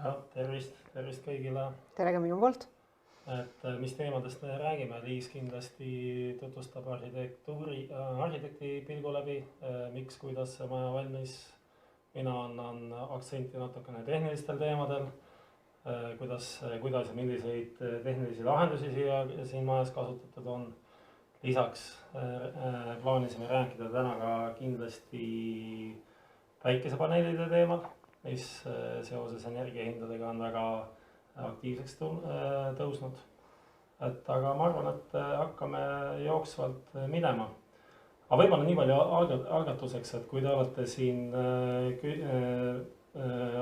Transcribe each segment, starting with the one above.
Ja, tervist kõigile. Tere ka minu poolt. Et mis teemadest me räägime, Liis kindlasti tutvustab arhitekti pilgu läbi, miks, kuidas see maja valmis. Mina annan aktsenti natukene tehnilistel teemadel, kuidas ja milliseid tehnilisi lahendusi siin majas kasutatud on. Lisaks plaanisime rääkida täna ka kindlasti päikesepaneelide teemal, mis seoses energiahindadega on väga aktiivseks tõusnud. Aga ma arvan, et hakkame jooksvalt minema. Aga võib-olla nii palju algatuseks, et kui te olete siin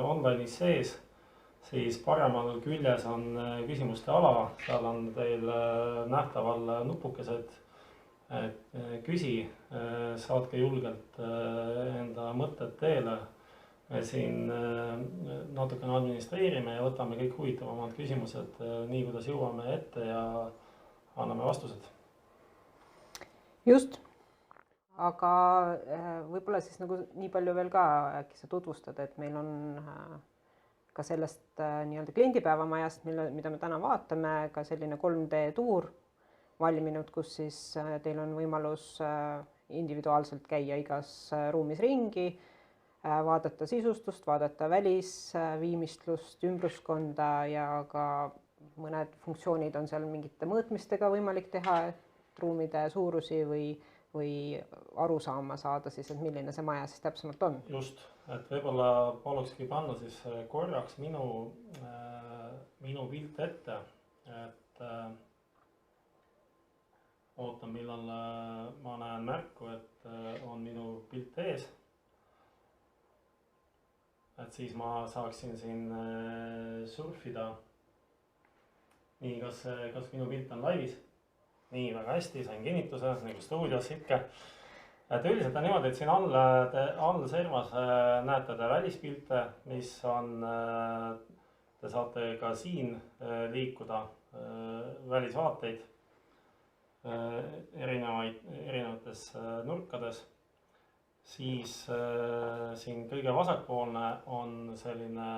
online'is sees, siis paremal küljes on küsimuste ala. Seal on teil nähtaval nupukesed. Küsi, saatke julgelt enda mõtted teele. Me siin natukene administreerime ja võtame kõik huvitavamad küsimused nii, kuidas jõuame ette ja anname vastused. Just. Aga võib-olla siis nagu nii palju veel ka äkki sa tutvustad, et meil on ka sellest nii-öelda kliendipäevamajast, mida me täna vaatame, ka selline 3D tuur valminud, kus siis teil on võimalus individuaalselt käia igas ruumis ringi, vaadata sisustust, vaadata välisviimistlust, ümbruskonda ja ka mõned funktsioonid on seal mingite mõõtmistega võimalik teha, ruumide suurusi või aru saama saada siis, et milline see maja siis täpsemalt on. Just, et võib-olla palukski panna siis korraks minu pilt ette, et ootan, millal ma näen märku, et on minu pilt ees. Et siis ma saaksin siin surfida. Nii, kas minu pilt on laivis? Nii, väga hästi, sain kinnituse, nagu stuudios ikka. Et üldiselt on niimoodi, et siin all servas näete te välispilte, mis on, te saate ka siin liikuda välisvaateid erinevates nurkades. Siis siin kõige vasakpoolne on selline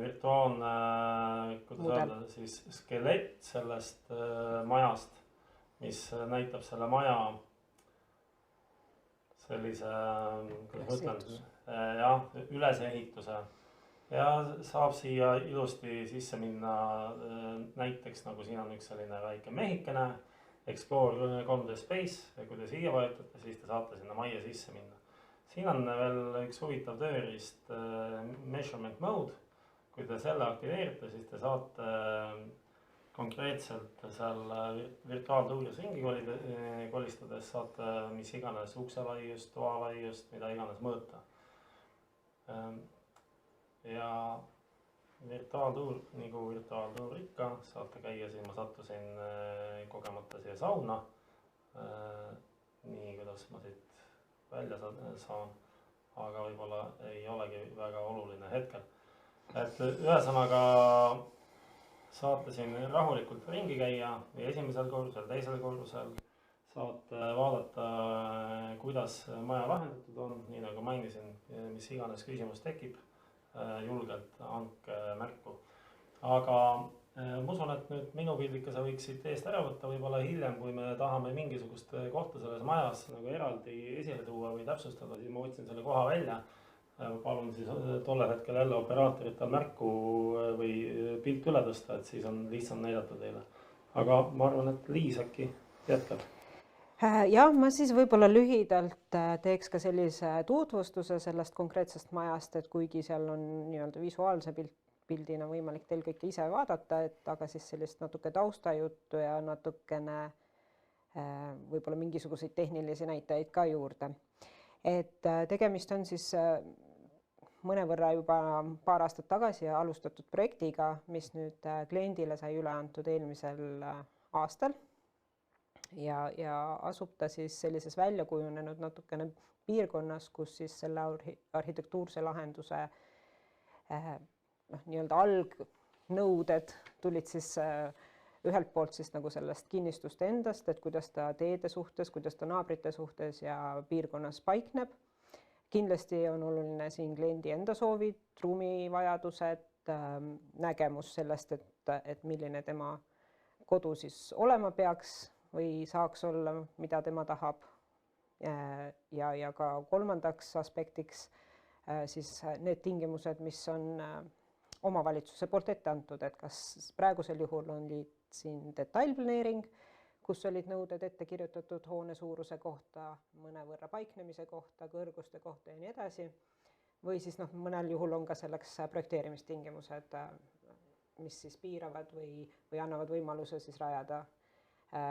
virtuaalne siis skelett sellest majast, mis näitab selle maja sellise ülesehituse. Ja saab siia ilusti sisse minna näiteks, nagu siin on üks selline väike mehikene, Explore 3D Space, ja kui te siia vajutate, siis te saate sinna majja sisse minna. Siin on veel üks huvitav tööriist Measurement Mode. Kui te selle aktiveerite, siis te saate konkreetselt seal virtuaaltuuris ringi kolistades, saate mis iganes ukselaiust, toalaiust, mida iganes mõõta. Ja virtuaaltuur, nagu virtuaaltuur ikka, saate käia siin, ma sattusin kogemata siia sauna. Nii, kuidas ma siit välja saan, aga võib-olla ei olegi väga oluline hetkel. Et ühesõnaga saate siin rahulikult ringi käia või esimesel korrusel, teisel korrusel. Saate vaadata, kuidas maja lahendatud on, nii nagu mainisin, mis iganes küsimus tekib. Julgelt andke märku. Aga ma usun, et nüüd minu pildikese võiks siit eest ära võtta, võib-olla hiljem, kui me tahame mingisugust kohta selles majas nagu eraldi esile tuua või täpsustada, siis ma võtsin selle koha välja. Palun siis tolle hetkel jälle operaatoritel märku või pilt üle tõsta, et siis on lihtsam näidata teile. Aga ma arvan, et Liis äkki jätkab. Ja, ma siis võib-olla lühidalt teeks ka sellise tutvustuse sellest konkreetsest majast, et kuigi seal on nii-öelda visuaalse pildina võimalik teil kõike ise vaadata, aga siis sellist natuke taustajuttu ja natukene võib-olla mingisuguseid tehnilisi näitajaid ka juurde. Et tegemist on siis mõnevõrra juba paar aastat tagasi alustatud projektiga, mis nüüd kliendile sai üle antud eelmisel aastal. Ja asub ta siis sellises välja kujunenud natukene piirkonnas, kus siis selle arhitektuurse lahenduse nii-öelda algnõuded tulid siis ühelt poolt siis nagu sellest kinnistust endast, et kuidas ta teede suhtes, kuidas ta naabrite suhtes ja piirkonnas paikneb. kindlasti on oluline siin kliendi enda soovid, ruumivajadused, nägemus sellest, et milline tema kodu siis olema peaks või saaks olla, mida tema tahab. Ja ka kolmandaks aspektiks siis need tingimused, mis on omavalitsuse poolt ette antud, et kas praegusel juhul on siin detailplaneering, kus olid nõuded ette kirjutatud hoone suuruse kohta, mõnevõrra paiknemise kohta, kõrguste kohta ja nii edasi. Või siis mõnel juhul on ka selleks projekteerimistingimused, mis siis piiravad või annavad võimaluse siis rajada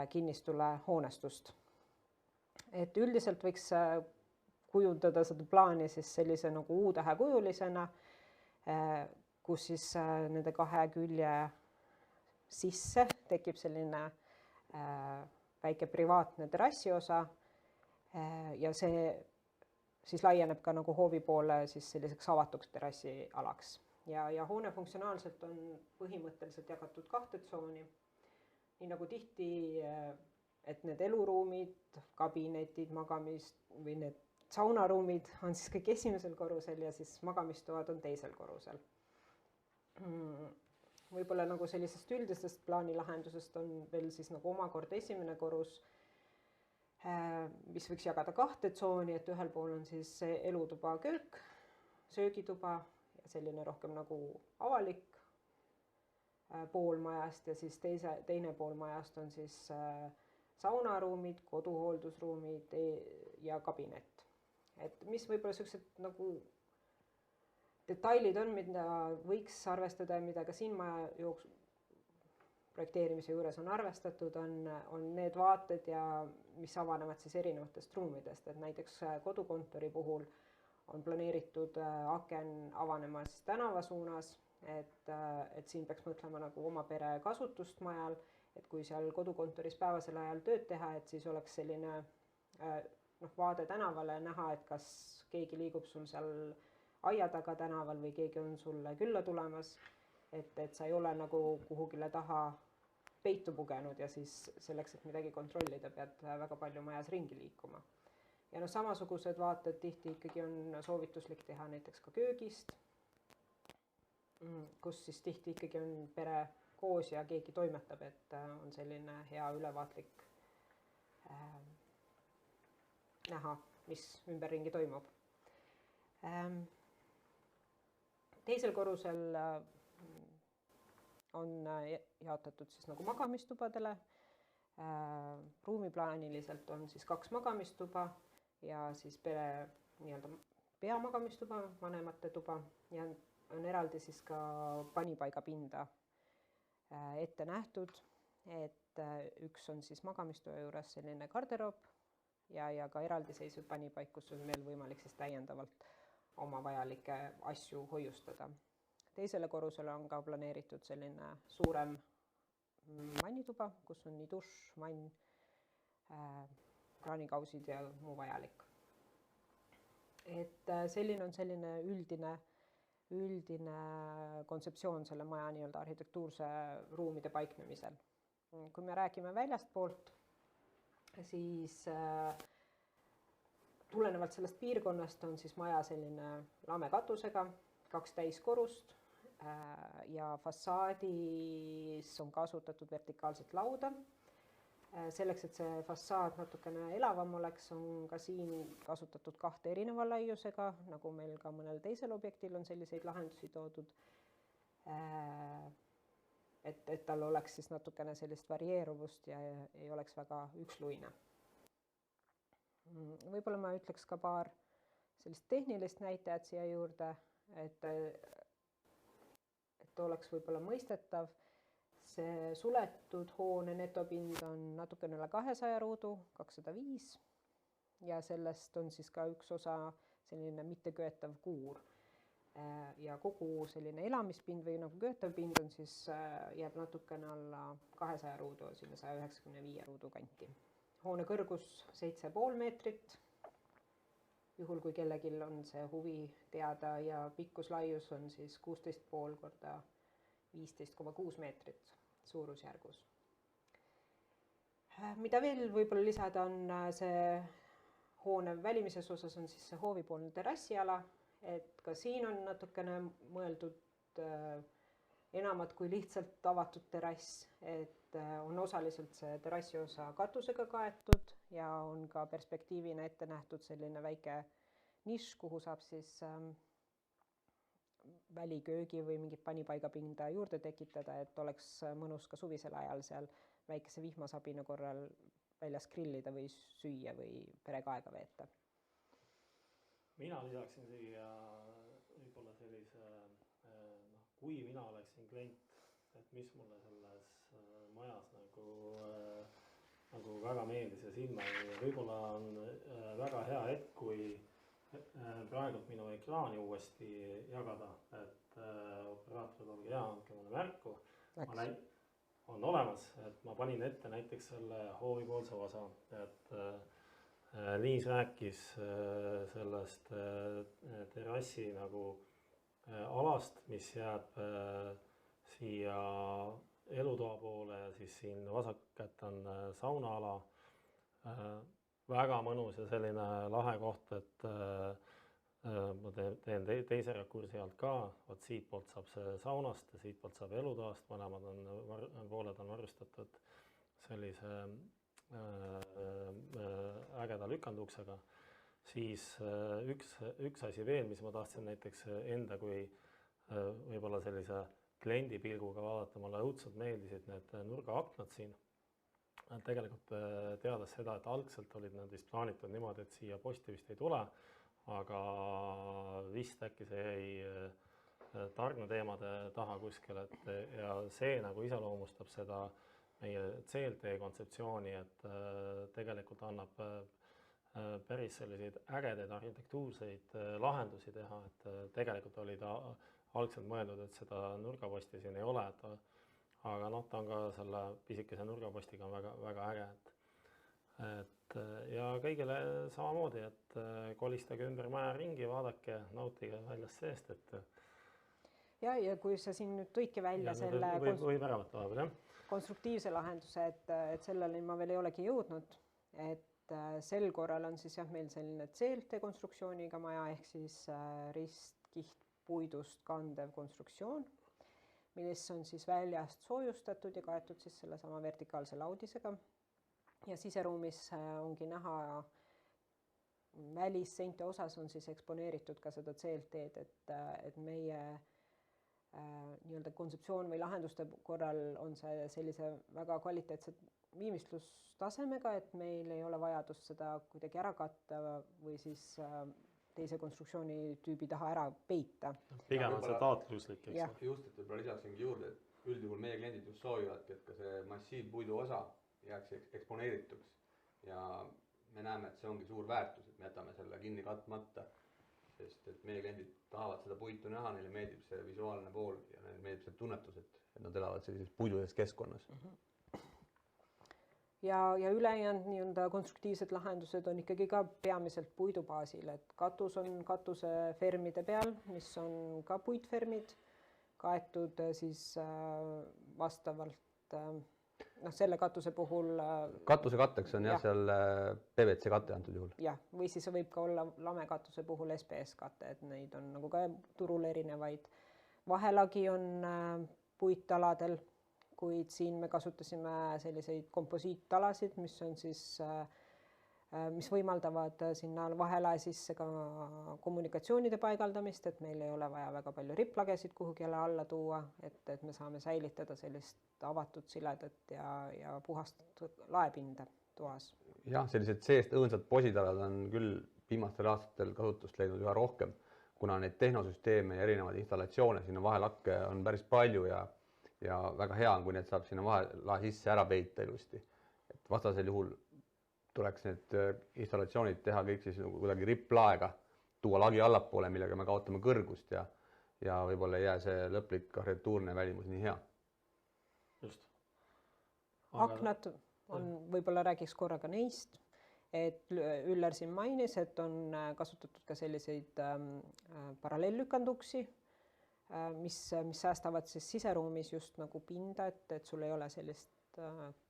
kinnistule hoonestust. Et üldiselt võiks kujundada seda plaani siis sellise nagu U-tähekujulisena, kus siis nende kahe külje sisse tekib selline väike privaatne terrassiosa ja see siis laieneb ka nagu hoovi poole siis selliseks avatuks terrassialaks. Ja hoone funktsionaalselt on põhimõtteliselt jagatud 2 tsooni. Nii nagu tihti, et need eluruumid, kabinetid, või need saunaruumid on siis kõik esimesel korrusel ja siis magamistoad on teisel korrusel. Võib-olla nagu sellisest üldisest plaanilahendusest on veel siis nagu omakorda esimene korrus, mis võiks jagada 2 tsooni, et ühel pool on siis elutuba, köök, söögituba ja selline rohkem nagu avalik pool majast ja siis teine pool majast on siis saunaruumid, koduhooldusruumid ja kabinet. Et mis võib-olla sellised nagu detailid on, mida võiks arvestada ja mida ka siin maja projekteerimise juures on arvestatud, on need vaated ja mis avanevad siis erinevatest ruumidest, et näiteks kodukontori puhul on planeeritud aken avanema siis tänava suunas, et siin peaks mõtlema nagu oma pere kasutust majal, et kui seal kodukontoris päevasel ajal tööd teha, et siis oleks selline vaade tänavale näha, et kas keegi liigub sul seal aia taga tänaval või keegi on sulle külla tulemas, et sa ei ole nagu kuhugile taha peitu pugenud ja siis selleks, et midagi kontrollida, pead väga palju majas ringi liikuma. Ja samasugused vaated tihti ikkagi on soovituslik teha näiteks ka köögist, kus siis tihti ikkagi on pere koos ja keegi toimetab, et on selline hea ülevaatlik näha, mis ümberringi toimub. Teisel korrusel on jaotatud siis nagu magamistubadele. Ruumiplaaniliselt on siis 2 magamistuba ja siis pere nii-öelda peamagamistuba, vanemate tuba ja on eraldi siis ka panipaigapinda ette nähtud, et üks on siis magamistoa juures selline garderoob ja ka eraldiseisev panipaik, kus on veel võimalik siis täiendavalt oma vajalikke asju hoiustada. Teisele korrusele on ka planeeritud selline suurem mannituba, kus on nii dušš, mann, kraanikausid ja muu vajalik. Et selline on selline üldine kontseptsioon selle maja nii-öelda arhitektuurse ruumide paiknemisel. Kui me räägime väljastpoolt, siis tulenevalt sellest piirkonnast on siis maja selline lamekatusega, 2 täiskorrust ja fassaadis on kasutatud vertikaalset lauda. Selleks, et see fassaad natukene elavam oleks, on ka siin kasutatud 2 erineva laiusega, nagu meil ka mõnel teisel objektil on selliseid lahendusi toodud, et tal oleks siis natukene sellist varieeruvust ja ei oleks väga üksluine. Võib-olla ma ütleks ka paar sellist tehnilist näitajat siia juurde, et oleks võib-olla mõistetav. See suletud hoone netopind on natukene üle 200 ruudu, 205 ja sellest on siis ka üks osa selline mitteköetav kuur. Ja kogu selline elamispind või nagu köetav pind on siis jääb natukene alla 200 ruudu, sinna 195 ruudu kanti. Hoone kõrgus 7,5 meetrit, juhul kui kellelgi on see huvi teada ja pikkuslaius on siis 16,5 korda 15,6 meetrit suurusjärgus. Mida veel võib-olla lisada on see hoone välimises osas on siis see hoovipoolne terrassiala, et ka siin on natukene mõeldud enamat kui lihtsalt avatud terrass, et on osaliselt see terrassi osa katusega kaetud ja on ka perspektiivina ette nähtud selline väike nišš, kuhu saab siis väliköögi või mingit panipaigapinda juurde tekitada, et oleks mõnus ka suvisel ajal seal väikese vihmasabina korral väljas grillida või süüa või perega aega veeta. Mina lisaksin siia võib-olla sellise, kui mina oleksin klient, et mis mulle selles majas nagu väga meeldis ja silma ja võib-olla on väga hea hetk, kui praegult minu ekraani uuesti jagada, et operaatorid olge hea, andke mulle märku. On olemas, et ma panin ette näiteks selle hoovipoolse osa, et Liis rääkis sellest terrassi nagu alast, mis jääb siia elutoa poole ja siis siin vasakkätt on saunaala. Väga mõnus ja selline lahe koht, et ma teen teise rakursi alt ka, vaat siit poolt saab see saunast ja siit poolt saab elutoast, mõlemad pooled on varustatud sellise ägeda lükanduksega. Siis üks asi veel, mis ma tahtsin näiteks enda kui võib-olla sellise kliendi pilguga vaadata, mulle õudselt meeldisid need nurgaaknad siin. Tegelikult teades seda, et algselt olid nad vist plaanitud niimoodi, et siia posti vist ei tule, aga vist äkki see jäi tarneteemade taha kuskil, et ja see nagu iseloomustab seda meie CLT kontseptsiooni, et tegelikult annab päris selliseid ägedaid arhitektuurseid lahendusi teha, et tegelikult oli ta algselt mõeldud, et seda nurgaposti siin ei ole, aga ta on ka selle pisikese nurgapostiga väga, väga äge, et ja kõigile samamoodi, et kolistage ümber maja ringi, vaadake, nautige väljast seest, et ja kui sa siin nüüd tõidki välja selle konstruktiivse lahenduse, et sellele ma veel ei olegi jõudnud, et sel korral on siis meil selline CLT konstruktsiooniga maja ehk siis ristkihtpuidust kandev konstruktsioon, millesse on siis väljast soojustatud ja kaetud siis sellesama vertikaalse laudisega. Ja siseruumis ongi näha välisseinte osas on siis eksponeeritud ka seda CLT-d, et meie nii-öelda kontseptsioon või lahenduste korral on see sellise väga kvaliteetse viimistlustasemega, et meil ei ole vajadust seda kuidagi ära katta või siis teise konstruktsiooni tüübi taha ära peita. Pigem on see taatluslik, eks? Just, et võib-olla lisaksingi juurde, et üldjuhul meie kliendid just soovivadki, et ka see massiivpuidu osa jääks eksponeerituks ja me näeme, et see ongi suur väärtus, et me jätame selle kinni katmata, sest et meie kliendid tahavad seda puitu näha, neile meeldib see visuaalne pool ja neile meeldib see tunnetus, et nad elavad sellises puiduses keskkonnas. Ja ülejäänud nii-öelda konstruktiivsed lahendused on ikkagi ka peamiselt puidubaasil, et katus on katusefermide peal, mis on ka puitfermid, kaetud siis vastavalt selle katuse puhul. Katuse katteks on seal PVC kate antud juhul. Jah, või siis võib ka olla lamekatuse puhul SPS kate, et neid on nagu ka turul erinevaid. Vahelagi on puitaladel, kuid siin me kasutasime selliseid komposiittalasid, mis on siis, mis võimaldavad sinna vahelae sisse ka kommunikatsioonide paigaldamist, et meil ei ole vaja väga palju riplagesid kuhugi alla tuua, et me saame säilitada sellist avatud siledat ja puhastatud laepinda toas. Jah, sellised seest õõnsad positalad on küll viimastel aastatel kasutust leidnud üha rohkem, kuna neid tehnosüsteeme ja erinevaid installatsioone sinna vahelakke on päris palju ja väga hea on, kui need saab sinna vahelae sisse ära peita ilusti. Et vastasel juhul tuleks need installatsioonid teha kõik siis kuidagi riplaega, tuua lagi allapoole, millega me kaotame kõrgust ja võib-olla ei jää see lõplik arhitektuurne välimus nii hea. Just. Aknad on, võib-olla räägiks korraga neist, et Üller siin mainis, et on kasutatud ka selliseid paralleellükanduksi, mis säästavad siis siseruumis just nagu pinda, et sul ei ole sellist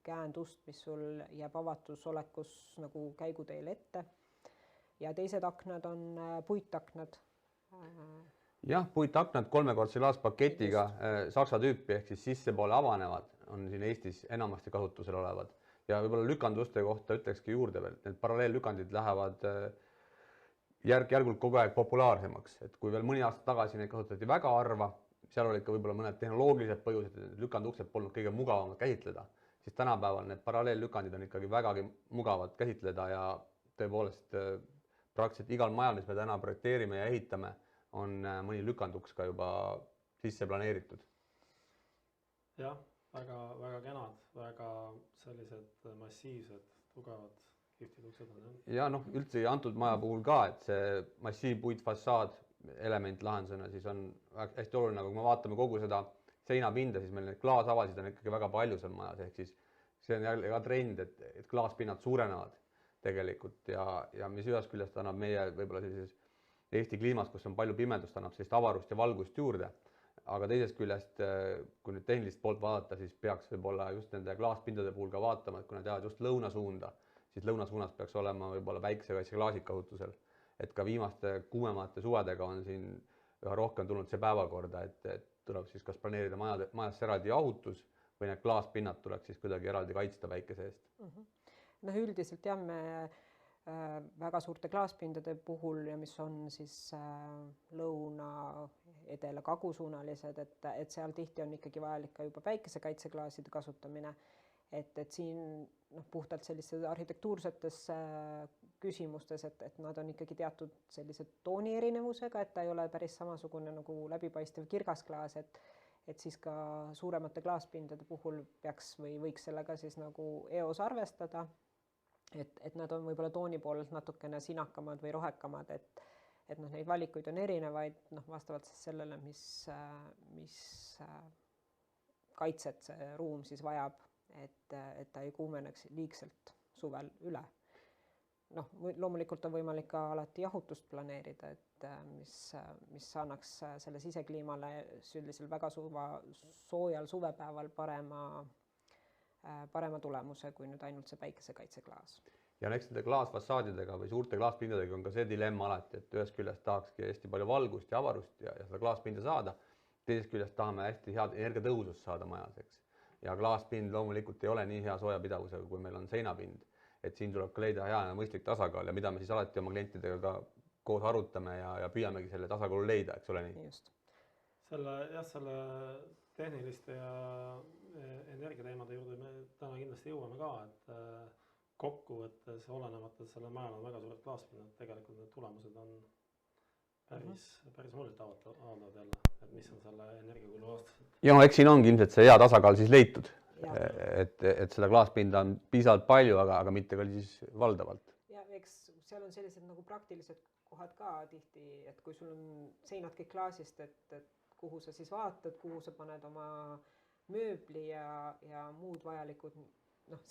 käändust, mis sul jääb avatusolekus nagu käiguteel ette. ja teised aknad on puitaknad. Jah, puitaknad 3-kordse klaaspaketiga Saksa tüüpi ehk siis sissepoole avanevad on siin Eestis enamasti kasutusel olevad ja võib-olla lükanduste kohta ütlekski juurde veel, et need paralleellükandid lähevad järk-järgult kogu aeg populaarsemaks, et kui veel mõni aasta tagasi neid kasutati väga harva, seal oli ka võib-olla mõned tehnoloogilised põhjused, et lükanduksed polnud kõige mugavamad käsitleda, siis tänapäeval need paralleellükandid on ikkagi vägagi mugavad käsitleda ja tõepoolest praktiliselt igal majal, mis me täna projekteerime ja ehitame, on mõni lükanduks ka juba sisse planeeritud. Jah, väga kenad, väga sellised massiivsed, tugevad, kihvtid uksed on. Ja üldse antud maja puhul ka, et see massiivpuitfassaad element lahendusena siis on hästi oluline, kui me vaatame kogu seda seinapinda, siis meil need klaasavasid on ikkagi väga palju seal majas, ehk siis see on jälle ka trend, et klaaspinnad suurenevad tegelikult ja mis ühest küljest annab meie võib-olla sellises Eesti kliimas, kus on palju pimedust, annab sellist avarust ja valgust juurde, aga teisest küljest, kui nüüd tehnilist poolt vaadata, siis peaks võib-olla just nende klaaspindade puhul ka vaatama, et kui nad jäävad just lõunasuunda, siis lõunasuunas peaks olema võib-olla päikesekaitseklaasid kasutusel, et ka viimaste kuumemate suvedega on siin üha rohkem tulnud see päevakorda, et tuleb siis kas planeerida majas eraldi jahutus või need klaaspinnad tuleks siis kuidagi eraldi kaitsta päikese eest. Üldiselt jah, me väga suurte klaaspindade puhul ja mis on siis lõuna, edela, kagusuunalised, et seal tihti on ikkagi vajalik ka juba päikesekaitseklaaside kasutamine, et siin puhtalt sellistes arhitektuursetes küsimustes, et nad on ikkagi teatud sellise tooni erinevusega, et ta ei ole päris samasugune nagu läbipaistev kirgas klaas, et siis ka suuremate klaaspindade puhul peaks või võiks sellega siis nagu eos arvestada, et nad on võib-olla tooni poolelt natukene sinakamad või rohekamad, et neid valikuid on erinevaid, vastavalt siis sellele, mis kaitset see ruum siis vajab, et ta ei kuumeneks liigselt suvel üle. Loomulikult on võimalik ka alati jahutust planeerida, et mis annaks selle sisekliimale sellisel väga soojal suvepäeval parema tulemuse kui nüüd ainult see päikesekaitseklaas. Ja eks nende klaasfassaadidega või suurte klaaspindadega on ka see dilemma alati, et ühest küljest tahakski hästi palju valgust ja avarust ja seda klaaspinda saada, teisest küljest tahame hästi head energiatõhusust saada majas, eks. Ja klaaspind loomulikult ei ole nii hea soojapidavusega, kui meil on seinapind, et siin tuleb ka leida hea ja mõistlik tasakaal ja mida me siis alati oma klientidega ka koos arutame ja püüamegi selle tasakaalu leida, eks ole nii? Just. Selle tehniliste ja energiateemade juurde me täna kindlasti jõuame ka, et kokkuvõttes olenemata, et selle majal on väga suured klaaspinnad, tegelikult need tulemused on päris muljet avaldavad jälle, et mis on selle energiakulu aastaselt. Ja eks siin ongi ilmselt see hea tasakaal siis leitud, et seda klaaspinda on piisavalt palju, aga mitte ka siis valdavalt. Ja eks seal on sellised nagu praktilised kohad ka tihti, et kui sul on seinad kõik klaasist, et kuhu sa siis vaatad, kuhu sa paned oma mööbli ja muud vajalikud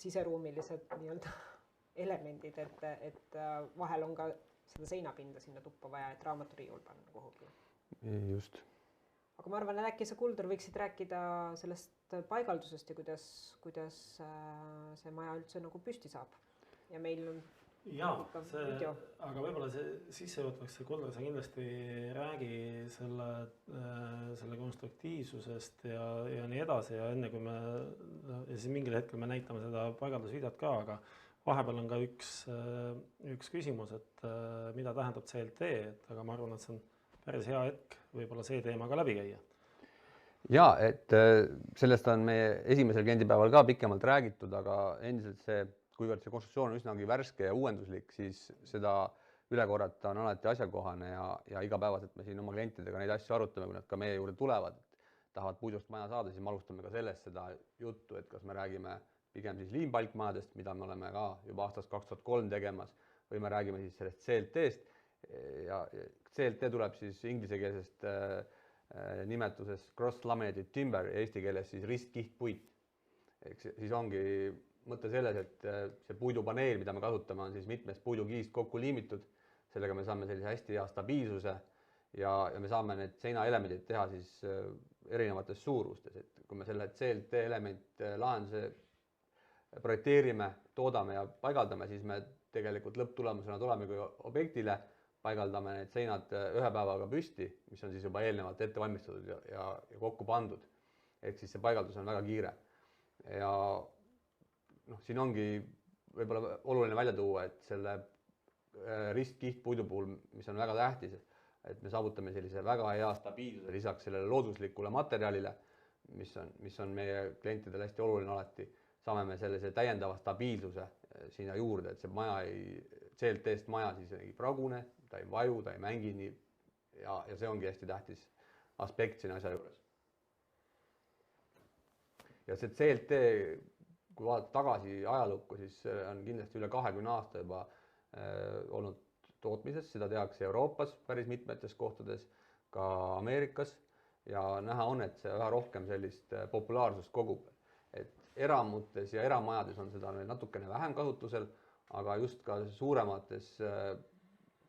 siseruumilised nii-öelda elemendid, et vahel on ka seda seinapinda sinna tuppa vaja, et raamaturiiul panna kuhugi. Just. Aga ma arvan, et äkki sa, Kuldar, võiksid rääkida sellest paigaldusest ja kuidas see maja üldse nagu püsti saab. Ja meil on aga võib-olla see sissejuhatuseks, Kuldar, sa kindlasti räägi selle konstruktiivsusest ja nii edasi ja enne kui ja siis mingil hetkel me näitame seda paigaldusvideot ka, aga vahepeal on ka üks küsimus, et mida tähendab CLT, aga ma arvan, et see on päris hea hetk võib-olla see teema ka läbi käia. Ja, et sellest on meie esimesel kliendipäeval ka pikemalt räägitud, aga endiselt kuivõrd see konstruktsioon on üsnagi värske ja uuenduslik, siis seda üle korrata on alati asjakohane ja igapäevaselt me siin oma klientidega neid asju arutame, kui nad ka meie juurde tulevad, tahavad puidust maja saada, siis me alustame ka sellest seda juttu, et kas me räägime pigem siis liimpalkmajadest, mida me oleme ka juba aastast 2003 tegemas, või me räägime siis sellest CLT-st ja CLT tuleb siis inglisekeelsest nimetusest cross-laminated timber ja eesti keeles siis ristkihtpuit. Siis ongi mõte selles, et see puidupaneel, mida me kasutame, on siis mitmest puidukiist kokku liimitud. Sellega me saame sellise hästi hea stabiilsuse ja me saame need seinaelemendid teha siis erinevates suurustes. Et kui me selle CLT element lahenduse projekteerime, toodame ja paigaldame, siis me tegelikult lõpptulemusena tulemegi objektile, paigaldame need seinad ühe päevaga püsti, mis on siis juba eelnevalt ette valmistatud ja kokku pandud. Ehk siis see paigaldus on väga kiire. Ja siin ongi võib-olla oluline välja tuua, et selle ristkiht puidu puhul, mis on väga tähtis, et me saavutame sellise väga hea stabiilsuse lisaks sellele looduslikule materjalile, mis on meie klientidele hästi oluline alati, saame me sellise täiendava stabiilsuse sinna juurde, et see maja CLT-st maja siis ei pragune, ta ei vaju, ta ei mängi nii ja see ongi hästi tähtis aspekt siin asja juures. Ja see CLT, kui vaadata tagasi ajalukku, siis on kindlasti üle 20 aasta juba olnud tootmises, seda tehakse Euroopas päris mitmetes kohtades, ka Ameerikas ja näha on, et see üha rohkem sellist populaarsust kogub. Et eramutes ja eramajades on seda natukene vähem kasutusel, aga just ka suuremates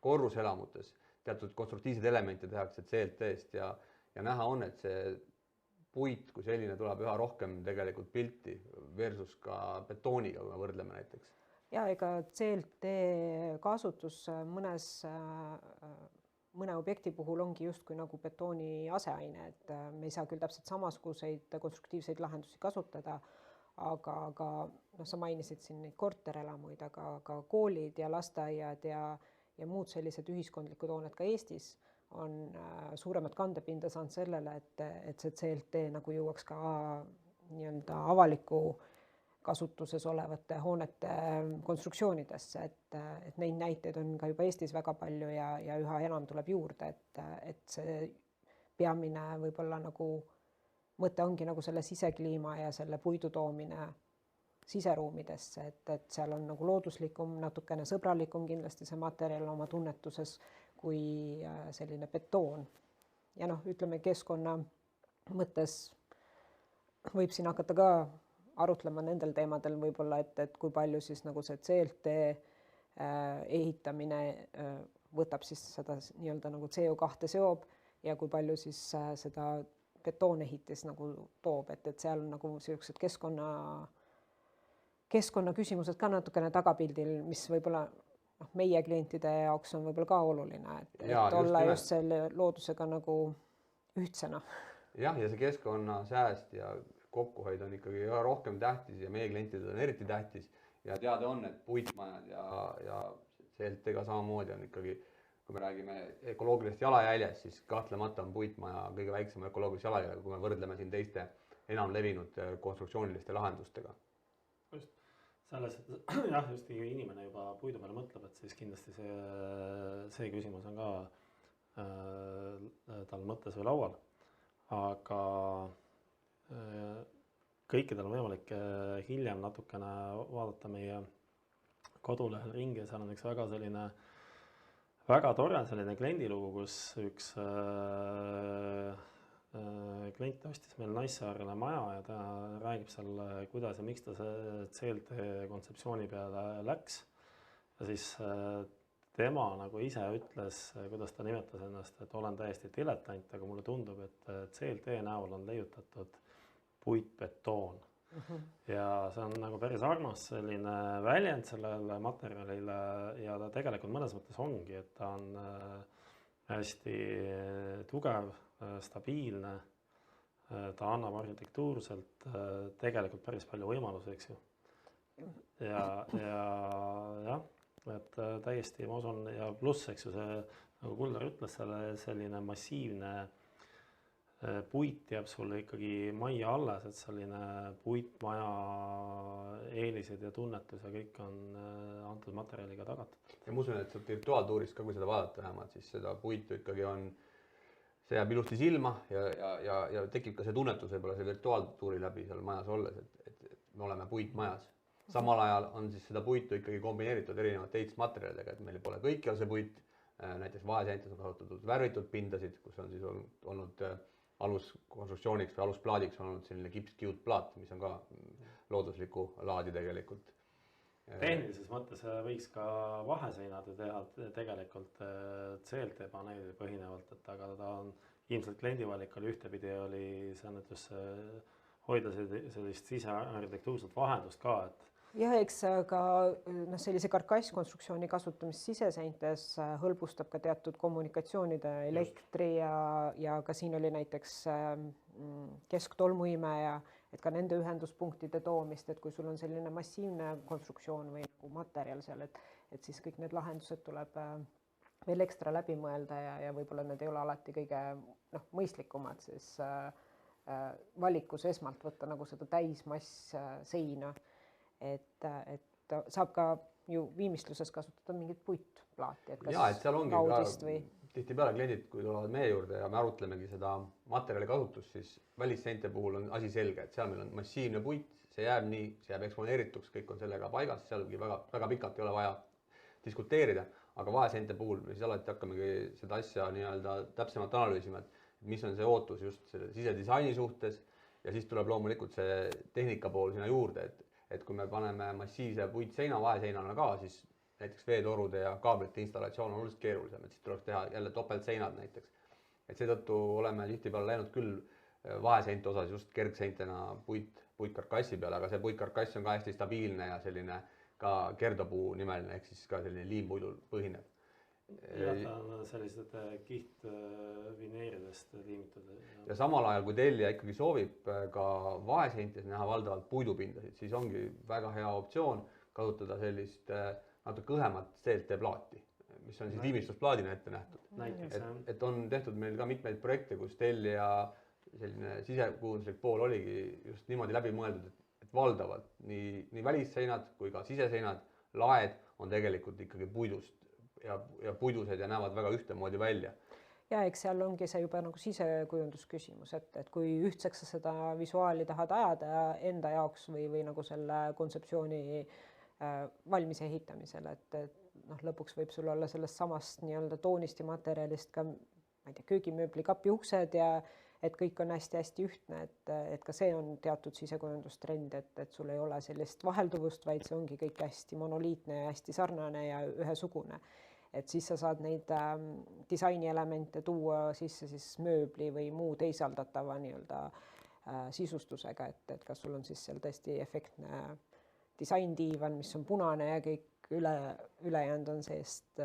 korruselamutes teatud konstruktiivsed elemente tehakse CLT-st ja näha on, et see puit kui selline tuleb üha rohkem tegelikult pilti versus ka betooniga, kui me võrdleme näiteks. Ja ega CLT kasutus mõne objekti puhul ongi justkui nagu betooni aseaine, et me ei saa küll täpselt samasuguseid konstruktiivseid lahendusi kasutada, aga sa mainisid siin neid korterelamuid, aga ka koolid ja lasteaiad ja muud sellised ühiskondlikud hooned ka Eestis on suuremat kandepinda saanud sellele, et see CLT nagu jõuaks ka nii-öelda avaliku kasutuses olevate hoonete konstruktsioonidesse, et neid näiteid on ka juba Eestis väga palju ja üha enam tuleb juurde, et see peamine võib-olla nagu mõte ongi nagu selle sisekliima ja selle puidu toomine siseruumidesse, et seal on nagu looduslikum, natukene sõbralikum kindlasti see materjal oma tunnetuses kui selline betoon. Ja ütleme keskkonna mõttes võib siin hakata ka arutlema nendel teemadel võib-olla, et kui palju siis nagu see CLT ehitamine võtab siis seda nii-öelda nagu CO2 seob ja kui palju siis seda betoonehitis nagu toob, et seal on nagu sellised keskkonna küsimused ka natukene tagapildil, mis võib-olla meie klientide jaoks on võib-olla ka oluline, et olla just selle loodusega nagu ühtsena. Jah, ja see keskkonnasääst ja kokkuhoid on ikkagi rohkem tähtis ja meie klientidel on eriti tähtis ja teada on, et puitmajad ja CLT-ga samamoodi on ikkagi, kui me räägime ökoloogilisest jalajäljest, siis kahtlemata on puitmaja kõige väiksem ökoloogilis jalajälg, kui me võrdleme siin teiste enam levinud konstruktsiooniliste lahendustega. Just selles, et jah, just inimene juba puidu peale mõtleb, et siis kindlasti see küsimus on ka tal mõttes või laual. Aga kõikidel on võimalik hiljem natukene vaadata meie kodulehel ringi ja seal on üks väga tore selline kliendilugu, kus üks klient ostis meil Naissaarele maja ja ta räägib seal, kuidas ja miks ta see CLT kontseptsiooni peale läks. Ja siis tema nagu ise ütles, kuidas ta nimetas ennast, et olen täiesti dilettant, aga mulle tundub, et CLT näol on leiutatud puitbetoon. Ja see on nagu päris armas selline väljend sellele materjalile ja ta tegelikult mõnes mõttes ongi, et ta on hästi tugev, stabiilne, ta annab arhitektuurselt tegelikult päris palju võimalusi, eks ju. Ja jah, et täiesti ma usun ja pluss, eks ju, see, nagu Kuldar ütles, selline massiivne puit jääb sulle ikkagi majja alles, et selline puitmaja eelised ja tunnetus ja kõik on antud materjaliga tagatud. Ja ma usun, et virtuaaltuurist ka, kui seda vaadata vähemalt, siis seda puitu ikkagi on, see jääb ilusti silma ja tekib ka see tunnetus võib-olla see virtuaaltuuri läbi seal majas olles, et me oleme puitmajas. Samal ajal on siis seda puitu ikkagi kombineeritud erinevate ehitusmaterjalidega, et meil pole kõikjal see puit, näiteks vaheseintes on kasutatud värvitud pindasid, kus on siis olnud aluskonstruktsiooniks või alusplaadiks on olnud selline kipskiudplaat, mis on ka loodusliku laadi tegelikult. Tehnilises mõttes võiks ka vaheseinad teha tegelikult CLT paneeli põhinevalt, et aga ta on ilmselt kliendivalik oli ühtepidi oli see hoida sellist sisearhitektuurset vahendust ka, ja eks ka sellise karkasskonstruktsiooni kasutamist siseseintes hõlbustab ka teatud kommunikatsioonide elektri ja ka siin oli näiteks kesktolmuimeja, et ka nende ühenduspunktide toomist, et kui sul on selline massiivne konstruktsioon või nagu materjal seal, et siis kõik need lahendused tuleb veel ekstra läbi mõelda ja võib-olla need ei ole alati kõige mõistlikumad siis valikus esmalt võtta nagu seda täismass seina, et saab ka ju viimistluses kasutada mingit puitplaati. Et seal ongi ka tihtipeale kliendid, kui tulevad meie juurde ja me arutlemegi seda materjali kasutust, siis välisseinte puhul on asi selge, et seal meil on massiivne puit, see jääb nii, see jääb eksponeerituks, kõik on sellega paigas, sealgi väga pikalt ei ole vaja diskuteerida, aga vaheseinte puhul me siis alati hakkamegi seda asja nii-öelda täpsemalt analüüsima, et mis on see ootus just selle sisedisaini suhtes ja siis tuleb loomulikult see tehnika pool sinna juurde, et kui me paneme massiivse puitseina vaheseinana ka, siis näiteks veetorude ja kaablite installatsioon on oluliselt keerulisem, et siis tuleks teha jälle topeltseinad näiteks. Et seetõttu oleme tihtipeale läinud küll vaheseinte osas just kergseintena puitkarkassi peale, aga see puitkarkass on ka hästi stabiilne ja selline ka kerdopuu nimeline, ehk siis ka selline liimpuidul põhineb. Ja ta on sellised kihtvineeridest liimitud. Ja samal ajal, kui tellija ikkagi soovib ka vaheseintes näha valdavalt puidupindasid, siis ongi väga hea optsioon kasutada sellist natuke õhemat CLT-plaati, mis on siis viimistlusplaadina ette nähtud. Et on tehtud meil ka mitmeid projekte, kus tellija selline sisekujunduslik pool oligi just niimoodi läbi mõeldud, et valdavalt nii välisseinad kui ka siseseinad, laed on tegelikult ikkagi puidust ja puidused ja näevad väga ühtemoodi välja. Ja eks seal ongi see juba nagu sisekujundusküsimus, et kui ühtseks sa seda visuaali tahad ajada enda jaoks või nagu selle kontseptsiooni valmis ehitamisel, et lõpuks võib sul olla sellest samast nii-öelda toonist ja materjalist ka köögimööbli kapi uksed ja et kõik on hästi-hästi ühtne, et ka see on teatud sisekujundustrend, et sul ei ole sellist vahelduvust, vaid see ongi kõik hästi monoliitne ja hästi sarnane ja ühesugune. Et siis sa saad neid disainielemente tuua sisse siis mööbli või muu teisaldatava nii-öelda sisustusega, et kas sul on siis seal tõesti efektne disaindiivan, mis on punane ja kõik ülejäänud on seest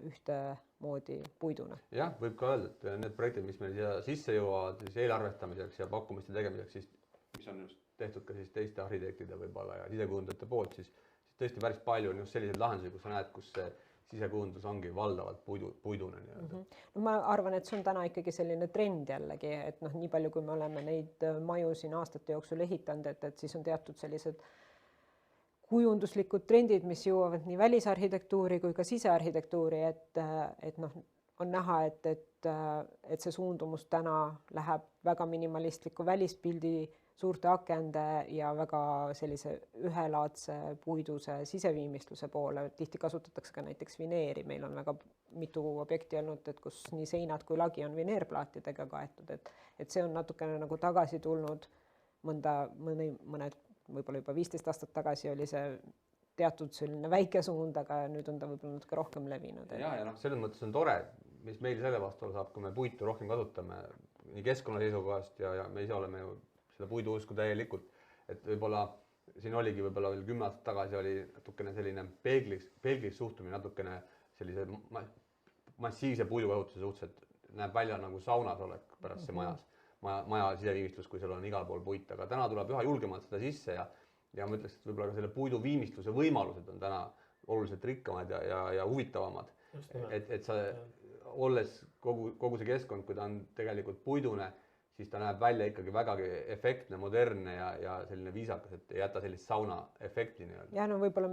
ühtemoodi puiduna. Jah, võib ka öelda, et need projektid, mis meil siia sisse jõuavad siis eelarvestamiseks ja pakkumiste tegemiseks, siis, mis on just tehtud ka siis teiste arhitektide võib-olla ja sisekujundajate poolt, siis tõesti päris palju on just selliseid lahendusi, kus sa näed, kus see sisekujundus ongi valdavalt puidune. No, ma arvan, et see on täna ikkagi selline trend jällegi, et nii palju, kui me oleme neid maju siin aastate jooksul ehitanud, et siis on teatud sellised kujunduslikud trendid, mis jõuavad nii välisarhitektuuri kui ka sisearhitektuuri, et on näha, et see suundumus täna läheb väga minimalistliku välispildi suurte akende ja väga sellise ühelaadse puiduse siseviimistluse poole. Tihti kasutatakse ka näiteks vineeri. Meil on väga mitu objekti olnud, et kus nii seinad kui lagi on vineerplaatidega kaetud, et see on natukene nagu tagasi tulnud mõned võib-olla juba 15 aastat tagasi oli see teatud selline väike suund, aga nüüd on ta võib-olla natuke rohkem levinud. Ja selles mõttes on tore, mis meil selle vastu saab, kui me puitu rohkem kasutame nii keskkonna seisukohast ja me ise oleme ju seda puidu usku täielikult, et võib-olla siin oligi võib-olla veel 10 aastat tagasi oli natukene selline peeglis suhtumine, natukene sellise massiivse puidukasutuse suhtes, et näeb välja nagu saunas olek pärast see maja siseviimistlus, kui seal on igal pool puit, aga täna tuleb üha julgemalt seda sisse ja ma ütleks, et võib-olla ka selle puidu viimistluse võimalused on täna oluliselt rikkamad ja huvitavamad. Et sa olles kogu see keskkond, kui ta on tegelikult puidune, siis ta näeb välja ikkagi vägagi efektne, modernne ja selline viisakas, et ei jäta sellist sauna efekti. Ja võib-olla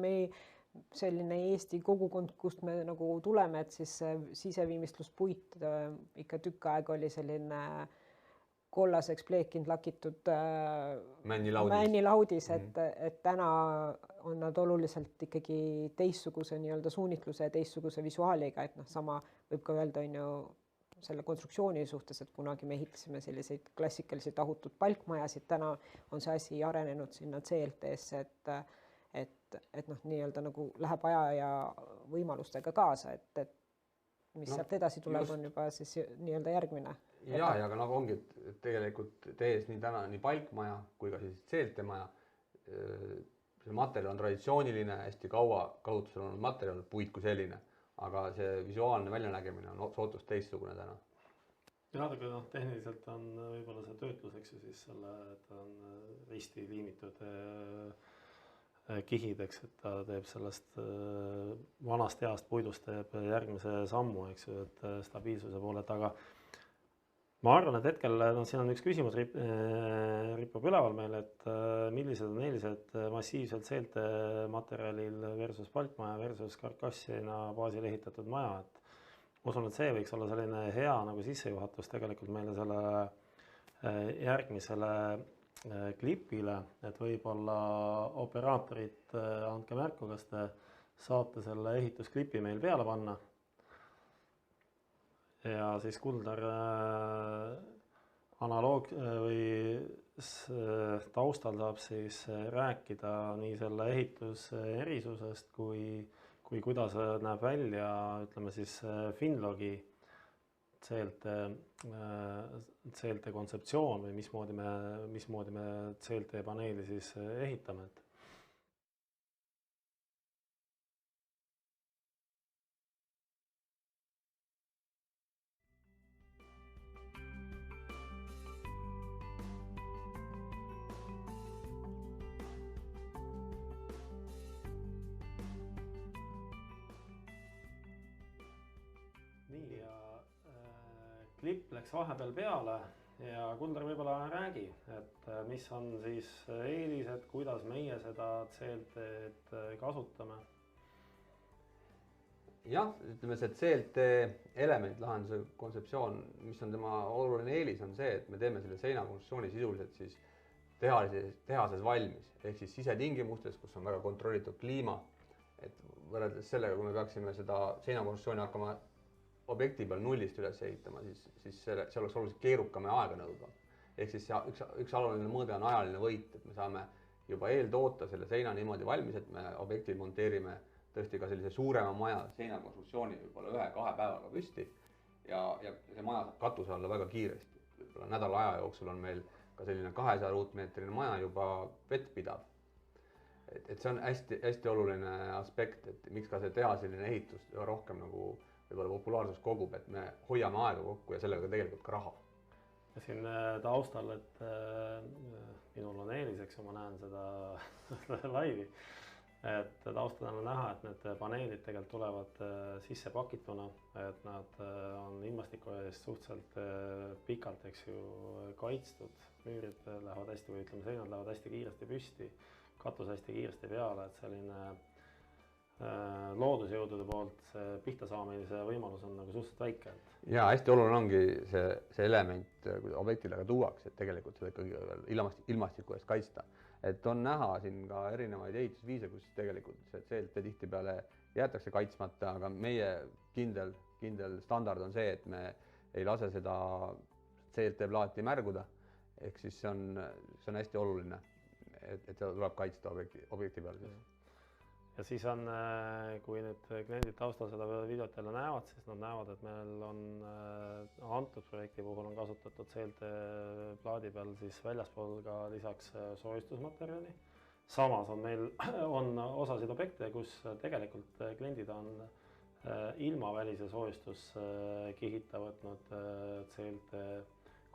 selline Eesti kogukond, kust me nagu tuleme, et siis siseviimistluspuit ikka tükk aega oli selline kollaseks pleekinud lakitud männilaudis, et täna on nad oluliselt ikkagi teistsuguse nii-öelda suunitluse ja teistsuguse visuaaliga, et sama võib ka öelda on ju selle konstruktsiooni suhtes, et kunagi me ehitasime selliseid klassikalisi tahutud palkmajasid, täna on see asi arenenud sinna CLT-sse, et nii-öelda nagu läheb aja ja võimalustega kaasa, et mis sealt edasi tuleb, on juba siis nii-öelda järgmine. Ja aga nagu ongi, et tegelikult tehes nii täna nii palkmaja kui ka siis CLT-maja, see materjal on traditsiooniline, hästi kaua kasutusel olnud materjal, puit kui selline, aga see visuaalne väljanägemine on sootust teistsugune täna. jah, aga tehniliselt on võib-olla see töötlus, eks ju, siis selle, et on risti liimitud kihid, eks, et ta teeb sellest vanast heast puidust teeb järgmise sammu, eks ju, et stabiilsuse poole, et aga ma arvan, et hetkel siin on üks küsimus ripub üleval meil, et millised on eelised massiivselt seelte materjalil versus palkmaja versus karkassina baasil ehitatud maja, et usun, et see võiks olla selline hea nagu sissejuhatus tegelikult meile selle järgmisele klipile, et võib-olla operaatorid andke märku, kas te saate selle ehitusklipi meil peale panna. Ja siis Kuldar analoog või taustal saab siis rääkida nii selle ehituse erisusest kui kuidas näeb välja, ütleme siis Finlogi CLT kontseptsioon või mismoodi me CLT paneeli siis ehitame. Nii, ja klipp läks vahepeal peale ja Kuldar võib-olla räägi, et mis on siis eelised, kuidas meie seda CLT-d kasutame. Jah, ütleme see CLT elementlahenduse kontseptsioon, mis on tema oluline eelis, on see, et me teeme selle seinakonstruktsiooni sisuliselt siis tehases valmis, ehk siis sisetingimustes, kus on väga kontrollitud kliima, et võrreldes sellega, kui me peaksime seda seinakonstruktsiooni hakkama objekti peal nullist üles ehitama, siis see oleks oluliselt keerukam ja aega nõudvam. Ehk siis üks oluline mõõde on ajaline võit, et me saame juba eeltoota selle seina niimoodi valmis, et me objekti monteerime tõesti ka sellise suurema maja seinakonstruktsiooni võib-olla 1-2 päevaga püsti ja see maja saab katuse alla väga kiiresti. Võib-olla nädala aja jooksul on meil ka selline 200 ruutmeetrine maja juba vettpidav. Et see on hästi oluline aspekt, et miks ka see tehaseline ehitus rohkem nagu võib-olla populaarsus kogub, et me hoiame aega kokku ja sellega tegelikult ka raha. Ja siin taustal, et minul on eeliseks ja ma näen seda laivi, et taustal on näha, et need paneelid tegelikult tulevad sisse pakituna, et nad on ilmastiku eest suhteliselt pikalt, eks ju, kaitstud, müürid lähevad hästi või ütleme, seinad lähevad hästi kiiresti püsti, katus hästi kiiresti peale, et selline loodusjõudude poolt see pihta saamise võimalus on nagu suhteliselt väike. Ja hästi oluline ongi see element, kui objektile ka tuuakse, et tegelikult seda ikkagi ilmastiku eest kaitsta. Et on näha siin ka erinevaid ehitusviise, kus tegelikult see CLT tihtipeale jäetakse kaitsmata, aga meie kindel standard on see, et me ei lase seda CLT plaati märguda. Ehk siis see on hästi oluline, et seda tuleb kaitsta objekti peal. Ja siis on, kui nüüd kliendid taustal seda videot jälle näevad, siis nad näevad, et meil on antud projekti puhul on kasutatud CLT plaadi peal siis väljaspool ka lisaks soojustusmaterjali. Samas on meil osasid objekte, kus tegelikult kliendid on ilma välise soojustuskihita võtnud CLT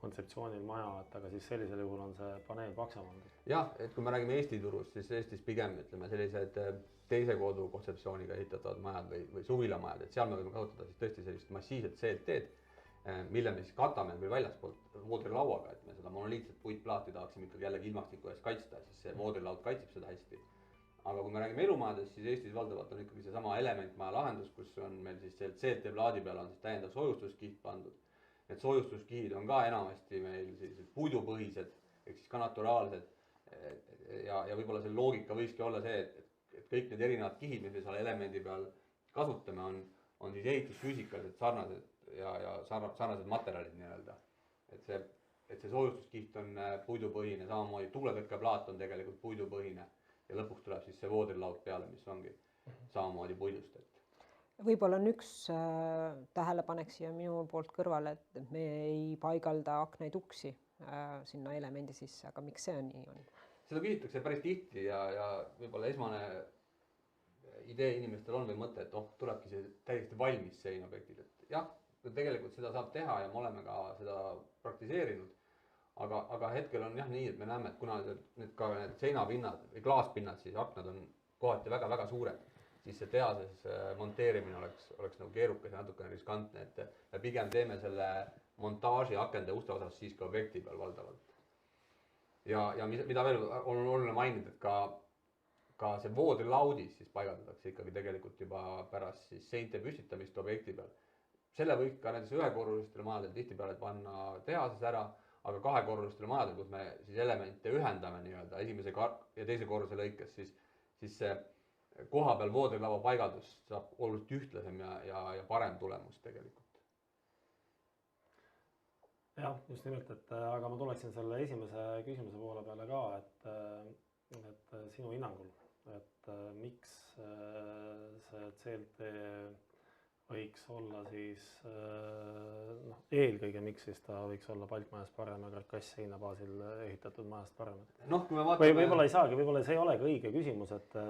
kontseptsioonil maja, et aga siis sellisel juhul on see paneel paksam olnud. Jah, et kui me räägime Eesti turust, siis Eestis pigem ütleme sellised teise kodu kontseptsiooniga ehitatavad majad või suvilamajad, et seal me võime kasutada siis tõesti sellist massiivset CLT-d, mille me siis katame küll väljaspoolt voodrilauaga, et me seda monoliitset puitplaati tahaksime ikkagi jällegi ilmastiku eest kaitsta, siis see voodrilaud kaitseb seda hästi. Aga kui me räägime elumajadest, siis Eestis valdavalt on ikkagi seesama elementmaja lahendus, kus on meil siis CLT plaadi peal on siis täiendav soojustuskiht pandud. Need soojustuskihid on ka enamasti meil sellised puidupõhised, ehk siis ka naturaalsed ja võib-olla selle loogika võikski olla see, et kõik need erinevad kihid, mis me seal elemendi peal kasutame, on siis ehitusfüüsikaliselt sarnased ja sarnased materjalid nii-öelda. Et see soojustuskiht on puidupõhine, samamoodi tuuletõkkeplaat on tegelikult puidupõhine ja lõpuks tuleb siis see voodrilaud peale, mis ongi samamoodi puidust. Võib-olla on üks tähelepanek siia minu poolt kõrvale, et me ei paigalda aknaid uksi sinna elemendi sisse, aga miks see on nii on? seda küsitakse päris tihti ja võib-olla esmane idee inimestel on või mõte, et tulebki see täiesti valmis seinobjektid, et jah, tegelikult seda saab teha ja me oleme ka seda praktiseerinud, aga hetkel on jah nii, et me näeme, et kuna need seinapinnad või klaaspinnad, siis aknad on kohati väga-väga suured, siis see tehases monteerimine oleks nagu keerukas ja natukene riskantne, et me pigem teeme selle montaaži akende uste osas siis ka objekti peal valdavalt. Ja mida veel on oluline mainida, et ka see voodrilaudis siis paigaldatakse ikkagi tegelikult juba pärast siis seinte püstitamist objekti peal. Selle võiks ka näiteks ühekorrulistel majadel tihtipeale panna tehases ära, aga kahekorrulistel majadel, kus me siis elemente ühendame nii-öelda esimese ja teise korruse lõikes, siis see koha peal voodrilava paigaldus saab oluliselt ühtlasem ja parem tulemus tegelikult. Jah, just nimelt, aga ma tuleksin selle esimese küsimuse poole peale ka, et sinu hinnangul, et miks see CLT võiks olla siis, eelkõige miks siis ta võiks olla palkmajast parem ja karkassseina baasil ehitatud majast parem? Kui me vaatame... Võib-olla ei saagi, võib-olla see ei ole ka õige küsimus, et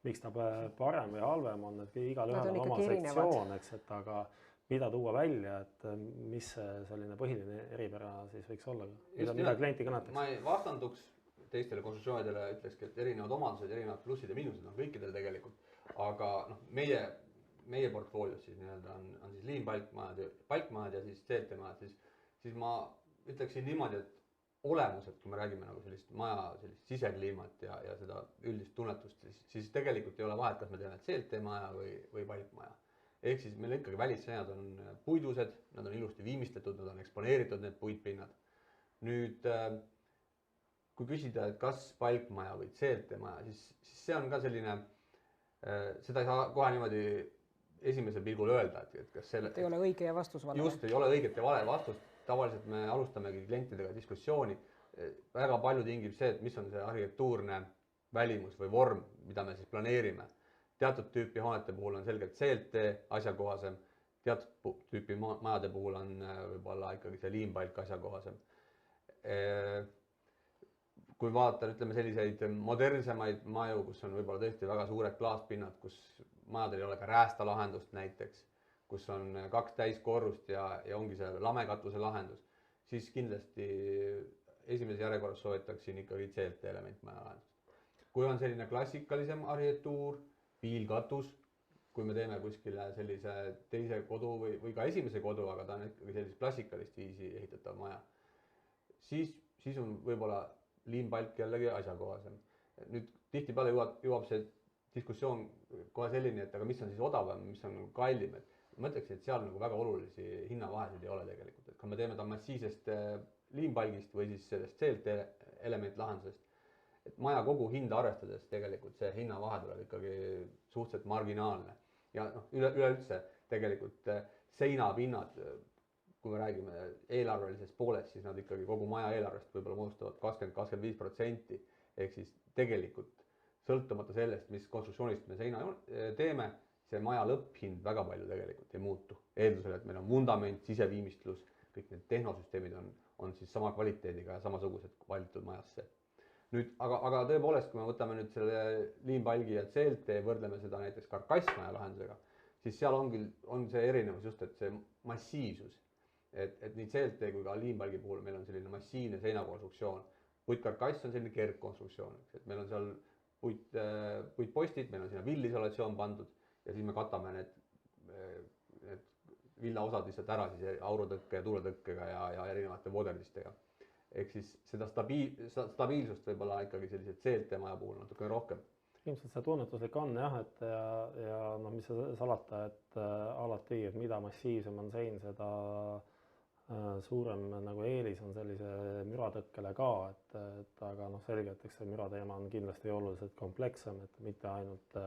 miks ta parem või halvem on, et igal ühel on oma sektsioon, eks, et aga mida tuua välja, et mis selline põhiline eripära siis võiks olla, mida klienti kõnetaks? Ma ei vastanduks teistele konstruktsioonidele, ütlekski, et erinevad omadused, erinevad plussid ja miinused on kõikidel tegelikult, aga meie portfoolios siis nii-öelda on siis liinpalkmajad ja siis CLT-majad, siis ma ütleksin niimoodi, et olemuselt, kui me räägime nagu sellist maja sellist sisekliimat ja seda üldist tunnetust, siis tegelikult ei ole vahet, kas me teeme CLT-maja või palkmaja. Ehk siis meil ikkagi välisseinad on puidused, nad on ilusti viimistletud, nad on eksponeeritud, need puitpinnad. Nüüd, kui küsida, et kas palkmaja või CLT-maja, siis see on ka selline, seda ei saa kohe niimoodi esimesel pilgul öelda, et kas selle... Ei ole õige ja vastus vale. Just, ei ole õiget ja vale vastust. Tavaliselt me alustamegi klientidega diskussiooni. Väga palju tingib see, et mis on see arhitektuurne välimus või vorm, mida me siis planeerime. Teatud tüüpi hoonete puhul on selgelt CLT asjakohasem, teatud tüüpi majade puhul on võib-olla ikkagi see liinpalk asjakohasem. Kui vaadata, ütleme selliseid modernsemaid maju, kus on võib-olla tõesti väga suured klaaspinnad, kus majadel ei ole ka räästalahendust näiteks, kus on 2 täiskorrust ja ongi see lamekatuse lahendus, siis kindlasti esimeses järjekorras soovitaksin ikkagi CLT elementmaja lahendust. Kui on selline klassikalisem arhitektuur, piilkatus, kui me teeme kuskile sellise teise kodu või ka esimese kodu, aga ta on ikkagi sellist klassikalist viisi ehitatav maja, siis on võib-olla liinpalk jällegi asjakohasem. Nüüd tihtipeale jõuab see diskussioon kohe selline, et aga mis on siis odavam, mis on kallim. Ma ütleksin, et seal nagu väga olulisi hinnavahesid ei ole tegelikult. Et kui me teeme ta massiivsest liinpalgist või siis sellest CLT elementlahendusest, et maja kogu hinda arvestades tegelikult see hinnavahe tuleb ikkagi suhteliselt marginaalne. Ja üleüldse tegelikult seinapinnad, kui me räägime eelarvelisest poolest, siis nad ikkagi kogu maja eelarvest võib-olla moodustavad 20-25%. Ehk siis tegelikult sõltumata sellest, mis konstruktsioonist me seina teeme, see maja lõpphind väga palju tegelikult ei muutu. Eeldusel, et meil on vundament, siseviimistlus, kõik need tehnosüsteemid on siis sama kvaliteediga ja samasugused valitud majasse. Nüüd, aga tõepoolest, kui me võtame nüüd selle liinpalgi ja CLT, võrdleme seda näiteks karkassmaja lahendusega, siis seal on see erinevus just, et see massiivsus. Et nii CLT kui ka liinpalgi puhul meil on selline massiivne seinakonstruktsioon. Puitkarkass on selline kergkonstruktsioon, et meil on seal puitpostid, meil on sinna villisolatsioon pandud ja siis me katame need villaosad lihtsalt ära siis aurutõkke ja tuuletõkkega ja erinevate vooderdistega. Ehk siis seda stabiilsust võib-olla ikkagi sellised CLT maja puhul natuke rohkem. Ilmselt see tunnetuslik on jah, et ja mis salata, et alati, et mida massiivsem on sein, seda suurem nagu eelis on sellise müratõkkele ka, et aga selge, et eks see mürateema on kindlasti oluliselt komplekssem, et mitte ainult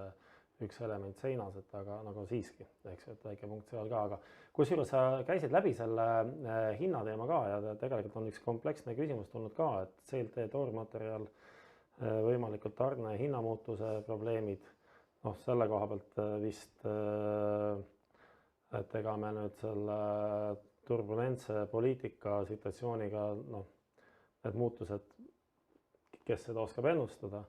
üks element seinas, et aga nagu siiski, eks, et väike punkt seal ka, aga kusjuures sa käisid läbi selle hinnateema ka ja tegelikult on üks kompleksne küsimus tulnud ka, et CLT toormaterjal, võimalikult tarne hinnamuutuse probleemid, selle koha pealt vist, et ega me nüüd selle turbulentse poliitika situatsiooniga, need muutused kes seda oskab ennustada.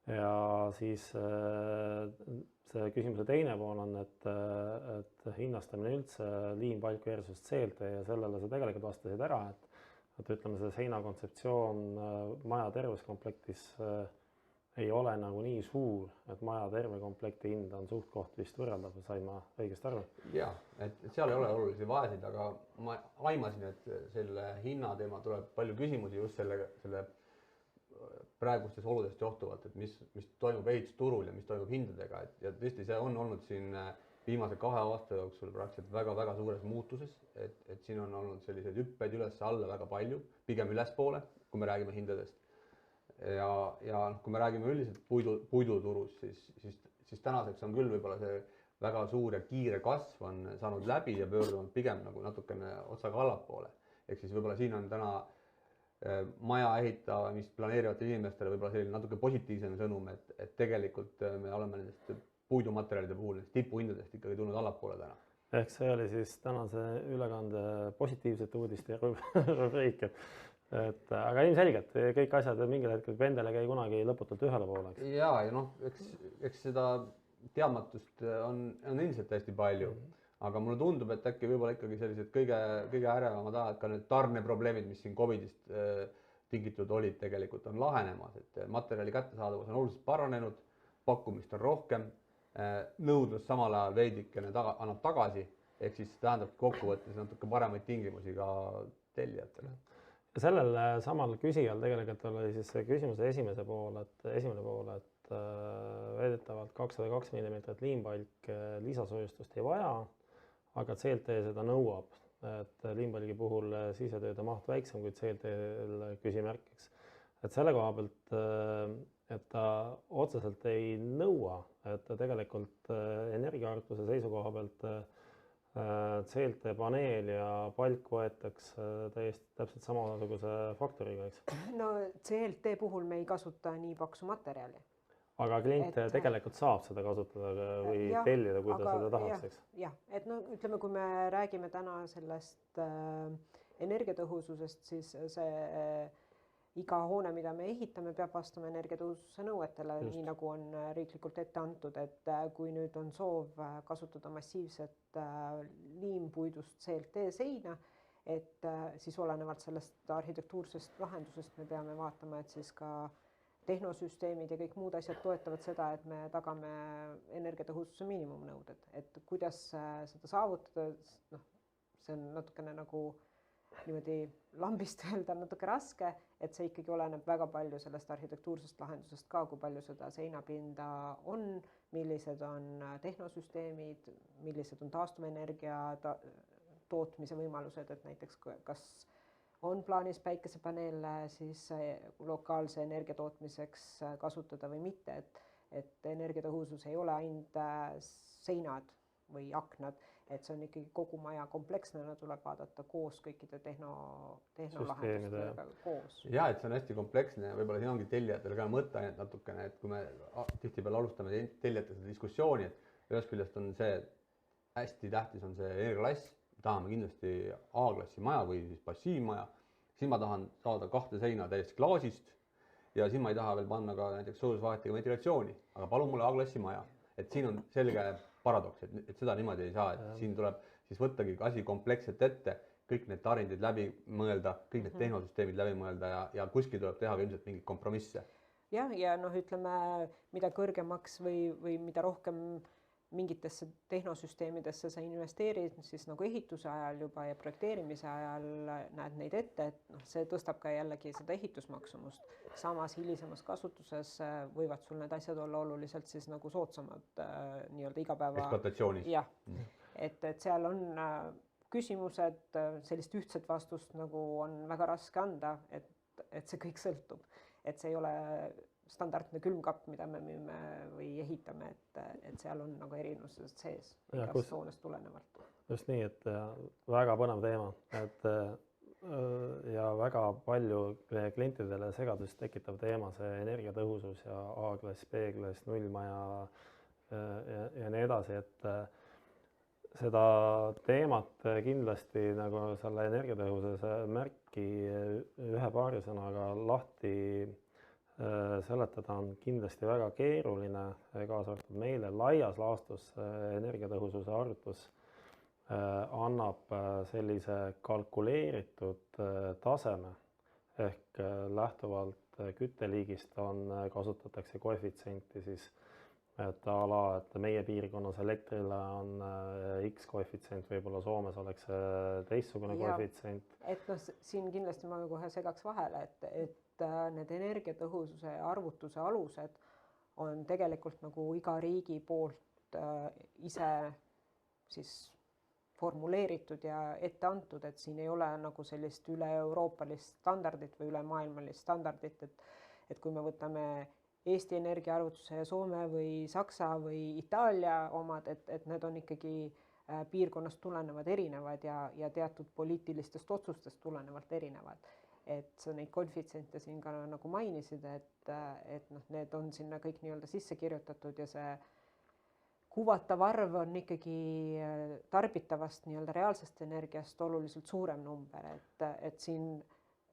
Ja siis see küsimuse teine pool on, et hinnastamine üldse liimpalk versus CLT ja sellele sa tegelikult vastasid ära, et ütleme, see seina kontseptsioon maja terveskomplektis ei ole nagu nii suur, et maja tervekomplekti hind on suht-koht vist võrreldav, sain ma õigesti aru? Jaa, et seal ei ole olulisi vahesid, aga ma aimasin, et selle hinna teema tuleb palju küsimusi just selle praegustest oludest johtuvalt, et mis toimub ehitusturul ja mis toimub hindadega, ja tõesti see on olnud siin viimase 2 aasta jooksul praktiliselt väga suures muutuses, et siin on olnud selliseid hüppeid üles-alla väga palju, pigem ülespoole, kui me räägime hindadest. Ja kui me räägime üldiselt puiduturus, siis tänaseks on küll võib-olla see väga suur ja kiire kasv on saanud läbi ja pöördunud pigem nagu natukene otsaga allapoole. Ehk siis võib-olla siin on täna maja ehitamist planeerivatele inimestele võib-olla selline natuke positiivsem sõnum, et tegelikult me oleme nendest puidumaterjalide puhul nendest tipuhindadest ikkagi tulnud allapoole täna. Ehk see oli siis tänase ülekande positiivsete uudiste rubriik, aga ilmselgelt kõik asjad mingil hetkel pendel ei käi kunagi lõputult ühele poole. Ja noh, eks seda teadmatust on ilmselt hästi palju, aga mulle tundub, et äkki võib-olla ikkagi sellised kõige ärevamad ajad, ka need tarneprobleemid, mis siin COVID-ist tingitud olid, tegelikult on lahenemas, et materjali kättesaadavus on oluliselt paranenud, pakkumist on rohkem, nõudlus samal ajal veidikene annab tagasi, ehk siis tähendab kokkuvõttes natuke paremaid tingimusi ka tellijatele. Sellel samal küsijal tegelikult oli siis see küsimuse esimene pool, et veedetavalt 202 mm liimpalk lisasoojustust ei vaja, aga CLT seda nõuab, et liimpalgi puhul sisetööde maht väiksem kui CLT-l küsimärkiks. Et selle koha pealt, et ta otseselt ei nõua, et ta tegelikult energiaarvutuse seisukoha pealt CLT paneel ja palk võetakse täiesti täpselt samasuguse faktoriga, eks? No CLT puhul me ei kasuta nii paksu materjali. Aga klient tegelikult saab seda kasutada või tellida, kui ta seda tahaks, eks? Jah, et no ütleme, kui me räägime täna sellest energiatõhususest, siis see iga hoone, mida me ehitame, peab vastama energiatõhususe nõuetele, nii nagu on riiklikult ette antud, et kui nüüd on soov kasutada massiivset liimpuidust CLT seina, et siis olenevalt sellest arhitektuursest lahendusest me peame vaatama, et siis ka tehnosüsteemid ja kõik muud asjad toetavad seda, et me tagame energiatõhususe miinimumnõuded, et kuidas seda saavutada, noh, see on natukene nagu niimoodi lambist öelda natuke raske, et see ikkagi oleneb väga palju sellest arhitektuursest lahendusest ka, kui palju seda seinapinda on, millised on tehnosüsteemid, millised on taastuvenergia tootmise võimalused, et näiteks kas on plaanis päikesepaneele siis lokaalse energia tootmiseks kasutada või mitte, et energiatõhusus ei ole ainult seinad või aknad, et see on ikkagi kogu maja kompleksnena tuleb vaadata koos kõikide tehnolahendustega koos. Ja, et see on hästi kompleksne ja võib-olla siin ongi tellijatel ka mõtteainet natukene, et kui me tihtipeale alustame tellijate seda diskussiooni, et ühest küljest on see hästi tähtis on see energiaklass, tahame kindlasti A-klassi maja või siis passiivmaja, siis ma tahan saada 2 seina täiesti klaasist ja siis ma ei taha veel panna ka näiteks soojusvahetega ventilatsiooni, aga palun mulle A-klassi maja. Et siin on selge paradoks, et seda niimoodi ei saa, et siin tuleb siis võttagi asi kompleksselt ette, kõik need tarindid läbi mõelda, kõik need tehnosüsteemid läbi mõelda ja kuskil tuleb teha ka ilmselt mingit kompromisse. Ja noh, ütleme, mida kõrgemaks või mida rohkem mingitesse tehnosüsteemidesse sa investeerid, siis nagu ehituse ajal juba ja projekteerimise ajal näed neid ette, et noh, see tõstab ka jällegi seda ehitusmaksumust. Samas hilisemas kasutuses võivad sul need asjad olla oluliselt siis nagu soodsamad nii-öelda igapäeva. Ekspluatatsioonis. Jah, et seal on küsimused, sellist ühtset vastust nagu on väga raske anda, et see kõik sõltub, et see ei ole standardne külmkapp, mida me müüme või ehitame, et seal on nagu erinevused sees, igast hoonest tulenevalt. Just nii, et väga põnev teema, et ja väga palju klientidele segadust tekitav teema, see energiatõhusus ja A-klass, B-klass, nullmaja ja nii edasi, et seda teemat kindlasti nagu selle energiatõhususe märki ühe paari sõnaga lahti seletada on kindlasti väga keeruline, kaasa arvatud meile laias laastus energiatõhususe arvutus annab sellise kalkuleeritud taseme ehk lähtuvalt kütteliigist kasutatakse koefitsienti siis, et et meie piirkonnas elektrile on X koefitsient, võib-olla Soomes oleks teistsugune koefitsient. Et siin kindlasti ma kohe segaks vahele, et need energiatõhususe arvutuse alused on tegelikult nagu iga riigi poolt ise siis formuleeritud ja ette antud, et siin ei ole nagu sellist üle-euroopalist standardit või ülemaailmalist standardit, et kui me võtame Eesti energiaarvutuse ja Soome või Saksa või Itaalia omad, et need on ikkagi piirkonnast tulenevad erinevad ja teatud poliitilistest otsustest tulenevalt erinevad. Et sa neid koefitsiente siin ka nagu mainisid, et need on sinna kõik nii-öelda sisse kirjutatud ja see kuvatav arv on ikkagi tarbitavast nii-öelda reaalsest energiast oluliselt suurem number, et siin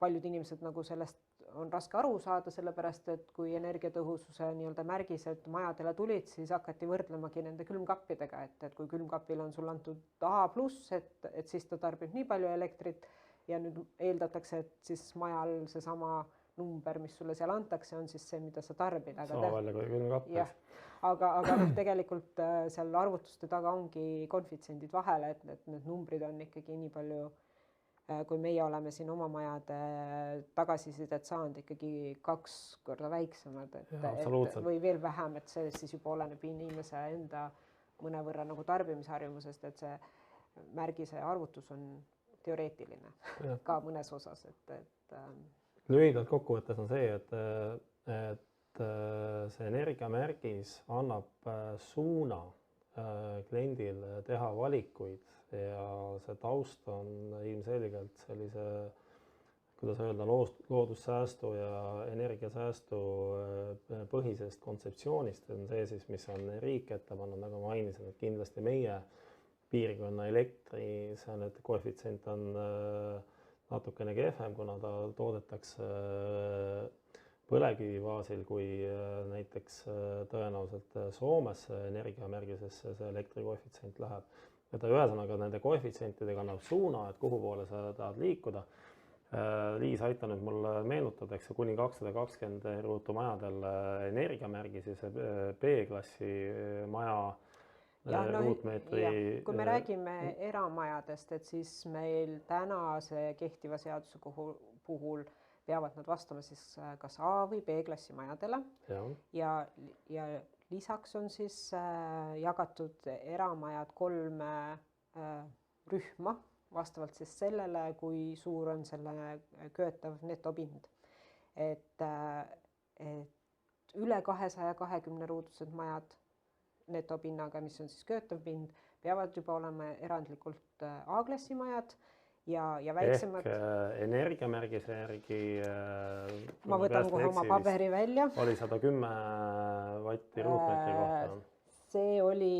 paljud inimesed nagu sellest on raske aru saada, sellepärast et kui energiatõhususe nii-öelda märgised majadele tulid, siis hakati võrdlemagi nende külmkappidega, et kui külmkapil on sul antud A+, et siis ta tarbib nii palju elektrit ja nüüd eeldatakse, et siis majal seesama number, mis sulle seal antakse, on siis see, mida sa tarbid. Sama välja kui külmkappis. Aga tegelikult seal arvutuste taga ongi koefitsendid vahele, et need numbrid on ikkagi nii palju, kui meie oleme siin oma majade tagasisidet saanud ikkagi 2 korda väiksemad või veel vähem, et see siis juba oleneb inimese enda mõnevõrra nagu tarbimisharjumusest, et see märgise arvutus on teoreetiline ka mõnes osas. Lühidalt kokkuvõttes on see, et see energiamärgis annab suuna kliendil teha valikuid ja see taust on ilmselgelt sellise, kuidas öelda, loodussäästu ja energiasäästu põhisest kontseptsioonist. On see siis, mis on riik ette pannud, nagu mainisin, et kindlasti meie piirkonna elektri koefitsient on natukene kehvem, kuna ta toodetakse põlevkivi baasil, kui näiteks tõenäoliselt Soomes energiamärgisesse see elektrikoefitsient läheb. Ja ta ühesõnaga nende koefitsientidega annab suuna, et kuhu poole sa tahad liikuda. Liis, aita nüüd mul meenutada, eks kuni 220 ruutu majadel energiamärgi, siis B-klassi maja ruutmeetri. Kui me räägime eramajadest, et siis meil tänase kehtiva seaduse puhul peavad nad vastama siis kas A- või B-klassi majadele ja lisaks on siis jagatud eramajad 3 rühma vastavalt siis sellele, kui suur on selle köetav netopind. Et üle 220 ruudused majad netopinnaga, mis on siis köetav pind, peavad juba olema erandlikult A-klassi majad ja väiksemad. Ehk energiamärgise järgi ma võtan kohe oma paberi välja. Oli 110 vatti ruutmeetri kohta. See oli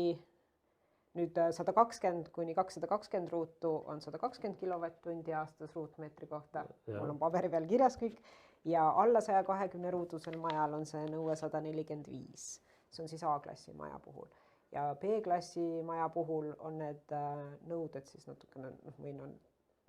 nüüd 120 kuni 220 ruutu on 120 kilovatt-tundi aastas ruutmeetri kohta. Mul on paberi peal kirjas kõik ja alla 120 ruutusel majal on see nõue 145. See on siis A-klassi maja puhul ja B-klassi maja puhul on need nõuded siis natukene või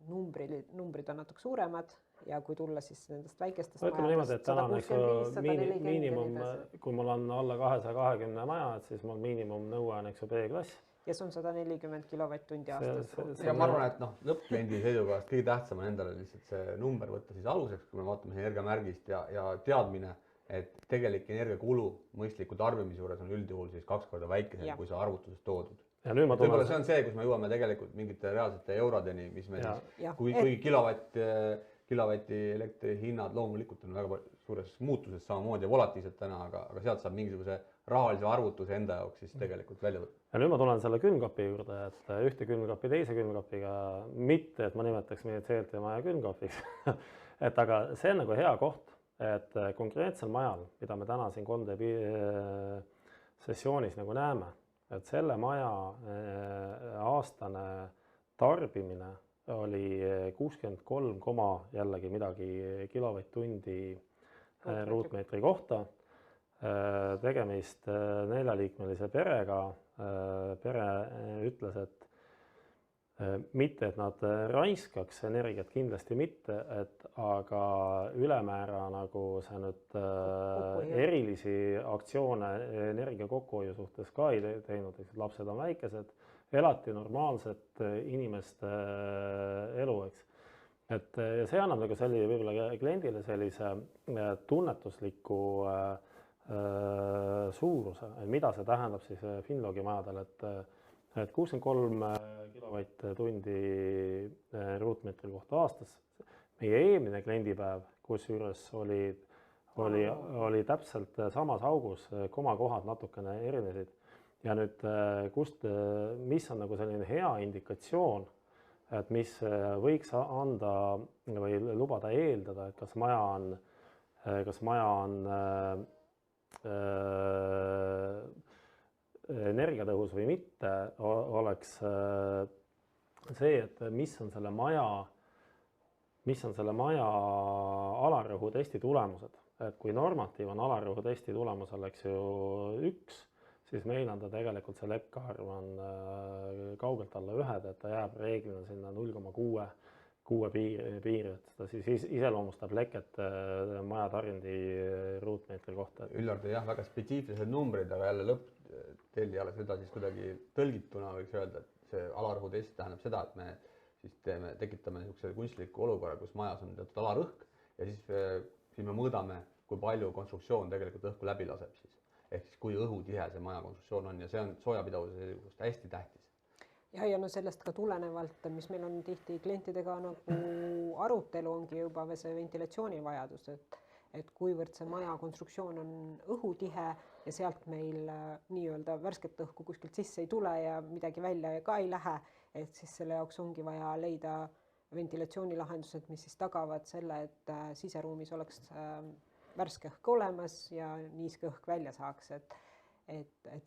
numbrid on natuke suuremad ja kui tulla siis nendest väikestest majadest 165, miinimum, kui mul on alla 220 maja, et siis mul miinimum nõue on B-klass. Ja see on 140 kilovatt-tundi aastas. Ja ma arvan, et lõppkliendi seisukohast kõige tähtsam on endale lihtsalt see number võtta siis aluseks, kui me vaatame energiamärgist ja teadmine, et tegelik energiakulu mõistliku tarbimise juures on üldjuhul siis 2 korda väikesem, kui see arvutuses toodud. Võib-olla see on see, kus me jõuame tegelikult mingite reaalsete eurodeni, mis me siis, kui kilovati elektri hinnad loomulikult on väga suures muutuses samamoodi ja volatiivsed täna, aga sealt saab mingisuguse rahalise arvutuse enda jaoks siis tegelikult välja võtta. Ja nüüd ma tulen selle külmkapi juurde, et ühte külmkapi teise külmkapiga, mitte et ma nimetaks meie CLT maja külmkapiks, et aga see on nagu hea koht, et konkreetsel majal, mida me täna siin 3D sessioonis nagu näeme, et selle maja aastane tarbimine oli 63, jällegi midagi kilovatt-tundi ruutmeetri kohta. Tegemist 4-liikmelise perega. Pere ütles, et mitte, et nad raiskaks energiat, kindlasti mitte, aga ülemäära nagu see nüüd erilisi aktsioone energia kokkuhoiu suhtes ka ei teinud, eks lapsed on väikesed, elati normaalset inimeste elu, eks. Et see annab nagu võib-olla kliendile sellise tunnetusliku suuruse, mida see tähendab siis Finlogi majadel, et 63 kilovatt-tundi ruutmeetri kohta aastas. Meie eelmine kliendipäev, kusjuures oli täpselt samas augus, komakohad natukene erinesid. Ja nüüd, mis on nagu selline hea indikatsioon, et mis võiks anda või lubada eeldada, et kas maja on energiatõhus või mitte, oleks see, et mis on selle maja alarõhu testi tulemused. Et kui normatiiv on alarõhu testi tulemusel, eks ju 1, siis meil on ta tegelikult see leppearv on kaugelt alla 1, et ta jääb reeglina sinna 0,6 piiri, et seda siis iseloomustab leket maja tarindi ruutmeetri kohta. Üllar tõi jah, väga spetsiifilised numbrid, aga jälle lõpptellijale seda siis kuidagi tõlgituna võiks öelda, et see alarõhu test tähendab seda, et me siis tekitame niisuguse kunstliku olukorra, kus majas on teatud alarõhk ja siis me mõõdame, kui palju konstruktsioon tegelikult õhku läbi laseb siis. Ehk siis kui õhutihe see maja konstruktsioon on ja see on soojapidavuse seisukohast hästi tähtis. Ja no sellest ka tulenevalt, mis meil on tihti klientidega nagu arutelu ongi juba see ventilatsioonivajadus, et kuivõrd see maja konstruktsioon on õhutihe ja sealt meil nii-öelda värsket õhku kuskilt sisse ei tule ja midagi välja ka ei lähe, et siis selle jaoks ongi vaja leida ventilatsioonilahendused, mis siis tagavad selle, et siseruumis oleks värske õhk olemas ja niiske õhk välja saaks, et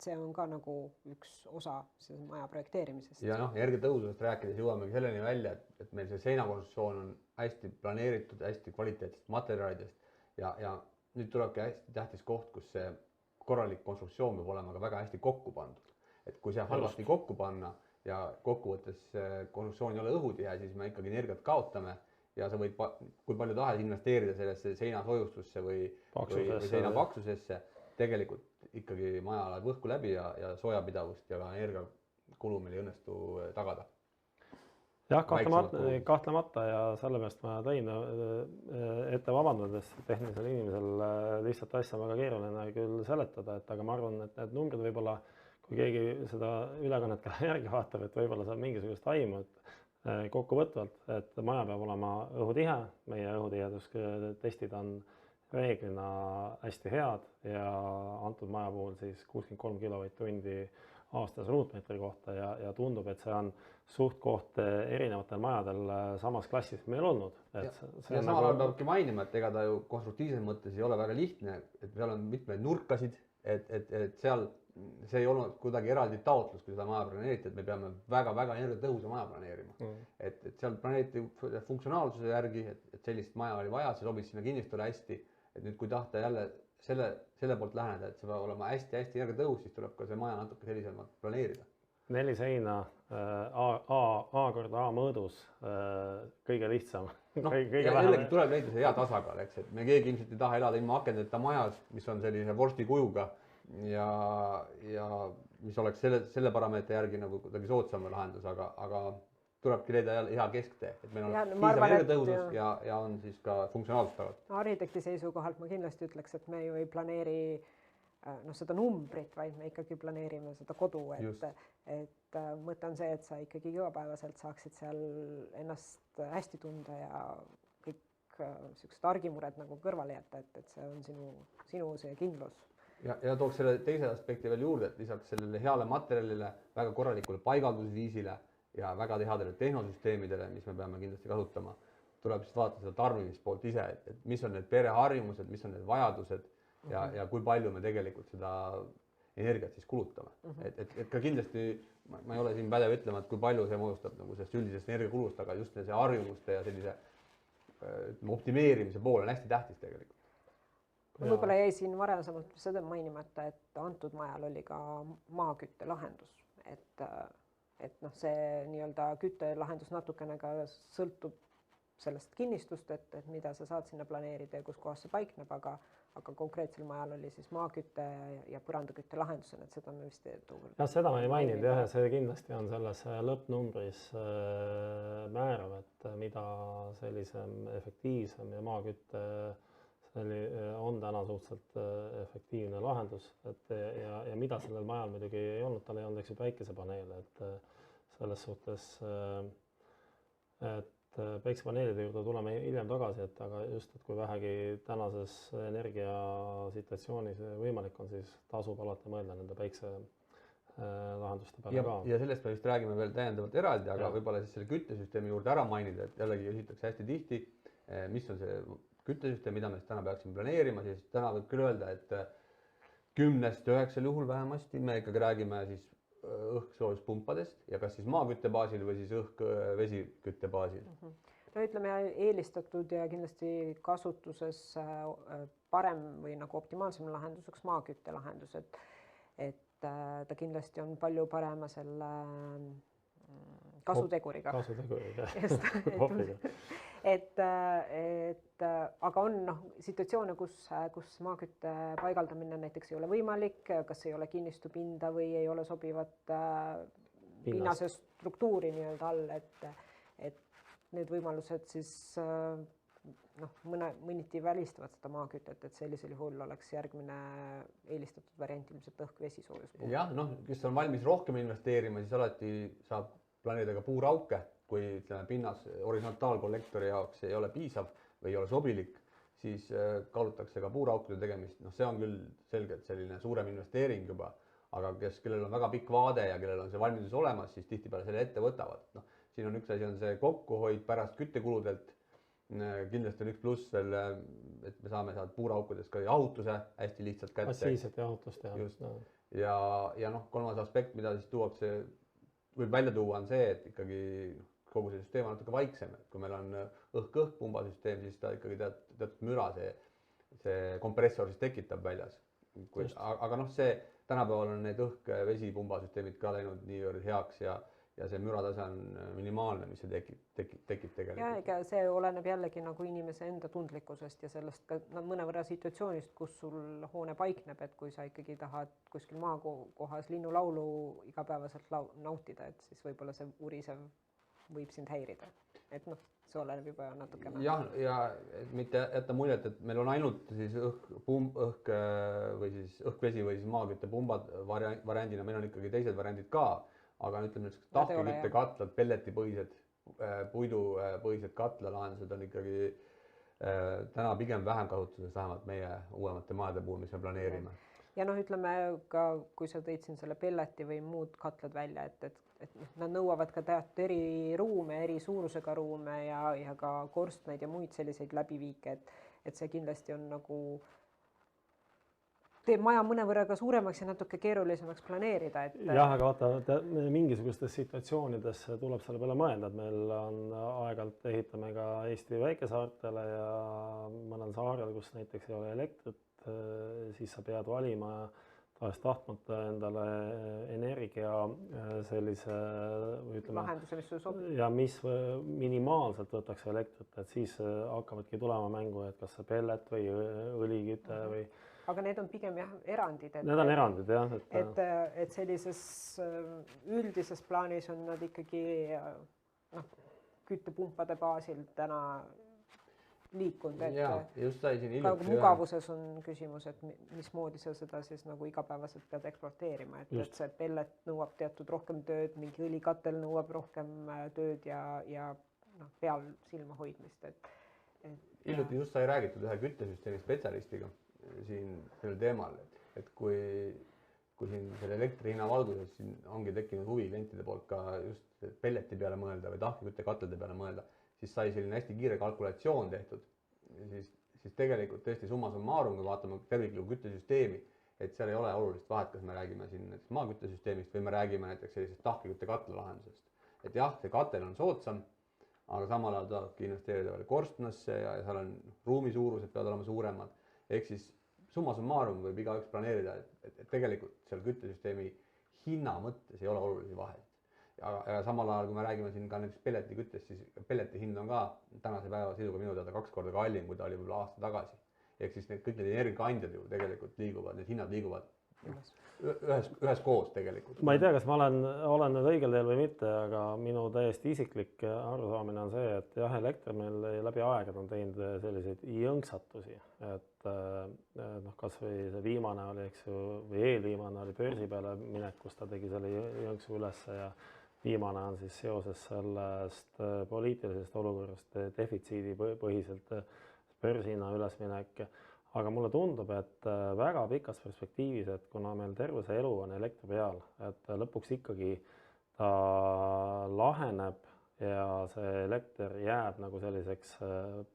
see on ka nagu üks osa maja projekteerimisest. Ja energiatõhususest rääkides jõuamegi selleni välja, et meil see seinakonstruktsioon on hästi planeeritud, hästi kvaliteetsest materjalidest ja nüüd tulebki hästi tähtis koht, kus see korralik konstruktsioon peab olema ka väga hästi kokku pandud. Et kui see halvasti kokku panna ja kokkuvõttes konstruktsioon ei ole õhutihe, siis me ikkagi energiat kaotame ja sa võid kui palju tahes investeerida sellesse seina soojustusse või seina paksusesse, tegelikult ikkagi maja läheb õhku läbi ja soojapidavust ja energiakulu meil ei õnnestu tagada. Jah, kahtlemata ja sellepärast ma tõin ette vabandades tehnilisel inimesel lihtsalt asja väga keeruline küll seletada, aga ma arvan, et need numbrid võib-olla, kui keegi seda ülekannet ka järgi vaatab, et võib-olla saab mingisugust aimu, et kokkuvõtvalt, et maja peab olema õhutihe, meie õhutihedustestid on reeglina hästi head ja antud maja puhul siis 63 kilovatt-tundi aastas ruutmeetri kohta ja tundub, et see on suht koht erinevatel majadel samas klassis meil olnud. Ja samal ajal peabki mainima, et ega ta ju konstruktiivses mõttes ei ole väga lihtne, et seal on mitmeid nurkasid, et seal see ei olnud kuidagi eraldi taotlus, kui seda maja planeeriti, et me peame väga-väga energiatõhusa maja planeerima. Et seal planeeriti funktsionaalsuse järgi, et sellist maja oli vaja, see sobis sinna kinnistule hästi. Et nüüd, kui tahta jälle selle poolt läheneda, et see peab olema hästi-hästi energiatõhus, siis tuleb ka see maja natuke sellisemalt planeerida. 4 seina A korda A mõõdus, kõige lihtsam. Jällegi tuleb leida see hea tasakaal, eks, et me keegi ilmselt ei taha elada ilma akendeta majas, mis on sellise vorsti kujuga ja mis oleks selle parameetri järgi nagu kuidagi soodsam lahendus, aga tulebki leida jälle hea kesktee, et meil on piisav energiatõhusus ja on siis ka funktsionaalsus tagatud. Arhitekti seisukohalt ma kindlasti ütleks, et me ju ei planeeri seda numbrit, vaid me ikkagi planeerime seda kodu, et mõte on see, et sa ikkagi igapäevaselt saaksid seal ennast hästi tunda ja kõik sellised argimured nagu kõrvale jätta, et see on sinu see kindlus. Ja tooks selle teise aspekti veel juurde, et lisaks sellele heale materjalile, väga korralikule paigaldusviisile ja väga headele tehnosüsteemidele, mis me peame kindlasti kasutama, tuleb siis vaadata seda tarbimispoolt ise, et mis on need pereharjumused, mis on need vajadused ja kui palju me tegelikult seda energiat siis kulutame. Et ka kindlasti, ma ei ole siin pädev ütlema, et kui palju see moodustab nagu sellest üldisest energiakulust, aga just see harjumuste ja sellise optimeerimise pool on hästi tähtis tegelikult. Võib-olla jäi siin varasemalt seda mainimata, et antud majal oli ka maakütte lahendus, et noh, see nii-öelda küttelahendus natukene ka sõltub sellest kinnistust, et mida sa saad sinna planeerida ja kus kohas see paikneb, aga konkreetsel majal oli siis maakütte ja põrandakütte lahendusena, et seda me vist jah, seda ma ei maininud jah, ja see kindlasti on selles lõppnumbris määrav, et mida sellisem efektiivsem ja maakütte on täna suhteliselt efektiivne lahendus, et ja mida sellel majal muidugi ei olnud, tal ei olnud eks ju päikesepaneele, et selles suhtes, et päikesepaneelide juurde tuleme hiljem tagasi, et aga just, et kui vähegi tänases energiasituatsioonis võimalik on, siis tasub alati mõelda nende päikeselahenduste peale ka. Ja sellest me vist räägime veel täiendavalt eraldi, aga võib-olla siis selle küttesüsteemi juurde ära mainida, et jällegi esitakse hästi tihti, mis on see küttesüsteem, mida me siis täna peaksime planeerima, siis täna võib küll öelda, et 10-9 juhul vähemasti me ikkagi räägime siis õhksoojuspumpadest ja kas siis maakütte baasil või siis õhk-vesikütte baasil. No ütleme eelistatud ja kindlasti kasutuses parem või nagu optimaalsem lahenduseks maakütte lahendus, et ta kindlasti on palju parema selle kasuteguriga. Aga on situatsioone, kus maakütte paigaldamine näiteks ei ole võimalik, kas ei ole kinnistupinda või ei ole sobivat pinnase struktuuri nii-öelda all, et need võimalused siis mõniti välistavad seda maakütet, et sellisel juhul oleks järgmine eelistatud variant ilmselt õhk-vesisoojus. jah, kes on valmis rohkem investeerima, siis alati saab planeerida ka puurauke, kui ütleme pinnas horisontaalkollektori jaoks ei ole piisav või ei ole sobilik, siis kaalutakse ka puuraukude tegemist. See on küll selgelt selline suurem investeering juba, aga kellel on väga pikk vaade ja kellel on see valmidus olemas, siis tihtipeale selle ette võtavad. Siin on üks asi, on see kokkuhoid pärast küttekuludelt. Kindlasti on üks pluss veel, et me saame saada puuraukudest ka jahutuse hästi lihtsalt kätte. Passiivset jahutust teha. Ja kolmas aspekt, mida siis võib välja tuua, on see, et ikkagi kogu see süsteem on natuke vaiksem. Kui meil on õhk-õhk-pumbasüsteem, siis ta ikkagi teatud müra see kompressor siis tekitab väljas. Aga see tänapäeval on need õhk-vesi-pumbasüsteemid ka läinud niivõrd heaks ja see müratase on minimaalne, mis see tekib tegelikult. Ja ega see oleneb jällegi nagu inimese enda tundlikkusest ja sellest ka mõnevõrra situatsioonist, kus sul hoone paikneb, et kui sa ikkagi tahad kuskil maakohas linnulaulu igapäevaselt nautida, et siis võib-olla see urisev võib sind häirida. Et see oleneb juba natukene. Ja mitte jätta muljet, et meil on ainult siis õhk-vesi või siis maakütte pumbad variandina, meil on ikkagi teised variandid ka. Aga ütleme, tahkekütte katlad, pelletipõhised, puidupõhised katlalahendused on ikkagi täna pigem vähem kasutuses, vähemalt meie uuemate majade puhul, mis me planeerime. Ja ütleme ka, kui sa tõid siin selle pelleti või muud katlad välja, et nad nõuavad ka teatud eri ruume, eri suurusega ruume ja ka korstnaid ja muid selliseid läbiviike, et see kindlasti on nagu teeb maja mõnevõrra ka suuremaks ja natuke keerulisemaks planeerida. Jah, aga vaata, mingisugustes situatsioonides tuleb selle peale mõelda, et meil on aeg-ajalt ehitame ka Eesti väikesaartele ja mõnel saarel, kus näiteks ei ole elektrit, siis sa pead valima tahtmata endale energia sellise lahenduse, mis sul sobib. Ja mis minimaalselt võtaks elektrit, et siis hakkavadki tulema mängu, et kas see pellet või õliküte või aga need on pigem erandid. Need on erandid, jah. Et sellises üldises plaanis on nad ikkagi küttepumpade baasil täna liikunud. Ja just sai siin hiljuti. Mugavuses on küsimus, et mismoodi sa seda siis nagu igapäevaselt pead ekspluateerima. Et see pellet nõuab teatud rohkem tööd, mingi õlikatel nõuab rohkem tööd ja peal silma hoidmist. Hiljuti just sai räägitud ühe küttesüsteemi spetsialistiga siin sellel teemal, et kui siin selle elektri hinna valguses siin ongi tekkinud huvi klientide poolt ka just pelleti peale mõelda või tahkeküttekatlade peale mõelda, siis sai selline hästi kiire kalkulatsioon tehtud. Siis tegelikult tõesti summa summarum, kui vaatame terviklikku küttesüsteemi, et seal ei ole olulist vahet, kas me räägime siin näiteks maaküttesüsteemist või me räägime näiteks sellisest tahkeküttekatla lahendusest. Et jah, see katel on soodsam, aga samal ajal tahabki investeerida veel korstnasse ja seal on ruumi suurused peavad olema suuremad. Ehk siis summa summarum võib igaüks planeerida, et tegelikult seal küttesüsteemi hinna mõttes ei ole olulisi vahesid. Ja samal ajal, kui me räägime siin ka näiteks pelletiküttest, siis pelleti hind on ka tänase päeva seisuga minu teada 2 korda kallim, kui ta oli võib-olla aasta tagasi. Ehk siis kõik need energiakandjad ju tegelikult liiguvad, need hinnad liiguvad ühes koos tegelikult. Ma ei tea, kas ma olen nüüd õigel teel või mitte, aga minu täiesti isiklik arusaamine on see, et jah, elekter meil läbi aegade on teinud selliseid jõnksatusi, et kas või see viimane oli, eks ju, või eelviimane oli börsi peale minek, kus ta tegi selle jõnksu ülesse ja viimane on siis seoses sellest poliitilisest olukorrast defitsiidi põhiselt börsihinna ülesminek. Aga mulle tundub, et väga pikas perspektiivis, et kuna meil terve see elu on elektri peal, et lõpuks ikkagi ta laheneb ja see elekter jääb nagu selliseks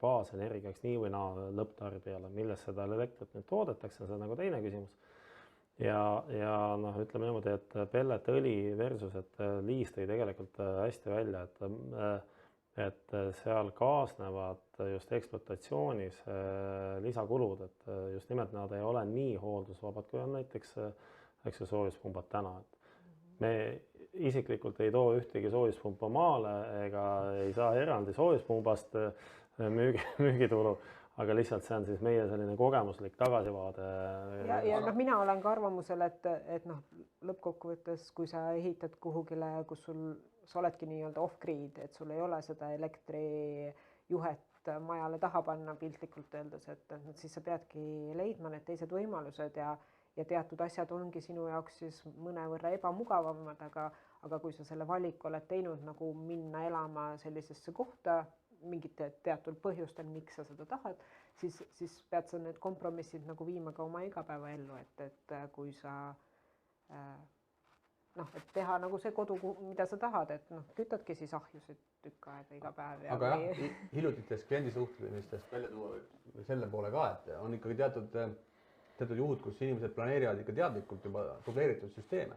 baasenergiaks nii või naa lõpptarbijale, milles seda elektrit nüüd toodetakse, see on nagu teine küsimus. Ja ütleme niimoodi, et pellet, õli versus, et Liis tõi tegelikult hästi välja, et seal kaasnevad just ekspluatatsioonis lisakulud, et just nimelt nad ei ole nii hooldusvabad, kui on näiteks soojuspumbad täna. Me isiklikult ei too ühtegi soojuspumpa maale ega ei saa eraldi soojuspumbast müügitulu, aga lihtsalt see on siis meie selline kogemuslik tagasivaade. Ja mina olen ka arvamusel, et lõppkokkuvõttes, kui sa ehitad kuhugile, kus sa oledki nii-öelda off-grid, et sul ei ole seda elektrijuhet majale taha panna piltlikult öeldes, et siis sa peadki leidma need teised võimalused ja teatud asjad ongi sinu jaoks siis mõnevõrra ebamugavamad, aga kui sa selle valiku oled teinud nagu minna elama sellisesse kohta mingite teatud põhjustel, miks sa seda tahad, siis pead sa need kompromissid nagu viima ka oma igapäevaellu, et kui sa et teha nagu see kodu, mida sa tahad, et kütadki siis ahjusid tükk aega iga päev. Aga jah, hiljutitest kliendisuhtlemistest välja tuua selle poole ka, et on ikkagi teatud juhud, kus inimesed planeerivad ikka teadlikult juba dubleeritud süsteeme.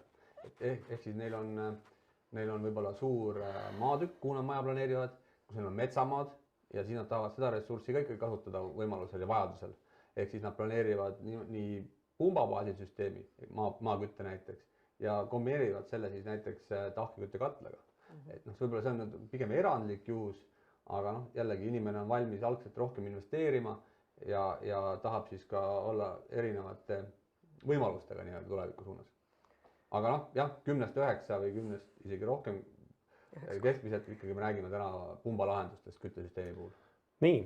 Ehk siis neil on võib-olla suur maatükk, kuhu nad maja planeerivad, kus neil on metsamaad ja siis nad tahavad seda ressurssi ka ikkagi kasutada võimalusel ja vajadusel. Ehk siis nad planeerivad nii pumbabaasil süsteemi, maakütte näiteks, ja kombineerivad selle siis näiteks tahkeküttekatlaga. Et võib-olla see on pigem erandlik juhus, aga jällegi inimene on valmis algselt rohkem investeerima ja tahab siis ka olla erinevate võimalustega nii-öelda tuleviku suunas. Aga jah, 10-9 või 10 isegi rohkem keskmiselt ikkagi me räägime täna pumbalahendustest küttesüsteemi puhul. Nii,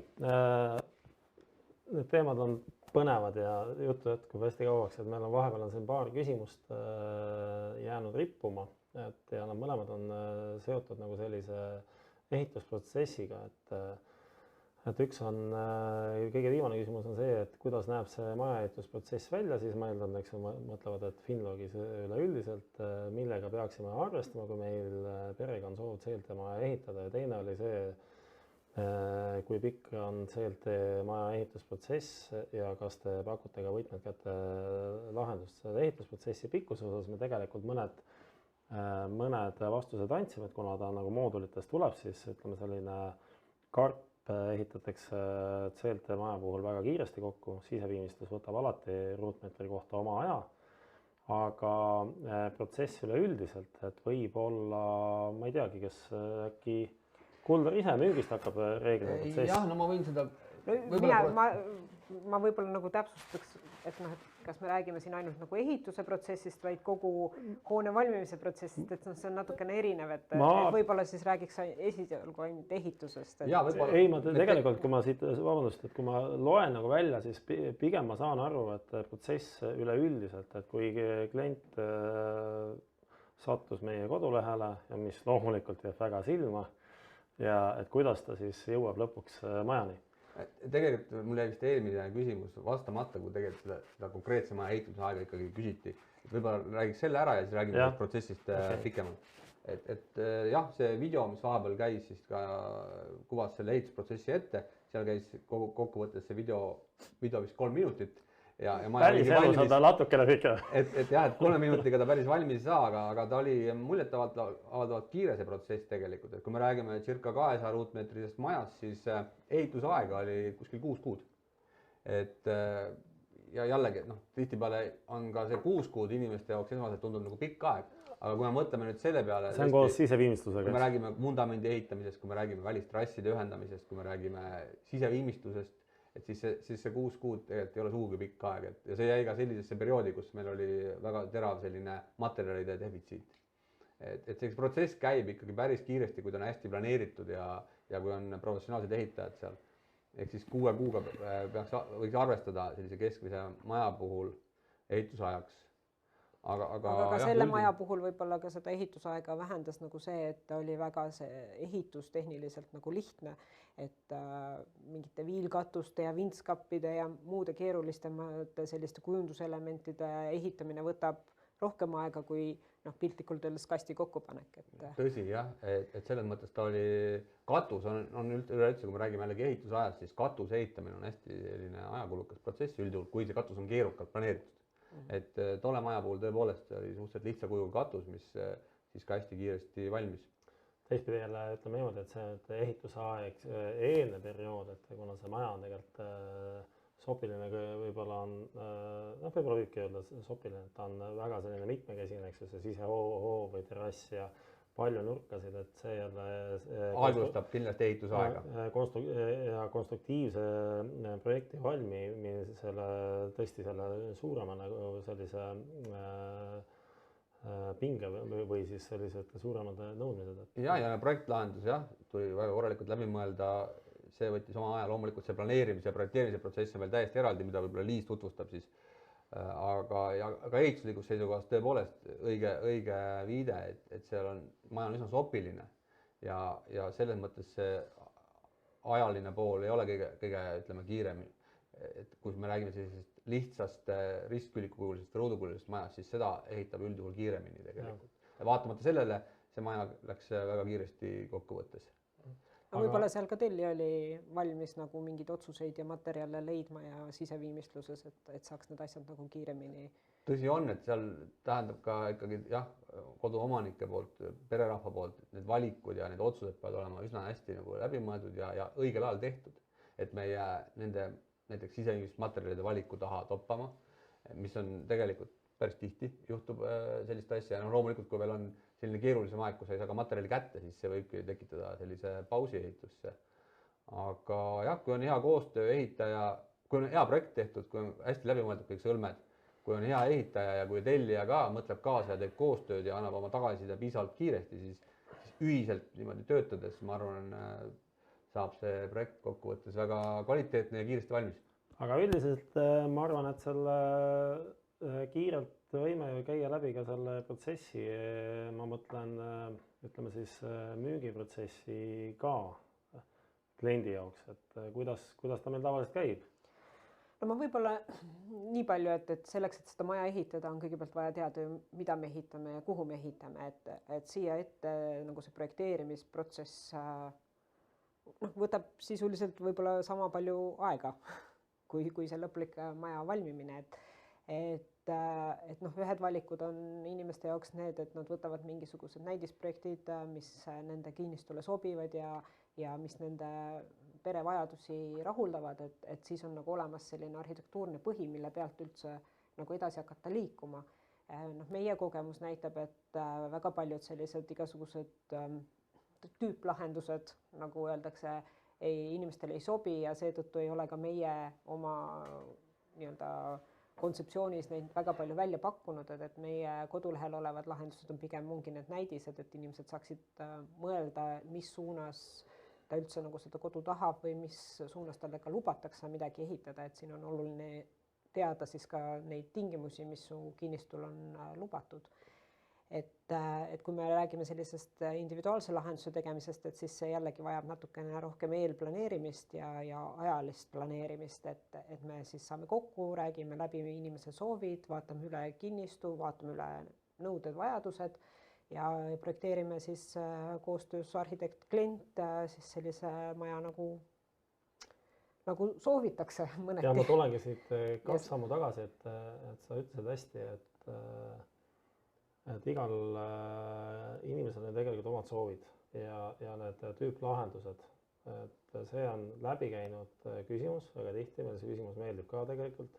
need teemad on põnevad ja juttu jätkub hästi kauaks, et meil on vahepeal siin paar küsimust jäänud rippuma, ja nad mõlemad on seotud nagu sellise ehitusprotsessiga, et üks on, kõige viimane küsimus on see, et kuidas näeb see maja ehitusprotsess välja, siis ma eeldan, eks mõtlevad, et Finlogis üleüldiselt, millega peaksime arvestama, kui meil perega on soov CLT maja ehitada, ja teine oli see, kui pikk on CLT maja ehitusprotsess ja kas te pakute ka võtmed kätte lahendust selle ehitusprotsessi pikkuse osas. Me tegelikult mõned vastused andsime, et kuna ta nagu moodulitest tuleb, siis ütleme selline karp ehitatakse CLT maja puhul väga kiiresti kokku, siseviimistles võtab alati ruutmeetri kohta oma aja, aga protsess üleüldiselt, et võib olla, ma ei teagi, kes äkki Kuldar ise müügist hakkab reeglina protsessi. Jah, ma võin seda... Ma võib-olla nagu täpsustaks, et kas me räägime siin ainult nagu ehituse protsessist, vaid kogu hoone valmimise protsessist, et see on natukene erinev, et võib-olla siis räägiks esialgu ainult ehitusest. Ei, ma tegelikult, kui ma siit, vabandust, et kui ma loen nagu välja, siis pigem ma saan aru, et protsess üleüldiselt, et kui klient sattus meie kodulehele ja mis loomulikult jääb väga silma, ja et kuidas ta siis jõuab lõpuks majani? Tegelikult mul jäi vist eelmine küsimus vastamata, kui tegelikult seda konkreetse maja ehitamise aega ikkagi küsiti. Võib-olla räägiks selle ära ja siis räägime protsessist pikemalt. Et jah, see video, mis vahepeal käis, siis ka kuvas selle ehitusprotsessi ette. Seal käis kokkuvõttes see video vist 3 minutit. Päris elu saada natukene pikka. Et jah, et 3 minutiga ta päris valmis ei saa, aga ta oli muljetavalt kiire see protsess tegelikult. Et kui me räägime circa 200 ruutmeetrisest majast, siis ehitusaega oli kuskil 6 kuud. ja jällegi, noh, tihtipeale on ka see 6 kuud inimeste jaoks esmaselt tundub nagu pikk aeg, aga kui me mõtleme nüüd selle peale, see on koos siseviimistlusega. kui me räägime vundamendi ehitamisest, kui me räägime välistrasside ühendamisest, kui me räägime siseviimistlusest, et siis see 6 kuud tegelikult ei ole sugugi pikk aeg, et ja see jäi ka sellisesse perioodi, kus meil oli väga terav selline materjalide defitsiit. Et see protsess käib ikkagi päris kiiresti, kui ta on hästi planeeritud ja kui on professionaalsed ehitajad seal. Ehk siis 6 kuuga võiks arvestada sellise keskmise maja puhul ehitusajaks. Aga selle maja puhul võib-olla ka seda ehitusaega vähendas nagu see, et ta oli väga see ehitus tehniliselt nagu lihtne, et mingite viilkatuste ja vintskappide ja muude keerulistemate selliste kujunduselementide ehitamine võtab rohkem aega kui piltlikult öeldes kasti kokkupanek. Tõsi jah, et selles mõttes ta oli, katus on üleüldse, kui me räägime jällegi ehitusajast, siis katuse ehitamine on hästi selline ajakulukas protsess üldjuhul, kui see katus on keerukalt planeeritud. Et tolle maja puhul tõepoolest oli suhteliselt lihtsa kujuga katus, mis siis ka hästi kiiresti valmis. Teistpidi jälle ütleme niimoodi, et see ehitusaeg, eelne periood, et kuna see maja on tegelikult sopiline, võib-olla on, võib-olla võibki öelda sopiline, et ta on väga selline mitmekesine, eks see sisehoov või terrass ja palju nurkasid, et see jälle aeglustab kindlasti ehitusaega. Ja konstruktiivse projekti valmimisele tõesti selle suurema nagu sellise pinge või siis sellised suuremad nõudmised. Ja projektlahendus tuli väga korralikult läbi mõelda. See võttis oma aja, loomulikult see planeerimise ja projekteerimise protsess on veel täiesti eraldi, mida võib-olla Liis tutvustab siis. Aga ehituslikus seisukohast tõepoolest õige viide, et seal on, maja on üsna sopiline ja selles mõttes see ajaline pool ei ole kõige ütleme kiirem. Et kui me räägime sellisest lihtsast ristkülikukujulisest või ruudukujulisest majast, siis seda ehitab üldjuhul kiiremini tegelikult. Ja vaatamata sellele see maja läks väga kiiresti kokkuvõttes. Aga võib-olla seal ka telli oli valmis nagu mingeid otsuseid ja materjale leidma ja siseviimistluses, et saaks need asjad nagu kiiremini. Tõsi on, et seal tähendab ka ikkagi koduomanike poolt, pererahva poolt, need valikud ja need otsused peavad olema üsna hästi nagu läbimõeldud ja õigel ajal tehtud. Et me ei jää nende näiteks siseviimistmaterjalide valiku taha toppama, mis on tegelikult päris tihti juhtub sellist asja. Loomulikult, kui veel on selline keerulisem aeg, kus ei saa ka materjali kätte, siis see võibki tekitada sellise pausi ehitusse. Aga kui on hea koostöö ehitaja, kui on hea projekt tehtud, kui on hästi läbimõeldud kõik sõlmed, kui on hea ehitaja ja kui tellija ka mõtleb kaasa ja teeb koostööd ja annab oma tagasiside piisavalt kiiresti, siis ühiselt niimoodi töötades, ma arvan, saab see projekt kokkuvõttes väga kvaliteetne ja kiiresti valmis. Aga üldiselt ma arvan, et selle kiirelt võime ju käia läbi ka selle protsessi, ma mõtlen, ütleme siis müügiprotsessi ka kliendi jaoks, et kuidas ta meil tavaliselt käib? No ma võib-olla nii palju, et selleks, et seda maja ehitada, on kõigepealt vaja teada, mida me ehitame ja kuhu me ehitame, et siia ette nagu see projekteerimisprotsess võtab sisuliselt võib-olla sama palju aega, kui see lõplik maja valmimine, et ühed valikud on inimeste jaoks need, et nad võtavad mingisugused näidisprojektid, mis nende kinnistule sobivad ja mis nende perevajadusi rahuldavad, et siis on nagu olemas selline arhitektuurne põhi, mille pealt üldse nagu edasi hakata liikuma. Meie kogemus näitab, et väga paljud sellised igasugused tüüplahendused, nagu öeldakse, inimestele ei sobi ja seetõttu ei ole ka meie oma kontseptsioonis neid väga palju välja pakkunud, et meie kodulehel olevad lahendused on pigem ongi need näidised, et inimesed saaksid mõelda, mis suunas ta üldse nagu seda kodu tahab või mis suunas talle ka lubatakse midagi ehitada, et siin on oluline teada siis ka neid tingimusi, mis su kinnistul on lubatud. Et kui me räägime sellisest individuaalse lahenduse tegemisest, et siis see jällegi vajab natukene rohkem eelplaneerimist ja ajalist planeerimist, et me siis saame kokku, räägime läbi inimese soovid, vaatame üle kinnistu, vaatame üle nõuded, vajadused ja projekteerime siis koostöös arhitekt klient siis sellise maja nagu soovitakse mõneti. Ja ma tulengi siit 2 sammu tagasi, et sa ütlesid hästi, et igal inimesel on tegelikult omad soovid ja need tüüplahendused, et see on läbi käinud küsimus väga tihti, meile see küsimus meeldib ka tegelikult.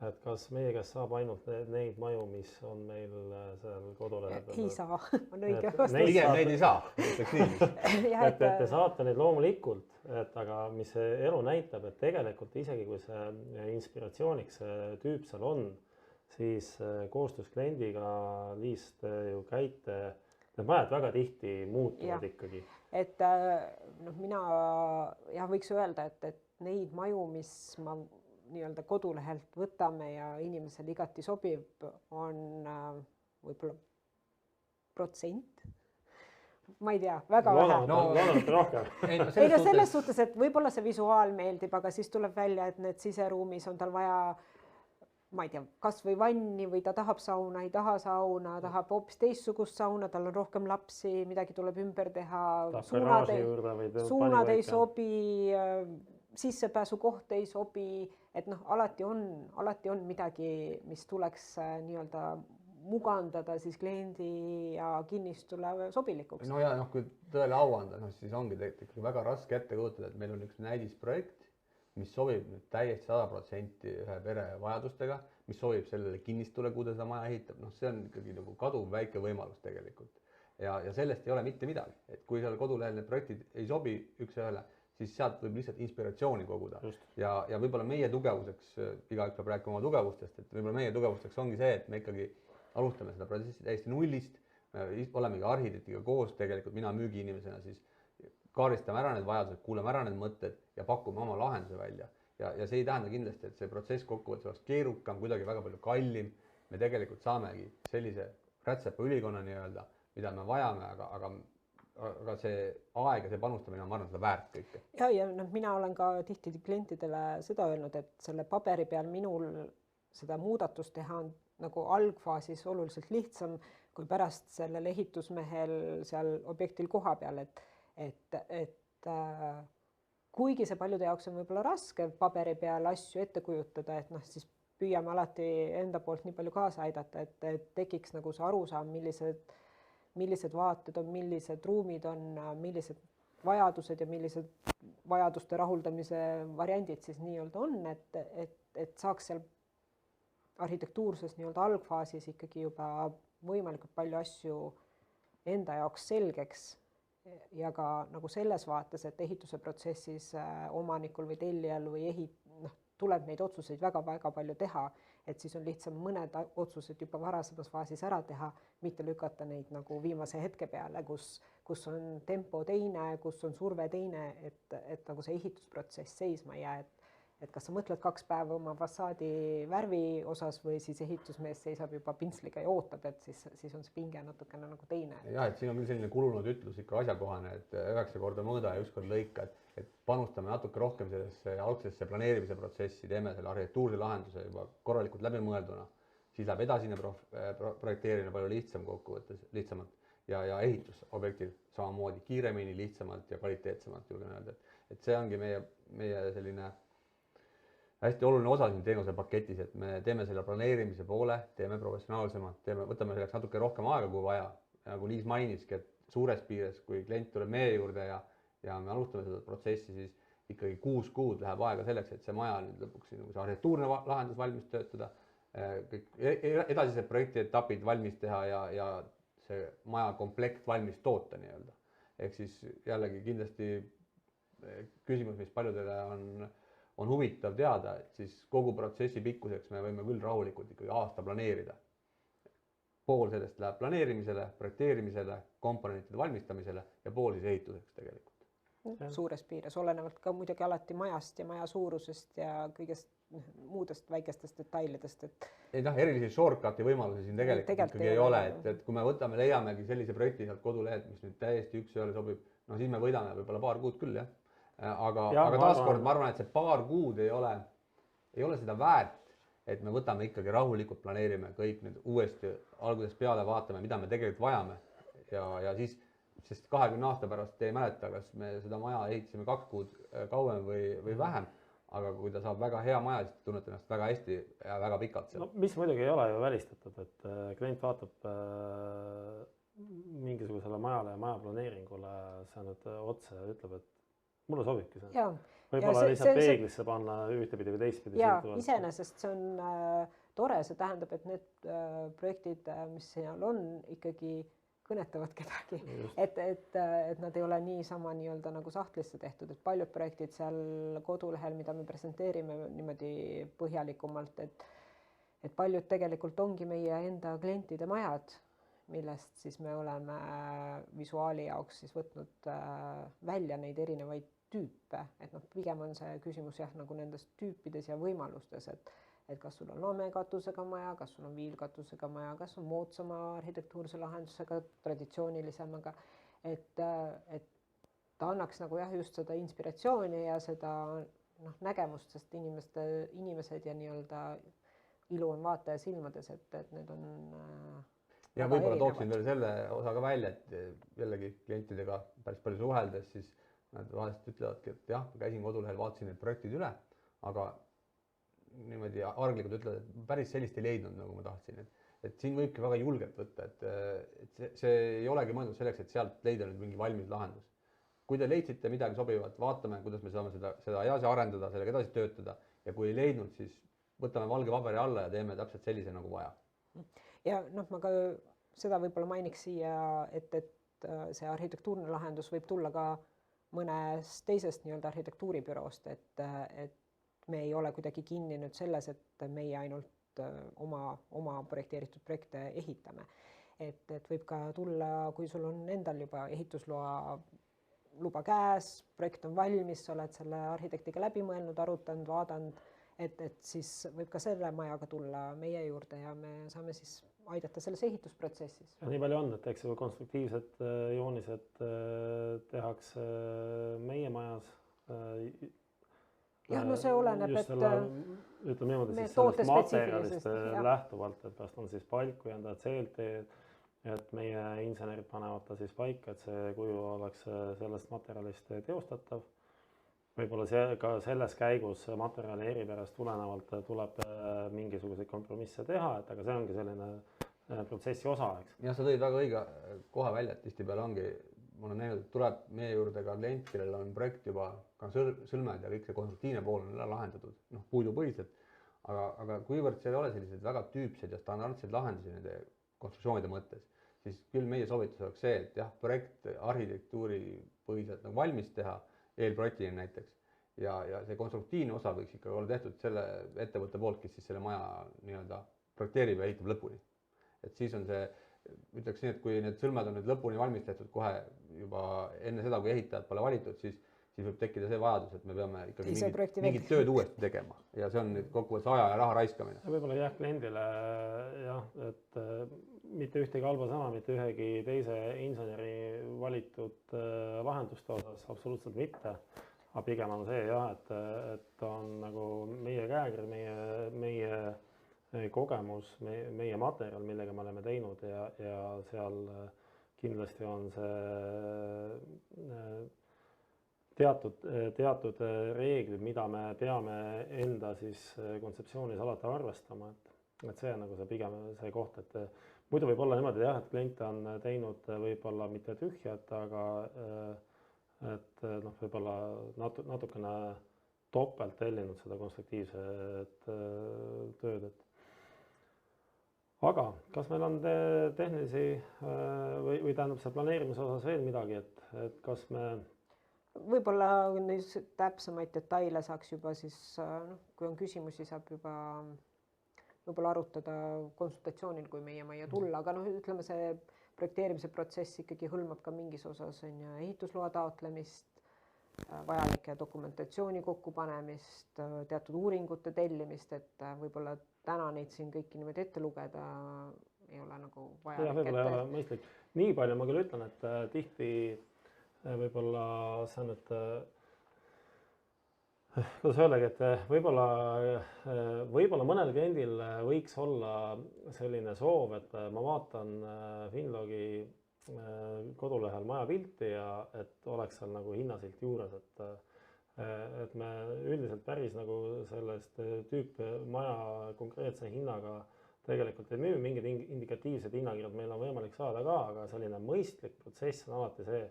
et kas meie käest saab ainult neid maju, mis on meil seal kodulehel? Ei saa, on õige Et vastus. pigem neid ei saa, ütleks nii. Jah, et te saate neid loomulikult, et aga mis see elu näitab, et tegelikult isegi kui see inspiratsiooniks see tüüp seal on, siis koostöös kliendiga Liis ju käite, need majad väga tihti muutuvad ikkagi. et noh, mina võiks öelda, et neid maju, mis ma nii-öelda kodulehelt võtame ja inimesele igati sobib, on võib-olla protsent. Ma ei tea, väga vähe. Loodamata rohkem. Ei no selles suhtes, et võib-olla see visuaal meeldib, aga siis tuleb välja, et need siseruumis on tal vaja, ma ei tea, kas või vanni või ta tahab sauna, ei taha sauna, tahab hoopis teistsugust sauna, tal on rohkem lapsi, midagi tuleb ümber teha, suunad ei sobi, sissepääsukoht ei sobi, et noh, alati on midagi, mis tuleks nii-öelda mugandada siis kliendi ja kinnistule sobilikuks. No ja kui tõele au anda, siis ongi tegelikult väga raske ette kujutada, et meil on üks näidisprojekt, mis sobib nüüd täiesti 100% ühe pere vajadustega, mis sobib sellele kinnistule, kuhu ta seda maja ehitab. See on ikkagi nagu kaduv väike võimalus tegelikult. Ja sellest ei ole mitte midagi. Et kui seal kodulehel need projektid ei sobi üks ühele, siis sealt võib lihtsalt inspiratsiooni koguda. Ja võib-olla meie tugevuseks, igaüks peab rääkima oma tugevustest, et võib-olla meie tugevusteks ongi see, et me ikkagi alustame seda protsessi täiesti nullist, olemegi arhitektiga koos tegelikult, mina müügiinimesena siis kaaristame ära need vajadused, kuulame ära need mõtted ja pakume oma lahenduse välja. Ja see ei tähenda kindlasti, et see protsess kokkuvõttes oleks keerukam, kuidagi väga palju kallim. Me tegelikult saamegi sellise rätsepa ülikonna nii-öelda, mida me vajame, aga see aeg ja see panustamine on, ma arvan, seda väärt kõike. Ja mina olen ka tihti klientidele seda öelnud, et selle paberi peal minul seda muudatust teha on nagu algfaasis oluliselt lihtsam kui pärast sellel ehitusmehel seal objektil koha peal, et kuigi see paljude jaoks on võib-olla raske paberi peal asju ette kujutada, et siis püüame alati enda poolt nii palju kaasa aidata, et tekiks nagu see arusaam, millised vaated on, millised ruumid on, millised vajadused ja millised vajaduste rahuldamise variandid siis nii-öelda on, et saaks seal arhitektuurses nii-öelda algfaasis ikkagi juba võimalikult palju asju enda jaoks selgeks ja ka nagu selles vaates, et ehituse protsessis omanikul või tellijal või tuleb neid otsuseid väga-väga palju teha, et siis on lihtsam mõned otsused juba varasemas faasis ära teha, mitte lükata neid nagu viimase hetke peale, kus on tempo teine, kus on surve teine, et nagu see ehitusprotsess seisma ei jää, et kas sa mõtled 2 päeva oma fassaadi värvi osas või siis ehitusmees seisab juba pintsliga ja ootab, et siis on see pinge natukene nagu teine. Jah, et siin on küll selline kulunud ütlus ikka asjakohane, et 9 korda mõõda ja 1 kord lõika, et panustame natuke rohkem sellesse algsesse planeerimise protsessi, teeme selle arhitektuurse lahenduse juba korralikult läbimõelduna, siis läheb edasine projekteerimine palju lihtsam kokkuvõttes, lihtsamalt ja ehitusobjektil samamoodi kiiremini, lihtsamalt ja kvaliteetsemalt julgen öelda, et see ongi meie selline hästi oluline osa siin teenuse paketis, et me teeme selle planeerimise poole, teeme professionaalsemalt, võtame selleks natuke rohkem aega kui vaja. Nagu Liis mainiski, et suures piires, kui klient tuleb meie juurde ja me alustame seda protsessi, siis ikkagi 6 kuud läheb aega selleks, et see maja nüüd lõpuks see arhitektuurne lahendus valmis töötada, kõik edasised projekti etapid valmis teha ja see maja komplekt valmis toota nii-öelda. Ehk siis jällegi kindlasti küsimus, mis paljudele on huvitav teada, et siis kogu protsessi pikkuseks me võime küll rahulikult ikkagi aasta planeerida. Pool sellest läheb planeerimisele, projekteerimisele, komponentide valmistamisele ja pool siis ehituseks tegelikult. Suures piires, olenevalt ka muidugi alati majast ja maja suurusest ja kõigest muudest väikestest detailidest. Erilisi shortcuti võimalusi siin tegelikult ikkagi ei ole, et kui me leiamegi sellise projekti sealt kodulehelt, mis nüüd täiesti üks ühele sobib, siis me võidame võib-olla paar kuud küll, jah. Aga taaskord ma arvan, et see paar kuud ei ole seda väärt, et me võtame ikkagi rahulikult, planeerime kõik nüüd uuesti algusest peale, vaatame, mida me tegelikult vajame ja siis, sest 20 aasta pärast ei mäleta, kas me seda maja ehitasime 2 kuud kauem või vähem, aga kui ta saab väga hea maja, siis tunnete ennast väga hästi ja väga pikalt seal. Mis muidugi ei ole ju välistatud, et klient vaatab mingisugusele majale ja maja planeeringule, see nüüd otse ütleb, et mulle sobibki see. Jaa, võib-olla lihtsalt peeglisse panna ühtepidi või teistpidi. Ja iseenesest see on tore, see tähendab, et need projektid, mis seal on, ikkagi kõnetavad kedagi, et nad ei ole niisama nii-öelda nagu sahtlisse tehtud, et paljud projektid seal kodulehel, mida me presenteerime niimoodi põhjalikumalt, et paljud tegelikult ongi meie enda klientide majad, millest siis me oleme visuaali jaoks siis võtnud välja neid erinevaid tüüpe, et noh, pigem on see küsimus jah, nagu nendes tüüpides ja võimalustes, et kas sul on lamekatusega maja, kas sul on viilkatusega maja, kas on moodsama arhitektuurse lahendusega, traditsioonilisemaga, et ta annaks nagu jah, just seda inspiratsiooni ja seda nägemust, sest inimesed ja nii-öelda ilu on vaataja silmades, et need on ja võib-olla tooksin veel selle osa ka välja, et jällegi klientidega päris palju suheldes, siis nad vahest ütlevadki, et jah, käisin kodulehel, vaatasin need projektid üle, aga niimoodi arglikult ütlevad, et päris sellist ei leidnud, nagu ma tahtsin. Et siin võibki väga julgelt võtta, et see ei olegi mõeldud selleks, et sealt leida nüüd mingi valmis lahendus. Kui te leidsite midagi sobivat, vaatame, kuidas me saame seda edasi arendada, sellega edasi töötada ja kui ei leidnud, siis võtame valge paberi alla ja teeme täpselt sellise nagu vaja. Ja noh, ma ka seda võib-olla mainiks siia, et see arhitektuurne lahendus võib tulla ka mõnest teisest nii-öelda arhitektuuribüroost, et me ei ole kuidagi kinni nüüd selles, et meie ainult oma projekteeritud projekte ehitame. Et võib ka tulla, kui sul on endal juba ehitusluba käes, projekt on valmis, sa oled selle arhitektiga läbi mõelnud, arutanud, vaadanud, et siis võib ka selle majaga tulla meie juurde ja me saame siis aidata selles ehitusprotsessis. Ja nii palju on, et eks ju konstruktiivsed joonised tehakse meie majas. Jah, no see oleneb, et ütleme niimoodi siis sellest materjalist lähtuvalt, et kas on siis palk või on ta CLT, et meie insenerid panevad ta siis paika, et see kuju oleks sellest materjalist teostatav. Võib-olla ka selles käigus materjali eripärast tulenevalt tuleb mingisuguseid kompromisse teha, et aga see ongi selline protsessi osa, eks. Ja sa tõid väga õige kohe välja, et tihtipeale ongi, ma olen näinud, et tuleb meie juurde ka klient, kellel on projekt juba ka sõlmed ja kõik see konstruktiivne pool on lahendatud, noh, puidupõhiselt, aga kuivõrd seal ei ole sellised väga tüüpsed ja standardseid lahendusi nende konstruktsioonide mõttes, siis küll meie soovitus oleks see, et jah, projekt arhitektuuri põhiselt nagu valmis teha, eelprojektini näiteks ja see konstruktiivne osa võiks ikka olla tehtud selle ettevõtte poolt, kes siis selle maja nii-öelda projekteerib ja ehitab lõpuni. Et siis on see, ütleks nii, et kui need sõlmed on nüüd lõpuni valmis tehtud kohe juba enne seda, kui ehitajad pole valitud, siis võib tekkida see vajadus, et me peame ikkagi mingid tööd uuesti tegema ja see on nüüd kokkuvõttes aja ja raha raiskamine. Võib-olla jah, kliendile jah, et mitte ühtegi halba sõna, mitte ühegi teise inseneri valitud lahenduste osas, absoluutselt mitte. Aga pigem on see jah, et on nagu meie käekiri, meie kogemus, meie materjal, millega me oleme teinud ja seal kindlasti on see teatud reeglid, mida me peame enda siis kontseptsioonis alati arvestama, et see on nagu see pigem see koht, et muidu võib olla niimoodi jah, et klient on teinud võib-olla mitte tühjat, aga et noh, võib-olla natukene topelt tellinud seda konstruktiivset tööd. Aga kas meil on tehnilisi või tähendab see planeerimise osas veel midagi, et kas me võib-olla täpsemaid detaile saaks juba siis, kui on küsimusi, saab juba võib-olla arutada konsultatsioonil, kui meie majja tulla, aga noh, ütleme see projekteerimise protsess ikkagi hõlmab ka mingis osas ehitusloa taotlemist, vajalike dokumentatsiooni kokkupanemist, teatud uuringute tellimist, et võib-olla täna neid siin kõiki niimoodi ette lugeda ei ole nagu vajalik. Ja võib-olla ei ole mõistlik. Nii palju ma küll ütlen, et tihti võib-olla see on, et kuidas öeldagi, et võib-olla mõnel kliendil võiks olla selline soov, et ma vaatan Finlogi kodulehel maja pilti ja et oleks seal nagu hinnasilt juures, et me üldiselt päris nagu sellest tüüpmaja konkreetse hinnaga tegelikult ei müü, mingid indikatiivsed hinnakirjad meil on võimalik saada ka, aga selline mõistlik protsess on alati see,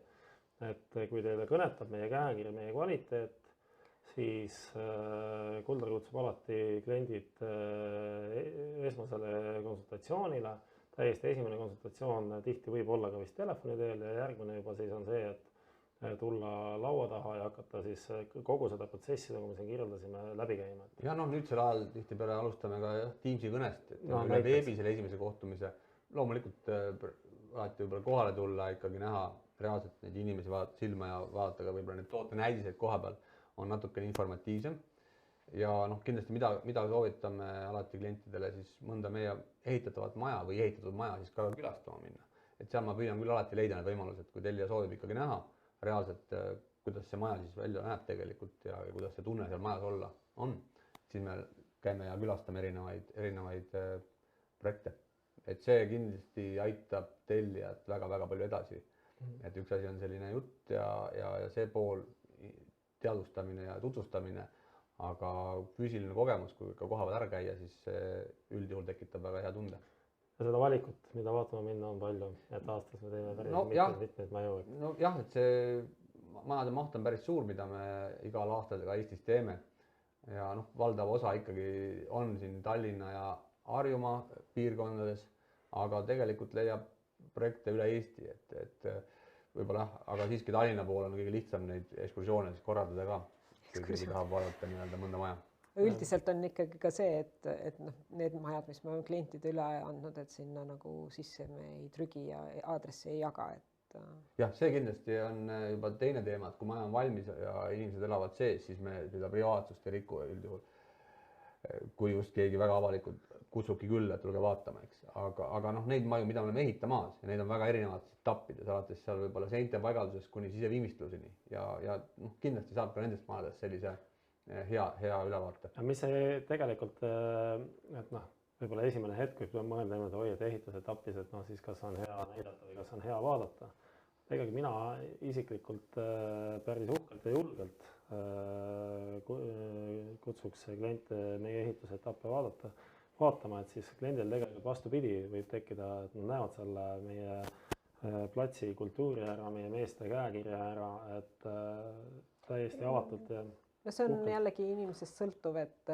et kui teile kõnetab meie käekiri, meie kvaliteet, siis Kuldar kutsub alati kliendid esmasele konsultatsioonile. Täiesti esimene konsultatsioon tihti võib olla ka vist telefoni teel ja järgmine juba siis on see, et tulla laua taha ja hakata siis kogu seda protsessi, nagu me siin kirjeldasime, läbi käima. Ja noh, nüüdsel ajal tihtipeale alustame ka Teamsi kõnest, et No, üle veebi selle esimese kohtumise. Loomulikult alati võib-olla kohale tulla, ikkagi näha reaalselt neid inimesi, vaadata silma ja vaadata ka võib-olla neid toote näidiseid koha peal on natukene informatiivsem. Ja noh, kindlasti mida soovitame alati klientidele siis mõnda meie ehitatavat maja või ehitatud maja siis ka külastama minna. Et seal ma püüan küll alati leida need võimalused, kui tellija soovib ikkagi näha reaalselt, kuidas see maja siis välja näeb tegelikult ja kuidas see tunne seal majas olla on. Siis me käime ja külastame erinevaid projekte. Et see kindlasti aitab tellijat väga-väga palju edasi. Et üks asi on selline jutt ja see pool teadvustamine ja tutvustamine, aga füüsiline kogemus, kui ka koha peal ära käia, siis üldjuhul tekitab väga hea tunde. Ja seda valikut, mida vaatama minna on palju, et aastas me teeme päris mitmeid maju. No jah, et see majade maht on päris suur, mida me igal aastal ka Eestis teeme. Ja noh, valdav osa ikkagi on siin Tallinna ja Harjumaa piirkondades, aga tegelikult leiab projekte üle Eesti, et võib-olla, aga siiski Tallinna pool on kõige lihtsam neid ekskursioone siis korraldada ka, kui keegi tahab vaadata nii-öelda mõnda maja. Üldiselt on ikkagi ka see, et noh, need majad, mis me oleme klientide üle andnud, et sinna nagu sisse me ei trügi ja aadressi ei jaga. Jah, see kindlasti on juba teine teema, et kui maja on valmis ja inimesed elavad sees, siis me seda privaatsust ei riku üldjuhul. Kui just keegi väga avalikult kutsubki küll, et tulge vaatama, eks. Aga noh, neid maju, mida me oleme ehitamas ja neid on väga erinevates etappides, alates seal võib-olla seinte paigaldusest kuni siseviimistluseni ja noh, kindlasti saab ka nendest majadest sellise hea ülevaate. Ja mis see tegelikult, et noh, võib-olla esimene hetk, kui peab mõelda, et ehitusetapis, et noh, siis kas on hea näidata või kas on hea vaadata. Tegelikult mina isiklikult päris uhkelt ja julgelt kutsuks kliente meie ehitusetappe vaatama, et siis kliendil tegelikult vastupidi võib tekkida, et nad näevad selle meie platsi kultuuri ära, meie meeste käekirja ära, et täiesti avatult ja no see on jällegi inimesest sõltuv, et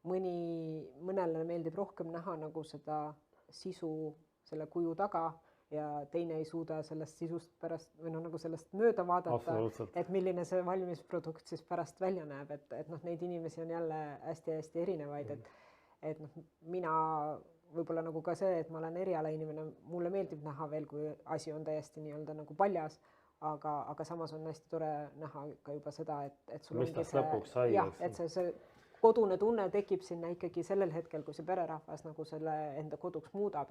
mõnele meeldib rohkem näha nagu seda sisu selle kuju taga ja teine ei suuda sellest sisust pärast või noh, nagu sellest mööda vaadata, et milline see valmis produkt siis pärast välja näeb, et noh, neid inimesi on jälle hästi-hästi erinevaid, et noh, mina võib-olla nagu ka see, et ma olen erialainimene, mulle meeldib näha veel, kui asi on täiesti nii-öelda nagu paljas, aga samas on hästi tore näha ka juba seda, et sul ongi see, jah, et see kodune tunne tekib sinna ikkagi sellel hetkel, kui see pererahvas nagu selle enda koduks muudab,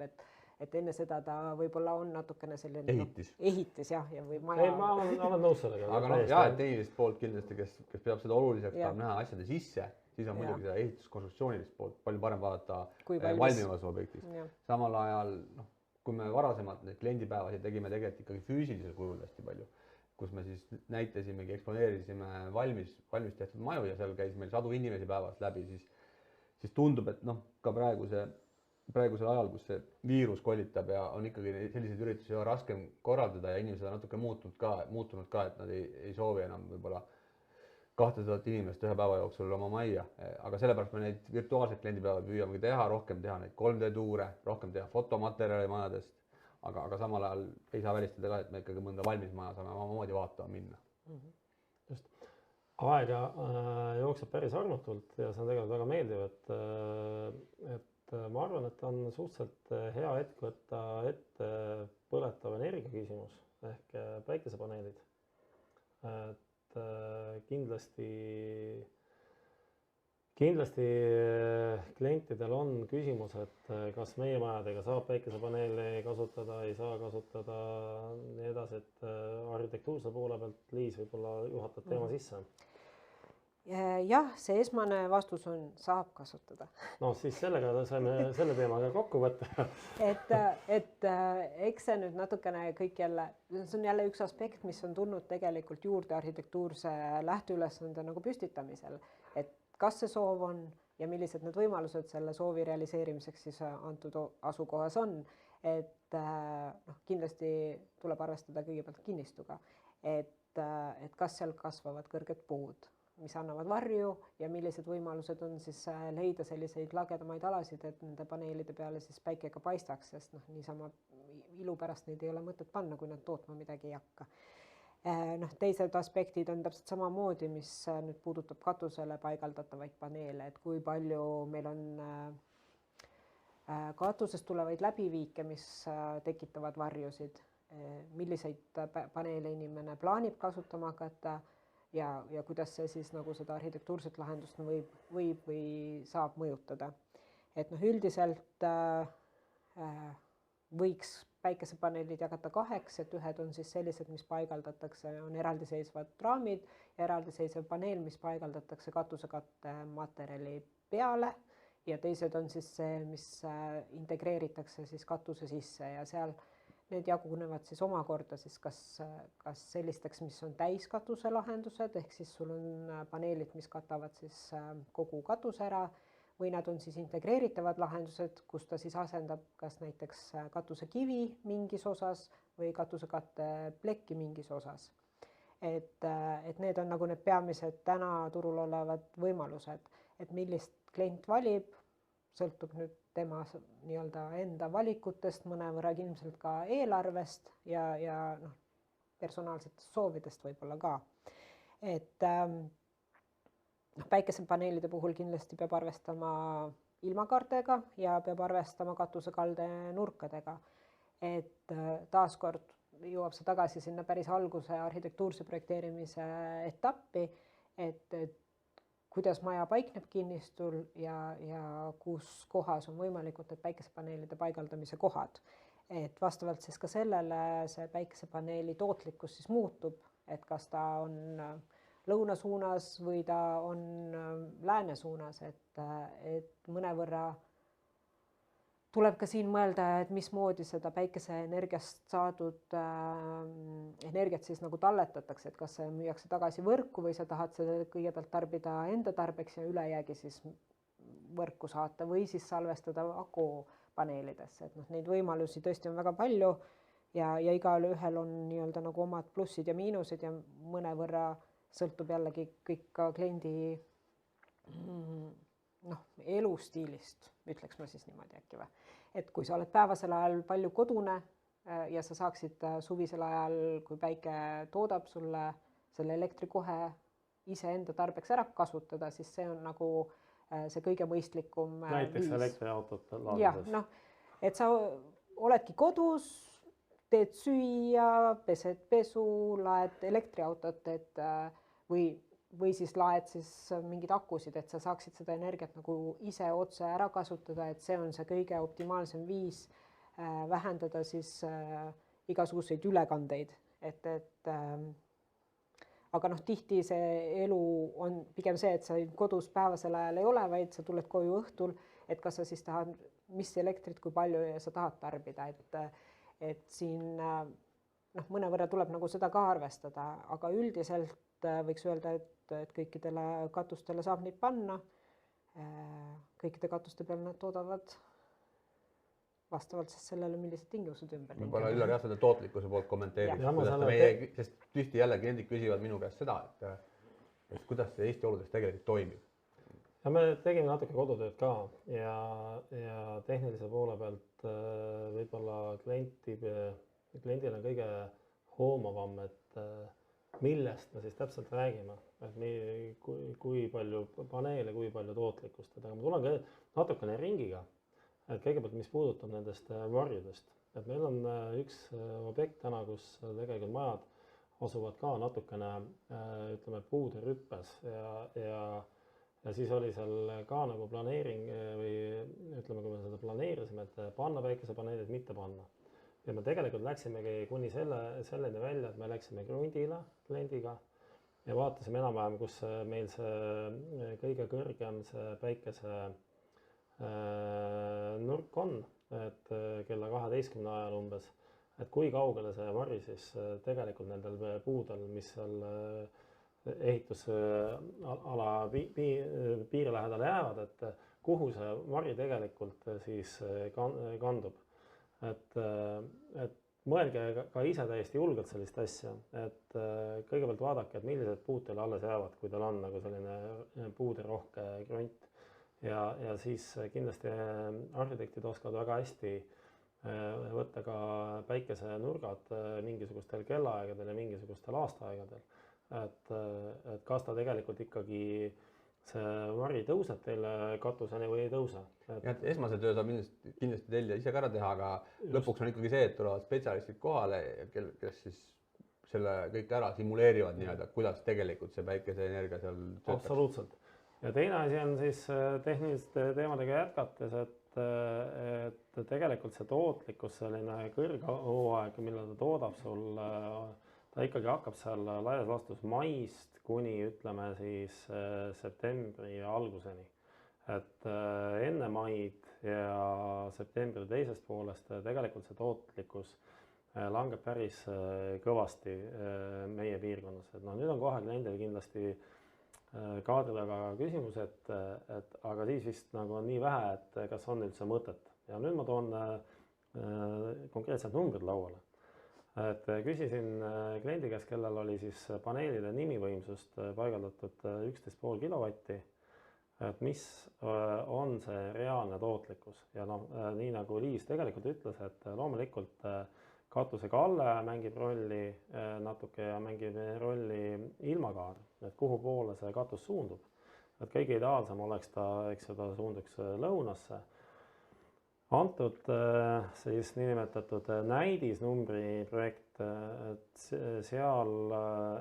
et enne seda ta võib-olla on natukene selline ehitis jah, ja või maja. Ei, ma olen nõus sellega. Aga noh, jah, et tehnilist poolt kindlasti, kes peab seda oluliseks, tahab näha asjade sisse, siis on muidugi seda ehituskonstruktsioonilist poolt palju parem vaadata valmivas objektis. Samal ajal, noh, kui me varasemalt neid kliendipäevasid tegime tegelikult ikkagi füüsilisel kujul hästi palju, kus me siis näitasimegi, eksponeerisime valmis tehtud maju ja seal käis meil sadu inimesi päevas läbi, siis tundub, et noh, ka praegusel ajal, kus see viirus kollitab ja on ikkagi selliseid üritusi raskem korraldada ja inimesed on natuke muutunud ka, et nad ei soovi enam võib-olla 200 inimest ühe päeva jooksul oma majja, aga sellepärast me neid virtuaalseid kliendipäeva püüame teha, rohkem teha neid 3D-tuure, rohkem teha fotomaterjali majadest, aga samal ajal ei saa välistada ka, et me ikkagi mõnda valmis maja saame omamoodi vaatama minna. Just. Aega jookseb päris armutult ja see on tegelikult väga meeldiv, et ma arvan, et on suhteliselt hea hetk võtta ette põletav energia küsimus ehk päikesepaneelid. Kindlasti klientidel on küsimus, et kas meie majadega saab päikesepaneeli kasutada, ei saa kasutada, nii edasi, et arhitektuurse poole pealt Liis võib-olla juhatad teema sisse. Jah, see esmane vastus on, saab kasutada. No siis sellega saime selle teemaga kokku võtta. Et eks see nüüd natukene kõik jälle, see on jälle üks aspekt, mis on tulnud tegelikult juurde arhitektuurse lähteülesande nagu püstitamisel, et kas see soov on ja millised need võimalused selle soovi realiseerimiseks siis antud asukohas on, et kindlasti tuleb arvestada kõigepealt kinnistuga, et kas seal kasvavad kõrged puud mis annavad varju ja millised võimalused on siis leida selliseid lagedamaid alasid, et nende paneelide peale siis päike ka paistaks, sest noh, niisama ilu pärast neid ei ole mõtet panna, kui nad tootma midagi ei hakka. Noh, teised aspektid on täpselt samamoodi, mis nüüd puudutab katusele paigaldatavaid paneele, et kui palju meil on katusest tulevaid läbiviike, mis tekitavad varjusid, milliseid paneele inimene plaanib kasutama hakata ja kuidas see siis nagu seda arhitektuurset lahendust võib või saab mõjutada. Et noh, üldiselt võiks päikesepaneelid jagada kaheks, et ühed on siis sellised, mis paigaldatakse, on eraldiseisvad raamid ja eraldiseisev paneel, mis paigaldatakse katusekatte materjali peale ja teised on siis see, mis integreeritakse siis katuse sisse ja seal need jagunevad siis omakorda siis kas sellisteks, mis on täiskatuse lahendused, ehk siis sul on paneelid, mis katavad siis kogu katuse ära, või nad on siis integreeritavad lahendused, kus ta siis asendab kas näiteks katusekivi mingis osas või katusekatte plekki mingis osas. Et need on nagu need peamised täna turul olevad võimalused, et millist klient valib, sõltub nüüd tema nii-öelda enda valikutest, mõnevõrra ilmselt ka eelarvest ja noh, personaalsetest soovidest võib-olla ka. Et päikesepaneelide puhul kindlasti peab arvestama ilmakaartega ja peab arvestama katusekalde nurkadega. Et taaskord jõuab see tagasi sinna päris alguse arhitektuurse projekteerimise etappi, et kuidas maja paikneb kinnistul ja kus kohas on võimalikud need päikesepaneelide paigaldamise kohad. Et vastavalt siis ka sellele see päikesepaneeli tootlikkus siis muutub, et kas ta on lõuna suunas või ta on lääne suunas, et mõnevõrra tuleb ka siin mõelda, et mismoodi seda päikeseenergiast saadud energiat siis nagu talletatakse, et kas see müüakse tagasi võrku või sa tahad seda kõigepealt tarbida enda tarbeks ja ülejäägi siis võrku saata või siis salvestada akupaneelidesse, et noh, neid võimalusi tõesti on väga palju ja igaühel on nii-öelda nagu omad plussid ja miinused ja mõnevõrra sõltub jällegi kõik ka kliendi elustiilist, ütleks ma siis niimoodi äkki või. Et kui sa oled päevasel ajal palju kodune ja sa saaksid suvisel ajal, kui päike toodab sulle selle elektri kohe iseenda tarbeks ära kasutada, siis see on nagu see kõige mõistlikum näiteks viis. Elektriautot laadades. Noh, et sa oledki kodus, teed süüa, pesed pesu, laed elektriautot, et või siis laed siis mingid akusid, et sa saaksid seda energiat nagu ise otse ära kasutada, et see on see kõige optimaalsem viis vähendada siis igasuguseid ülekandeid, aga noh, tihti see elu on pigem see, et sa kodus päevasel ajal ei ole, vaid sa tuled koju õhtul, et kas sa siis tahad, mis elektrit, kui palju ja sa tahad tarbida, et siin mõnevõrra tuleb nagu seda ka arvestada, aga üldiselt võiks öelda, et kõikidele katustele saab neid panna. Kõikide katuste peal nad toodavad vastavalt siis sellele, millised tingimused ümber. Võib-olla Üllar jah, seda tootlikkuse poolt kommenteerib, sest tihti jälle kliendid küsivad minu käest seda, et kuidas see Eesti oludes tegelikult toimib. Ja me tegime natuke kodutööd ka ja tehnilise poole pealt võib-olla kliendil on kõige hoomavam, et millest me siis täpselt räägime, et kui palju paneele, kui palju tootlikkust. Aga ma tulen ka natukene ringiga, et kõigepealt, mis puudutab nendest varjudest. Et meil on üks objekt täna, kus tegelikult majad asuvad ka natukene, ütleme, puude rüppes ja siis oli seal ka nagu planeering või ütleme, kui me seda planeerisime, et panna päikesepaneelid, mitte panna. Ja me tegelikult läksimegi kuni selleni välja, et me läksime krundile kliendiga ja vaatasime enam-vähem, kus meil see kõige kõrgem see päikese nurk on, et kella 12 ajal umbes, et kui kaugele see vari siis tegelikult nendel puudel, mis seal ehitusala piiri lähedale jäävad, et kuhu see vari tegelikult siis kandub. Et mõelge ka ise täiesti julgelt sellist asja, et kõigepealt vaadake, et millised puud teile alles jäävad, kui teil on nagu selline puuderohke krunt. Ja siis kindlasti arhitektid oskavad väga hästi võtta ka päikesenurgad mingisugustel kellaaegadel ja mingisugustel aastaaegadel. Et kas ta tegelikult ikkagi see vari tõuseb teile katuseni või ei tõuse. Esmase töö saab kindlasti tellija ise ka ära teha, aga lõpuks on ikkagi see, et tulevad spetsialistid kohale, kes siis selle kõik ära simuleerivad nii-öelda, kuidas tegelikult see päikeseenergia seal töötab. Absoluutselt. Ja teine asi on siis tehniliste teemadega jätkates, et tegelikult see tootlikkus, selline kõrghooaeg, millal ta toodab sul, ta ikkagi hakkab seal laias laastus maist kuni ütleme siis septembri alguseni. Et enne maid ja septembri teisest poolest tegelikult see tootlikkus langeb päris kõvasti meie piirkonnas. Et nüüd on kohe kliendil kindlasti kaadri taga küsimus, et aga siis vist nagu on nii vähe, et kas on üldse mõtet. Ja nüüd ma toon konkreetsed numbrid lauale. Et küsisin kliendi käest, kellel oli siis paneelide nimivõimsust paigaldatud 11,5 kilovatti, et mis on see reaalne tootlikkus. Ja nii nagu Liis tegelikult ütles, et loomulikult katuse kalle mängib rolli natuke ja mängib rolli ilmakaar, et kuhu poole see katus suundub. Et kõige ideaalsem oleks ta, eks ta suunduks lõunasse. Antud siis niinimetatud näidisnumbri projekt, et seal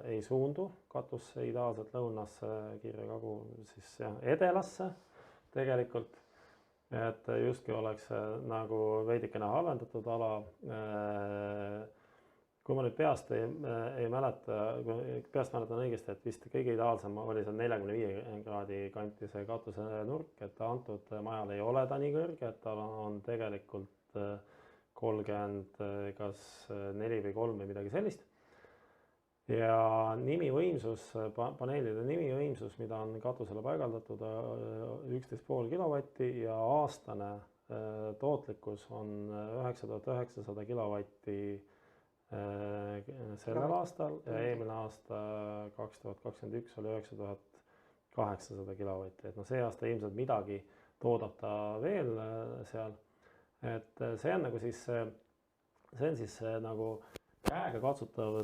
ei suundu katus ideaalselt lõunasse, Kirja-Kagu siis edelasse tegelikult, et justkui oleks nagu veidikene halvendatud ala. Kui ma nüüd peast mäletan õigesti, et vist kõige ideaalsem oli see 45 kraadi kanti see katuse nurk, et antud majal ei ole ta nii kõrge, et tal on tegelikult 30, kas 4 või 3 või midagi sellist. Ja nimivõimsus, paneelide nimivõimsus, mida on katusele paigaldatud 11,5 kilovatti ja aastane tootlikkus on 9900 kilovatti sellel aastal ja eelmine aasta 2021 oli 9800 kilovatti. Et see aasta ilmselt midagi toodab ta veel seal. Et see on nagu siis, nagu käega katsutav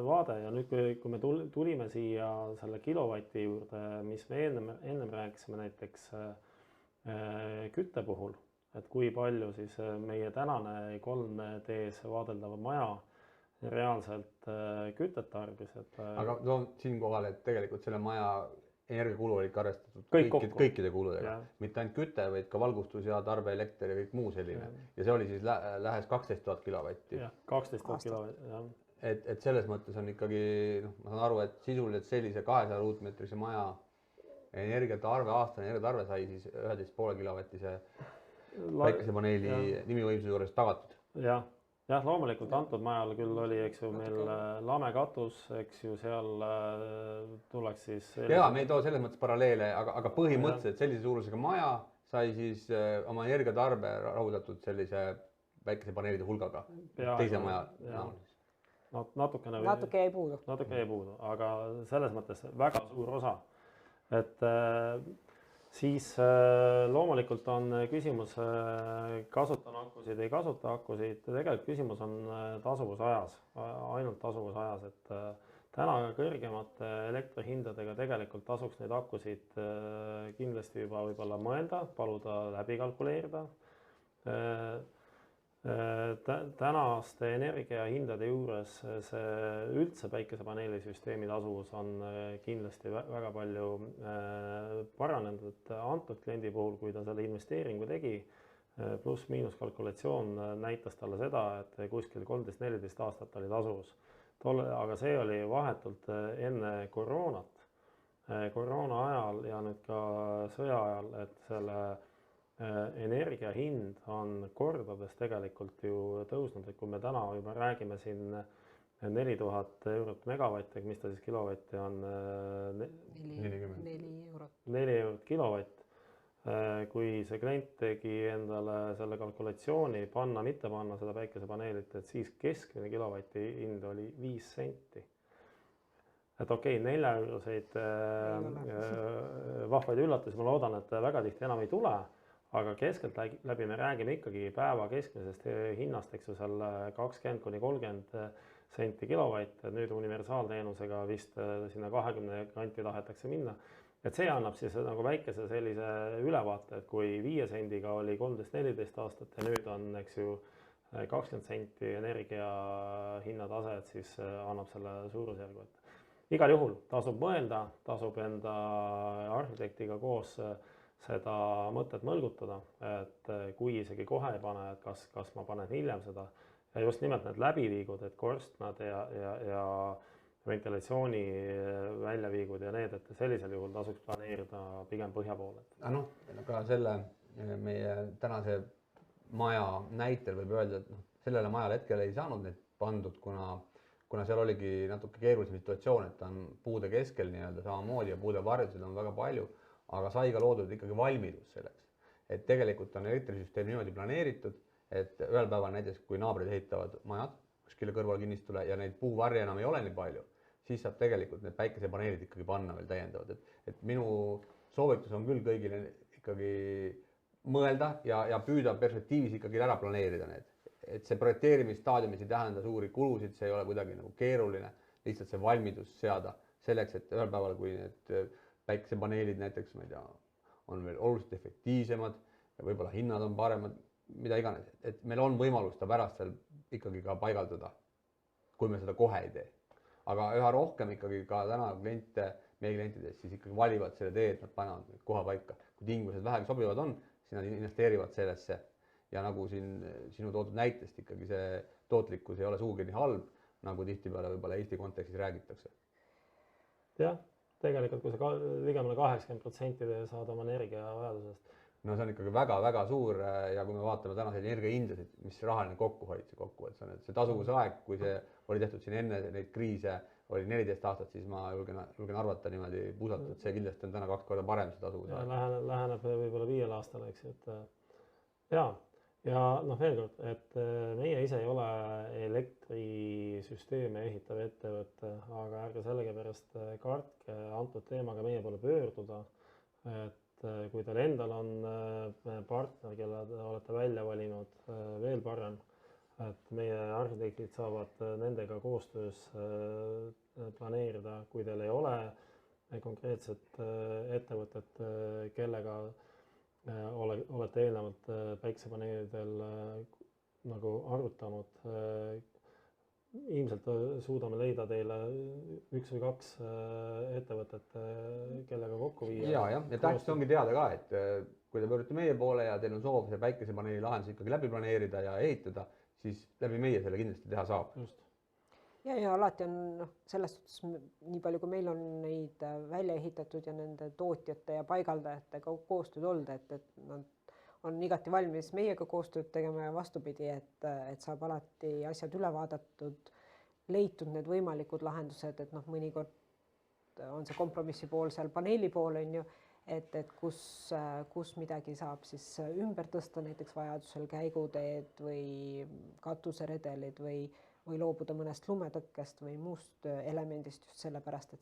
vaade ja nüüd, kui me tulime siia selle kilovati juurde, mis me ennem rääkisime näiteks kütte puhul, et kui palju siis meie tänane 3D-s vaadeldav maja reaalselt kütet tarbis. Aga siinkohal, et tegelikult selle maja energiakulu oli ikka arvestatud kõikide kuludega. Mitte ainult küte, vaid ka valgustus ja tarbe, elekter ja kõik muu selline. Ja see oli siis lähes 12 000 kilovatti. 12 000 kilovatti, jah. Et selles mõttes on ikkagi, ma saan aru, et sisuliselt sellise 200 ruutmeetrise maja energiatarve, aastane energiatarve sai siis 11,5 kilovatise päikesepaneeli nimivõimsuse juures tagatud. Jah, loomulikult antud majal küll oli, eks ju, meil lame katus, eks ju, seal tuleks siis... Jaa, me ei too selles mõttes paralleele, aga põhimõtteliselt sellise suurusega maja sai siis oma energiatarbe rahuldatud sellise päikesepaneelide hulgaga teise maja näol. Natuke jäi puudu. Natuke jäi puudu, aga selles mõttes väga suur osa. Et siis loomulikult on küsimus, kasutan akusid, ei kasuta akusid. Tegelikult küsimus on tasuvusajas, ainult tasuvusajas, et täna kõrgemate elektrihindadega tegelikult tasuks neid akusid kindlasti juba võib-olla mõelda, paluda läbi kalkuleerida. Tänaste energiahindade juures see üldse päikesepaneelisüsteemi tasuvus on kindlasti väga palju paranenud antud kliendi puhul, kui ta selle investeeringu tegi. Pluss-miinus kalkulatsioon näitas talle seda, et kuskil 13-14 aastat oli tasuvus. Aga see oli vahetult enne koroonat. Koroona ajal ja nüüd ka sõja ajal, et selle energia hind on kordades tegelikult ju tõusnud, et kui me täna juba räägime siin 4000 eurot megavatt, mis ta siis kilovatti on? 4 eurot. 4 eurot kilovatt. kui see klient tegi endale selle kalkulatsiooni panna, mitte panna seda päikesepaneelit, et siis keskmine kilovati hind oli 5 senti. Et okei, 4-euroseid vahvaid üllatusi, ma loodan, et väga tihti enam ei tule, aga keskelt läbi me räägime ikkagi päeva keskmisest hinnast, eks ju, seal 20–30 senti kilovatt, nüüd universaalteenusega vist sinna 20 kanti tahetakse minna. Et see annab siis nagu väikese sellise ülevaate, et kui 5 sendiga oli 13-14 aastat ja nüüd on, eks ju, 20 senti energia hinnatase, et siis annab selle suurusjärgu, et igal juhul tasub mõelda, tasub enda arhitektiga koos seda mõtet mõlgutada, et kui isegi kohe ei pane, et kas ma panen hiljem seda ja just nimelt need läbiviigud, et korstnad ja ventilatsiooni väljaviigud ja need, et sellisel juhul tasuks planeerida pigem põhja poole. Noh, ka selle meie tänase maja näitel võib öelda, et sellele majale hetkel ei saanud neid pandud, kuna seal oligi natuke keerulisem situatsioon, et ta on puude keskel nii-öelda samamoodi ja puude varjusid on väga palju, aga sai ka loodud ikkagi valmidus selleks. Et tegelikult on elektrisüsteem niimoodi planeeritud, et ühel päeval näiteks, kui naabrid ehitavad majad kuskile kõrval kinnistule ja neid puuvarje enam ei ole nii palju, siis saab tegelikult need päikesepaneelid ikkagi panna veel täiendavad. Et minu soovitus on küll kõigile ikkagi mõelda ja püüda perspektiivis ikkagi ära planeerida need. Et see projekteerimisstaadiumis ei tähenda suuri kulusid, see ei ole kuidagi nagu keeruline, lihtsalt see valmidus seada selleks, et ühel päeval, kui need päikesepaneelid näiteks, ma ei tea, on veel oluliselt efektiivsemad ja võib-olla hinnad on paremad, mida iganes, et meil on võimalus ta pärast seal ikkagi ka paigaldada, kui me seda kohe ei tee. Aga üha rohkem ikkagi ka täna meie klientidest siis ikkagi valivad selle tee, et nad panevad koha paika. Kui tingimused vähegi sobivad on, siis nad investeerivad sellesse. Ja nagu sinu toodud näitest ikkagi see tootlikkus ei ole sugugi nii halb, nagu tihtipeale võib-olla Eesti kontekstis räägitakse. Jah, tegelikult kui sa ligemale 80% saad oma energiavajadusest. No see on ikkagi väga-väga suur ja kui me vaatame tänaseid energiahindasid, mis rahaline kokkuhoid see kokkuvõttes on, et see tasuvusaeg, kui see oli tehtud siin enne neid kriise, oli 14 aastat, siis ma julgen arvata niimoodi puusalt, et see kindlasti on täna 2 korda parem see tasuvusaeg. Läheneb võib-olla 5 aastale, eks, et ja veel kord, et meie ise ei ole elektrisüsteeme ehitav ettevõte, aga ärge sellepärast kartke antud teemaga meie poole pöörduda, et kui teil endal on partner, kelle te olete välja valinud, veel parem, et meie arhitektid saavad nendega koostöös planeerida, kui teil ei ole konkreetset ettevõtet, kellega olete eelnevalt päikesepaneelidel nagu arutanud. Ilmselt suudame leida teile 1 või 2 ettevõtet, kellega kokku viia. Ja tähtis ongi teada ka, et kui te pöördute meie poole ja teil on soov see päikesepaneeli lahendus ikkagi läbi planeerida ja ehitada, siis läbi meie selle kindlasti teha saab. Just. Ja alati on selles suhtes nii palju, kui meil on neid välja ehitatud ja nende tootjate ja paigaldajatega koostööd olnud, et nad on igati valmis meiega koostööd tegema ja vastupidi, et saab alati asjad üle vaadatud, leitud need võimalikud lahendused, et mõnikord on see kompromissi pool seal paneeli pool, on ju, et kus midagi saab siis ümber tõsta, näiteks vajadusel käiguteed või katuseredelid või loobuda mõnest lumetõkkest või muust elemendist just sellepärast, et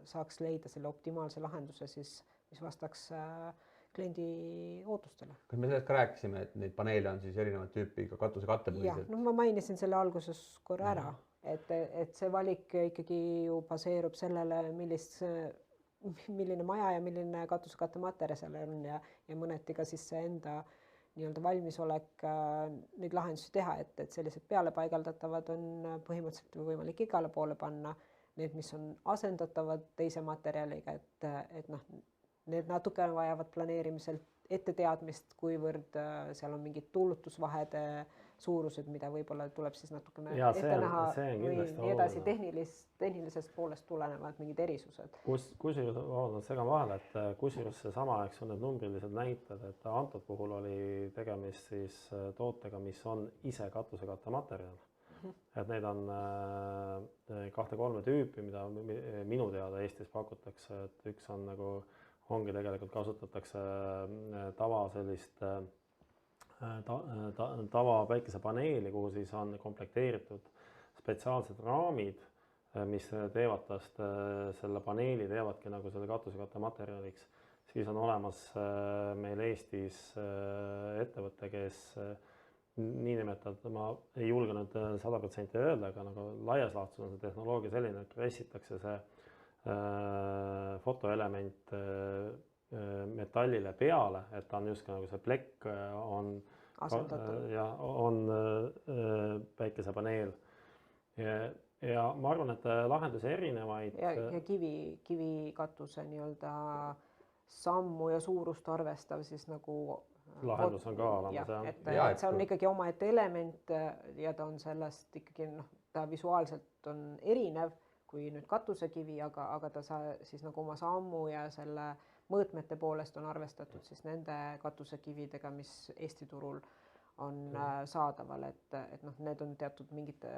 saaks leida selle optimaalse lahenduse, siis, mis vastaks kliendi ootustele. Kas me sellest ka rääkisime, et neid paneele on siis erinevat tüüpi ka katuse kattepõhiselt? Ma mainisin selle alguses korra ära, et see valik ikkagi ju baseerub sellele, milline maja ja milline katusekatematerjal seal on ja mõneti ka siis see enda nii-öelda valmisolek neid lahendusi teha, et sellised peale paigaldatavad on põhimõtteliselt võimalik igale poole panna, need, mis on asendatavad teise materjaliga, et need natuke vajavad planeerimisel etteteadmist, kuivõrd seal on mingid tuulutusvahede suurused, mida võib-olla tuleb siis natukene ette näha või nii edasi tehnilisest poolest tulenevad mingid erisused. Kusjuures segan vahele, et kusjuures seesama, eks on need numbrilised näited, et antud puhul oli tegemist siis tootega, mis on ise katusekattematerjal. Et neid on 2-3 tüüpi, mida minu teada Eestis pakutakse, et üks on nagu ongi tegelikult kasutatakse tava sellist tava päikesepaneeli, kuhu siis on komplekteeritud spetsiaalsed raamid, mis teevad tast selle paneeli, teevadki nagu selle katusekatte materjaliks. Siis on olemas meil Eestis ettevõte, kes niinimetatud, ma ei julge nüüd 100% öelda, aga nagu laias laastus on see tehnoloogia selline, et pressitakse see fotoelement metallile peale, et ta on just nagu see plekk on asendatud. Ja on päikesepaneel. Ja ma arvan, et lahendusi erinevaid. Ja kivikatuse nii-öelda sammu ja suurust arvestav siis nagu lahendus on ka olemas. Et see on ikkagi omaette element ja ta on sellest ikkagi, ta visuaalselt on erinev kui nüüd katusekivi, aga ta siis nagu oma sammu ja selle mõõtmete poolest on arvestatud siis nende katusekividega, mis Eesti turul on saadaval, et need on teatud mingite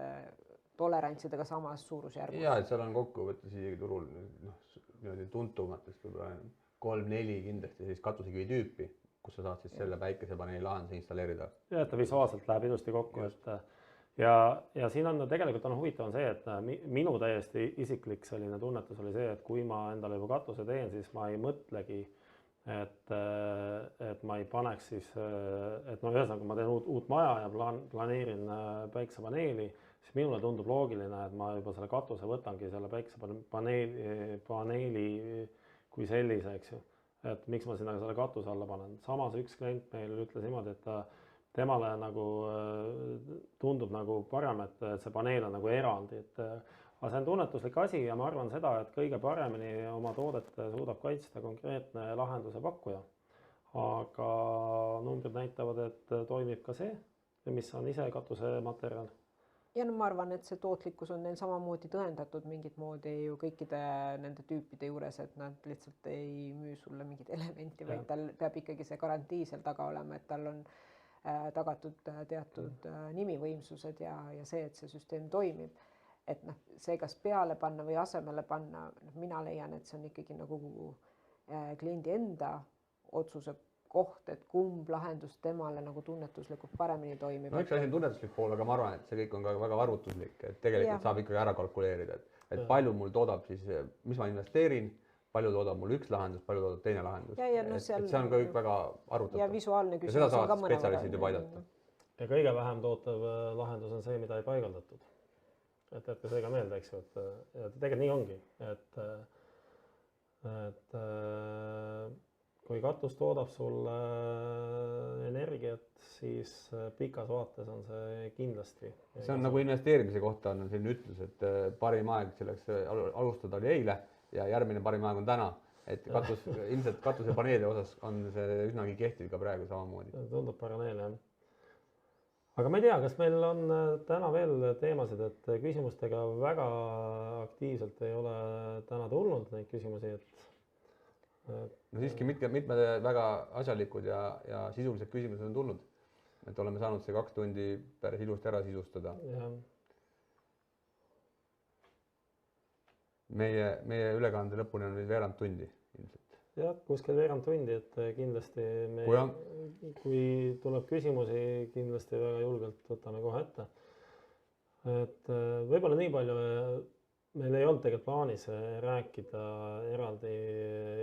tolerantsidega samas suurusjärgus. Ja, et seal on kokkuvõttes isegi turul tuntumatest võib-olla 3-4 kindlasti siis katusekivi tüüpi, kus sa saad siis selle päikesepaneeli lahenduse installeerida. Ja, et ta visuaalselt läheb ilusti kokku. Ja siin on tegelikult huvitav see, et minu täiesti isiklik selline tunnetus oli see, et kui ma endale juba katuse teen, siis ma ei mõtlegi, et ma ei paneks siis, et ühesõnaga ma teen uut maja ja planeerin päikesepaneeli, siis minule tundub loogiline, et ma juba selle katuse võtangi selle päikesepaneeli kui sellise, eks ju. Et miks ma sinna selle katuse alla panen. Samas üks klient meil ütles niimoodi, et temale nagu tundub nagu parem, et see paneel on nagu eraldi. Aga see on tunnetuslik asi ja ma arvan seda, et kõige paremini oma toodet suudab kaitsta konkreetne lahenduse pakkuja. Aga numbrid näitavad, et toimib ka see, mis on ise katuse materjal. Ja ma arvan, et see tootlikkus on neil samamoodi tõendatud mingit moodi ju kõikide nende tüüpide juures, et nad lihtsalt ei müü sulle mingit elementi, vaid tal peab ikkagi see garantii seal taga olema, et tal on tagatud teatud nimivõimsused ja see, et see süsteem toimib. Et see, kas peale panna või asemele panna, mina leian, et see on ikkagi nagu kliendi enda otsuse koht, et kumb lahendus temale nagu tunnetuslikult paremini toimib. Üks asi on tunnetuslik pool, aga ma arvan, et see kõik on ka väga arvutuslik, et tegelikult saab ikkagi ära kalkuleerida, et palju mul toodab siis, mis ma investeerin, palju toodab mul üks lahendus, palju toodab teine lahendus. See on ka kõik väga arvutatud. Ja visuaalne küsimus. Ja seda saavad spetsialistid juba aidata. Ja kõige vähem tootav lahendus on see, mida ei paigaldatud. Et jätke see ka meelde, eks ju, et tegelikult nii ongi, et kui katus toodab sulle energiat, siis pikas vaates on see kindlasti. See on nagu investeerimise kohta on selline ütlus, et parim aeg selleks alustada oli eile ja järgmine parim aeg on täna. Et ilmselt katusepaneeli osas on see üsnagi kehtiv ka praegu samamoodi. Tundub paralleel, jah. Aga ma ei tea, kas meil on täna veel teemasid, et küsimustega väga aktiivselt ei ole täna tulnud neid küsimusi, et no siiski mitmed väga asjalikud ja sisulised küsimused on tulnud. Et oleme saanud see 2 tundi päris ilusti ära sisustada. Meie ülekande lõpuni on veel veerand tundi ilmselt. Jah, kuskil veerand tundi, et kindlasti kui tuleb küsimusi, kindlasti väga julgelt võtame kohe ette. Et võib-olla nii palju meil ei olnud tegelikult plaanis rääkida eraldi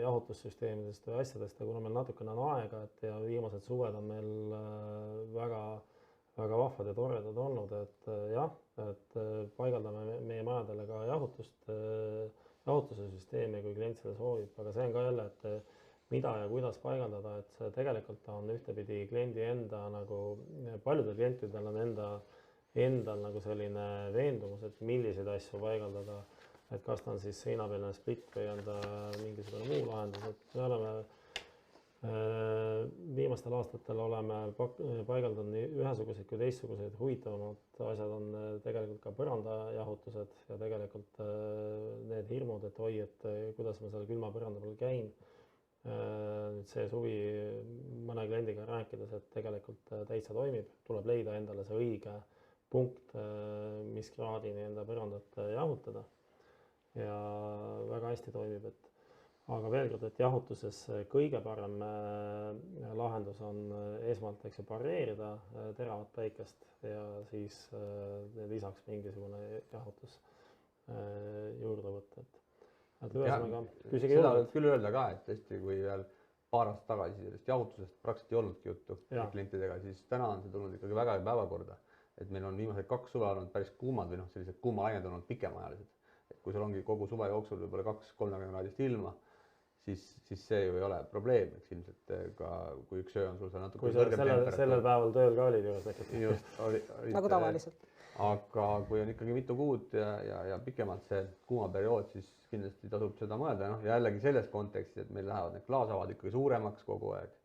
jahutussüsteemidest või asjadest, kuna meil natukene on aega, ja viimased suved on meil väga vahvad ja toredad olnud, et jah, et paigaldame meie majadele ka jahutuse süsteemi, kui klient seda soovib, aga see on ka jälle, et mida ja kuidas paigaldada, et see tegelikult on ühtepidi kliendi enda nagu, paljudel klientidel on endal nagu selline veendumus, et milliseid asju paigaldada, et kas ta on siis seinapealne split või on ta mingisugune muu lahendus, et me oleme viimastel aastatel oleme paigaldanud nii ühesuguseid kui teistsuguseid huvitavamad asjad on tegelikult ka põrandajahutused ja tegelikult need hirmud, et oi, et kuidas ma seal külma põranda peal käin. Nüüd see suvi mõne kliendiga rääkides, et tegelikult täitsa toimib, tuleb leida endale see õige punkt, mis kraadini enda põrandat jahutada ja väga hästi toimib, aga veel kord, et jahutuses kõige parem lahendus on esmalt, eks ju, pareerida teravat päikest ja siis lisaks mingisugune jahutus juurde võtta. Et ühesõnaga, küsige seda võib julgelt. küll öelda ka, et tõesti, kui veel paar aastat tagasi sellest jahutusest praktiliselt ei olnudki juttu klientidega, siis täna on see tulnud ikkagi väga päevakorda. Et meil on viimased 2 suve olnud päris kuumad või sellised kuumalained on olnud pikemaajalised. Et kui sul ongi kogu suve jooksul võib-olla 2-30 kraadist ilma, siis see ju ei ole probleem, eks ilmselt ka kui üks öö on sul seal natuke kui sellel päeval tööl ka olid juures. Just, nagu tavaliselt. Aga kui on ikkagi mitu kuud ja pikemalt see kuumaperiood, siis kindlasti tasub seda mõelda. Ja jällegi selles kontekstis, et meil lähevad need klaasavad ikkagi suuremaks kogu aeg,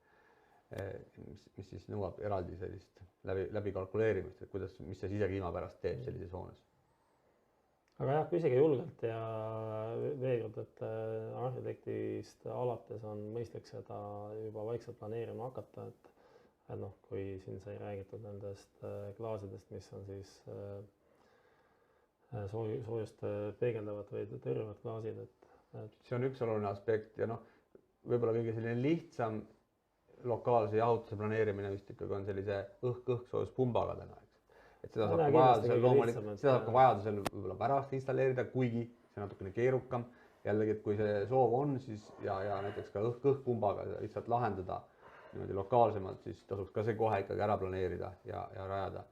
mis siis nõuab eraldi sellist läbi kalkuleerimist, et mis see sisekliima pärast teeb sellises hoones. Aga jah, küsige julgelt ja veel kord, et arhitektist alates on mõistlik seda juba vaikselt planeerima hakata, et kui siin sai räägitud nendest klaasidest, mis on siis soojust peegeldavad või tõrjuvad klaasid. See on üks oluline aspekt ja võib-olla kõige selline lihtsam lokaalse jahutuse planeerimine vist ikkagi on sellise õhk-õhksoojuspumbaga täna. Et seda saab ka vajadusel võib-olla pärast installeerida, kuigi see natukene keerukam. Jällegi, et kui see soov on, siis ja näiteks ka õhk-õhkpumbaga lihtsalt lahendada niimoodi lokaalsemalt, siis tasuks ka see kohe ikkagi ära planeerida ja rajada.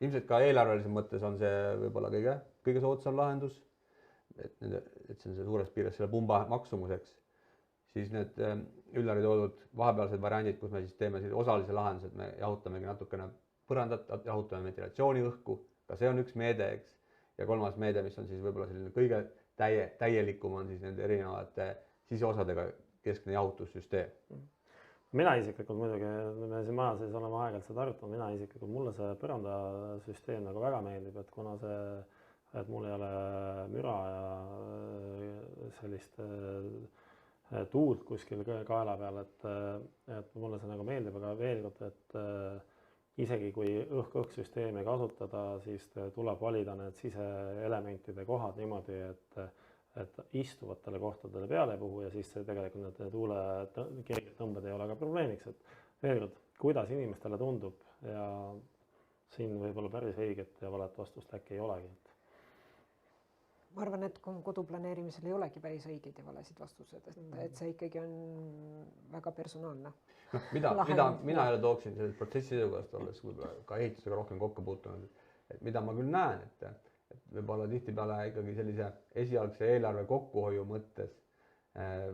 Ilmselt ka eelarvelises mõttes on see võib-olla kõige soodsam lahendus, et see on see suures piires selle pumba maksumuseks. Siis need Üllari toodud vahepealsed variandid, kus me siis teeme osalise lahenduse, et me jahutamegi natukene põrandat, jahutame ventilatsiooniõhku, ka see on üks meede, eks. Ja kolmas meede, mis on siis võib-olla selline kõige täielikum, on siis nende erinevate siseosadega keskne jahutussüsteem. Mina isiklikult muidugi, me siin maja sees oleme aeg-ajalt seda arutanud, mina isiklikult, mulle see põrandasüsteem nagu väga meeldib, et kuna et mul ei ole müra ja sellist tuult kuskil kaela peal, et mulle see nagu meeldib, aga veel kord, et isegi kui õhk-õhksüsteemi kasutada, siis tuleb valida need siseelementide kohad niimoodi, et istuvatele kohtadele peale ei puhu ja siis tegelikult need tuule kerged tõmbed ei ole ka probleemiks. Et veel kord, kuidas inimestele tundub ja siin võib-olla päris õiget ja valet vastust äkki ei olegi. Ma arvan, et koduplaneerimisel ei olegi päris õigeid ja valesid vastused, et see ikkagi on väga personaalne. Mida mina jälle tooksin selles protsessi seisukohast olles ka ehitusega rohkem kokku puutunud, et mida ma küll näen, et võib-olla tihtipeale ikkagi sellise esialgse eelarve kokkuhoiu mõttes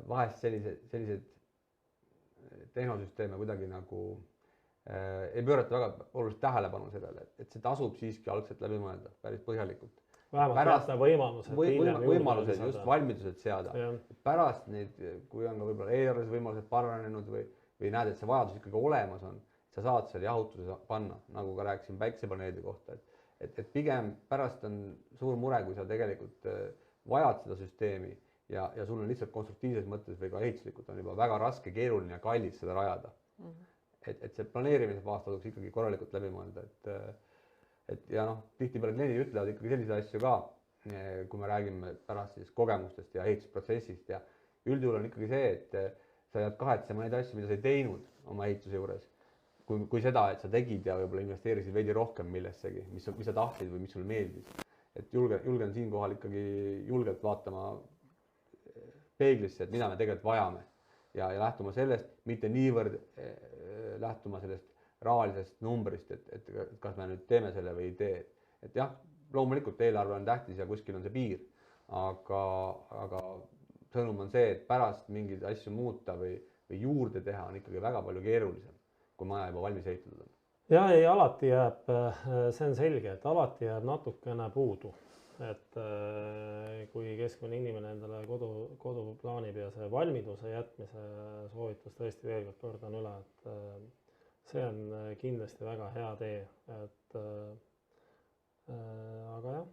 vahest sellised tehnosüsteeme kuidagi nagu ei pöörata väga olulist tähelepanu sellele, et see tasub siiski algselt läbi mõelda päris põhjalikult. Vähemalt jätta võimalused just valmidused seada. Pärast neid, kui on ka võib-olla eelarves võimalused paranenud või näed, et see vajadus ikkagi olemas on, sa saad selle jahutuse panna, nagu ka rääkisin päiksepaneelide kohta. Et pigem pärast on suur mure, kui sa tegelikult vajad seda süsteemi ja sul on lihtsalt konstruktiivses mõttes või ka ehituslikult on juba väga raske, keeruline ja kallis seda rajada. Et see planeerimise faas tasuks ikkagi korralikult läbi mõelda. Ja tihtipeale kliendid ütlevad ikkagi selliseid asju ka, kui me räägime pärast siis kogemustest ja ehitusprotsessist ja üldjuhul on ikkagi see, et sa jääd kahetsema neid asju, mida sa ei teinud oma ehituse juures, kui seda, et sa tegid ja võib-olla investeerisid veidi rohkem millessegi, mis sa tahtsid või mis sulle meeldis. Et julgen siinkohal ikkagi julgelt vaatama peeglisse, et mida me tegelikult vajame ja lähtuma sellest, mitte niivõrd lähtuma sellest rahalisest numbrist, et kas me nüüd teeme selle või ei tee. Et jah, loomulikult eelarve on tähtis ja kuskil on see piir, aga sõnum on see, et pärast mingeid asju muuta või juurde teha on ikkagi väga palju keerulisem, kui maja juba valmis ehitatud on. Ja ei, alati jääb, see on selge, et alati jääb natukene puudu. Et kui keskmine inimene endale kodu plaanib ja see valmiduse jätmise soovitus tõesti veel kord kordan üle, et see on kindlasti väga hea tee, aga jah,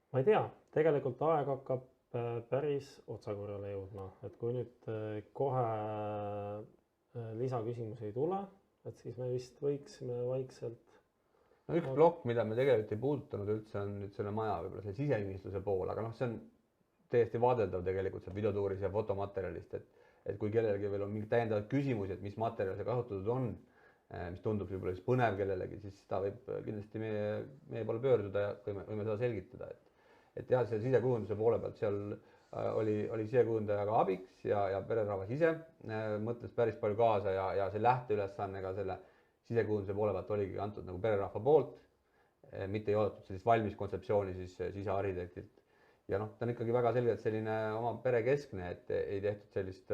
ma ei tea, tegelikult aeg hakkab päris otsakorrale jõudma, et kui nüüd kohe lisaküsimusi ei tule, et siis me vist võiksime vaikselt. No üks plokk, mida me tegelikult ei puudutanud üldse, on nüüd selle maja võib-olla see sisekinnistuse pool, aga see on täiesti vaadeldav tegelikult seal videotuuris ja fotomaterjalist, et kui kellelgi veel on mingi täiendavad küsimusi, et mis materjal see kasutatud on, mis tundub võib-olla siis põnev kellelegi, siis ta võib kindlasti meie poole pöörduda ja võime seda selgitada, et jah, selle sisekujunduse poole pealt seal oli sisekujundaja ka abiks ja pererahvas ise mõtles päris palju kaasa ja see lähteülesanne ka selle sisekujunduse poole pealt oligi antud nagu pererahva poolt, mitte ei oodatud sellist valmis kontseptsiooni siis sisearhitektilt. Ja noh, ta on ikkagi väga selgelt selline oma perekeskne, et ei tehtud sellist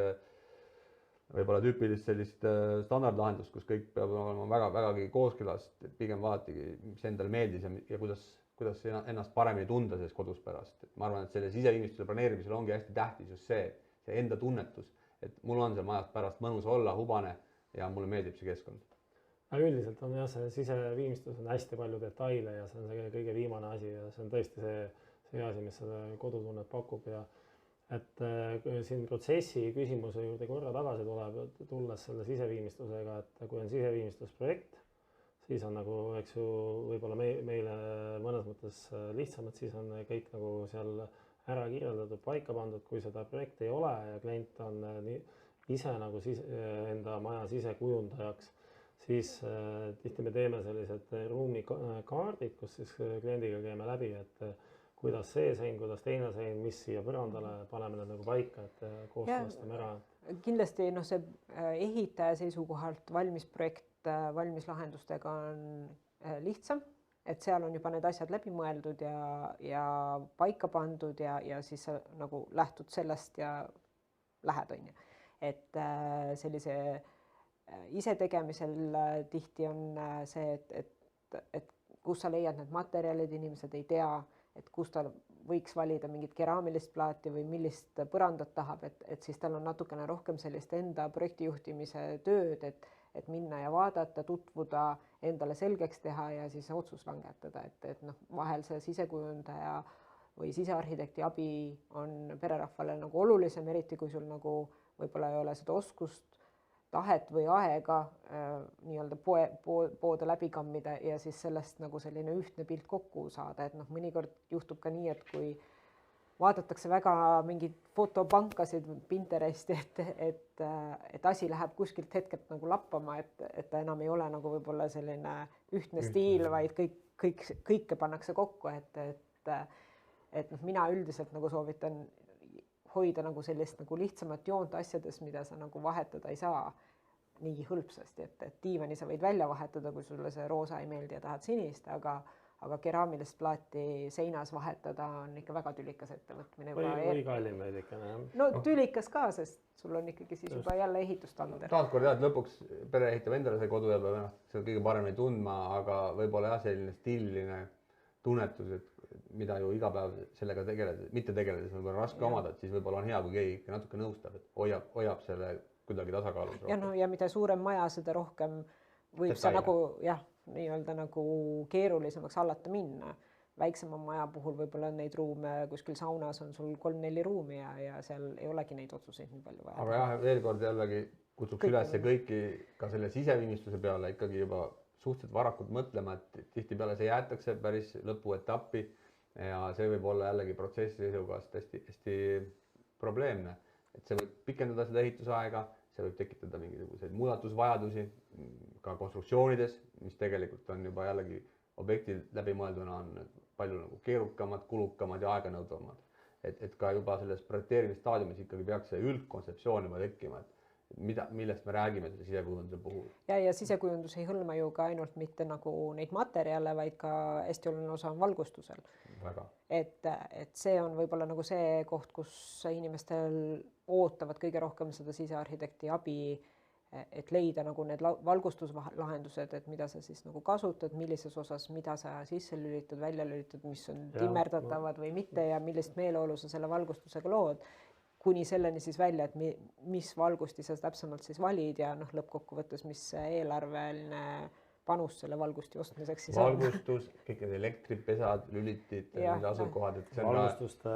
võib-olla tüüpilist sellist standardlahendust, kus kõik peab olema vägagi kooskõlas, pigem vaatigi, mis endale meeldis ja kuidas ennast paremini tunda selles kodus pärast. Et ma arvan, et selle siseviimistluse planeerimisel ongi hästi tähtis just see enda tunnetus, et mul on see majas pärast mõnus olla, hubane ja mulle meeldib see keskkond. Üldiselt on jah, see siseviimistlus on hästi palju detaile ja see on see kõige viimane asi ja see on tõesti see asi, mis seda kodutunnet pakub ja et siin protsessi küsimuse juurde korra tagasi tulles selle siseviimistlusega, et kui on siseviimistlusprojekt, siis on nagu, eks ju, võib-olla meile mõnes mõttes lihtsamad, siis on kõik nagu seal ära kirjeldatud, paika pandud, kui seda projekti ei ole ja klient on ise nagu enda maja sisekujundajaks, siis tihti me teeme sellised ruumikaardid, kus siis kliendiga käime läbi, et kuidas see sein, kuidas teine sein, mis siia põrandale, paneme need nagu paika, et kooskõlastame ära. Kindlasti see ehitaja seisukohalt valmis projekt valmis lahendustega on lihtsam, et seal on juba need asjad läbi mõeldud ja paika pandud ja siis sa nagu lähtud sellest ja lähed, on ju. Et sellise isetegemisel tihti on see, et kus sa leiad need materjalid, inimesed ei tea, et kus ta võiks valida mingit keraamilist plaati või millist põrandat tahab, et siis tal on natukene rohkem sellist enda projektijuhtimise tööd, et minna ja vaadata, tutvuda, endale selgeks teha ja siis otsus langetada, et noh, vahel see sisekujundaja või sisearhitekti abi on pererahvale nagu olulisem, eriti kui sul nagu võib-olla ei ole seda oskust, tahet või aega nii-öelda poode läbi kammida ja siis sellest nagu selline ühtne pilt kokku saada, et noh, mõnikord juhtub ka nii, et kui vaadatakse väga mingeid fotopankasid Pinteresti, et asi läheb kuskilt hetkelt nagu lappama, et ta enam ei ole nagu võib-olla selline ühtne stiil, vaid kõike pannakse kokku, et noh, mina üldiselt nagu soovitan hoida nagu sellist nagu lihtsamat joont asjades, mida sa nagu vahetada ei saa nii hõlpsasti, et diivani sa võid välja vahetada, kui sulle see roosa ei meeldi ja tahad sinist, aga keraamilist plaati seinas vahetada on ikka väga tülikas ettevõtmine. Või kallim veidikene. No tülikas ka, sest sul on ikkagi siis juba jälle ehitustander. Taaskord jah, et lõpuks pere ehitab endale see kodu ja peab ennast seal kõige paremini tundma, aga võib-olla jah, selline stiililine tunnetus, et mida ju iga päev sellega mitte tegeledes on raske omada, et siis võib-olla on hea, kui keegi natuke nõustab, et hoiab selle kuidagi tasakaalus. Ja, no, ja mida suurem maja, seda rohkem võib see nagu jah, nii-öelda nagu keerulisemaks hallata minna. Väiksema maja puhul võib-olla neid ruume kuskil saunas on sul 3-4 ruumi ja seal ei olegi neid otsuseid nii palju vaja. Aga jah, veel kord jällegi kutsuks üles kõiki ka selle siseviimistluse peale ikkagi juba suhteliselt varakult mõtlema, et tihtipeale see jäetakse päris lõpuetappi ja see võib olla jällegi protsessi seisukohast hästi probleemne, et see võib pikendada seda ehitusaega, see võib tekitada mingisuguseid muudatusvajadusi ka konstruktsioonides, mis tegelikult on juba jällegi objekti läbimõelduna on palju nagu keerukamad, kulukamad ja aeganõudvamad. Et ka juba selles projekteerimisstaadiumis ikkagi peaks see üldkontseptsioon juba tekkima, millest me räägime selle sisekujunduse puhul. Ja sisekujundus ei hõlma ju ka ainult mitte nagu neid materjale, vaid ka hästi oluline osa on valgustusel. Väga. Et see on võib-olla nagu see koht, kus inimestel ootavad kõige rohkem seda sisearhitekti abi, et leida nagu need valgustuslahendused, et mida sa siis nagu kasutad, millises osas, mida sa sisse lülitad, välja lülitad, mis on timmerdatavad või mitte ja millist meeleolu sa selle valgustusega lood, kuni selleni siis välja, et mis valgusti sa täpsemalt siis valid ja noh, lõppkokkuvõttes, mis eelarveline panus selle valgusti ostmiseks siis valgustus, kõik need elektripesad, lülitid, need asukohad, et see on valgustuste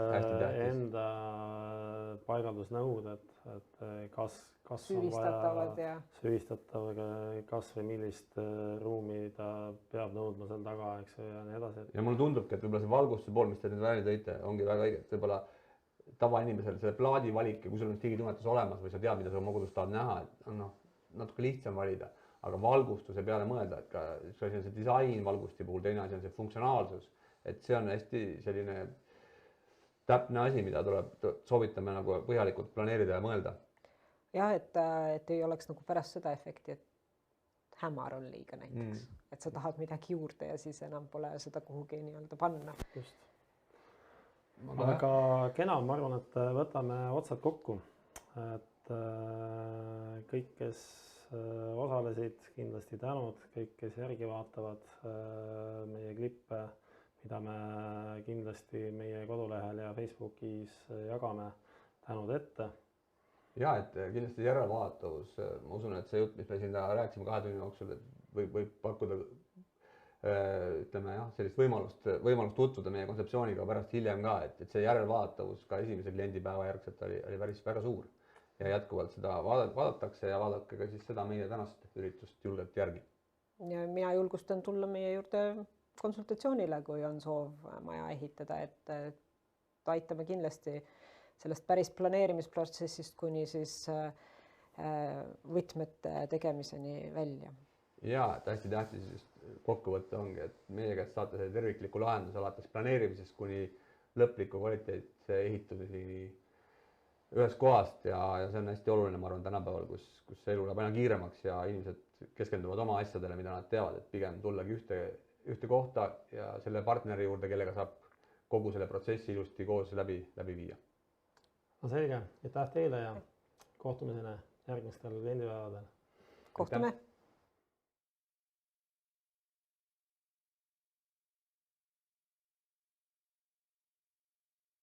enda paigaldusnõuded, et kas on vaja süvistatav, kas või millist ruumi ta peab nõudma seal taga, eks ja nii edasi. Ja mulle tundubki, et võib-olla see valgustuse pool, mis te nüüd välja tõite, ongi väga õige, et võib-olla tavainimesel selle plaadi valik ja kui sul on digitunnetus olemas või sa tead, mida sa oma kodus tahad näha, et on natuke lihtsam valida, aga valgustuse peale mõelda, et ka üks asi on see disain valgusti puhul, teine asi on see funktsionaalsus, et see on hästi selline täpne asi, mida soovitame nagu põhjalikult planeerida ja mõelda. Jah, et ei oleks nagu pärast seda efekti, et hämar on liiga näiteks, et sa tahad midagi juurde ja siis enam pole seda kuhugi nii-öelda panna. Just. Aga kena, ma arvan, et võtame otsad kokku, et kõik, kes osalesid, kindlasti tänud, kõik, kes järgi vaatavad meie klippe, mida me kindlasti meie kodulehel ja Facebookis jagame, tänud ette. Ja, et kindlasti järelvaadatavus, ma usun, et see jutt, mis me siin rääkisime 2 tunni jooksul, võib pakkuda ütleme jah, sellist võimalust tutvuda meie kontseptsiooniga pärast hiljem ka, et see järelvaadatavus ka esimese kliendipäeva järgselt oli päris väga suur ja jätkuvalt seda vaadatakse ja vaadake ka siis seda meie tänast üritust julgelt järgi. Ja mina julgustan tulla meie juurde konsultatsioonile, kui on soov maja ehitada, et aitame kindlasti sellest päris planeerimisprotsessist kuni siis võtmete tegemiseni välja. Ja, et hästi tähtis kokkuvõtte ongi, et meie käest saate see tervikliku lahenduse alates planeerimisest kuni lõpliku kvaliteetse ehituseni ühes kohast ja see on hästi oluline, ma arvan, tänapäeval, kus elu läheb aina kiiremaks ja inimesed keskenduvad oma asjadele, mida nad teavad, et pigem tullagi ühte kohta ja selle partneri juurde, kellega saab kogu selle protsessi ilusti koos läbi viia. No selge, aitäh teile ja kohtumiseni järgmistel kliendipäevadel. Kohtume!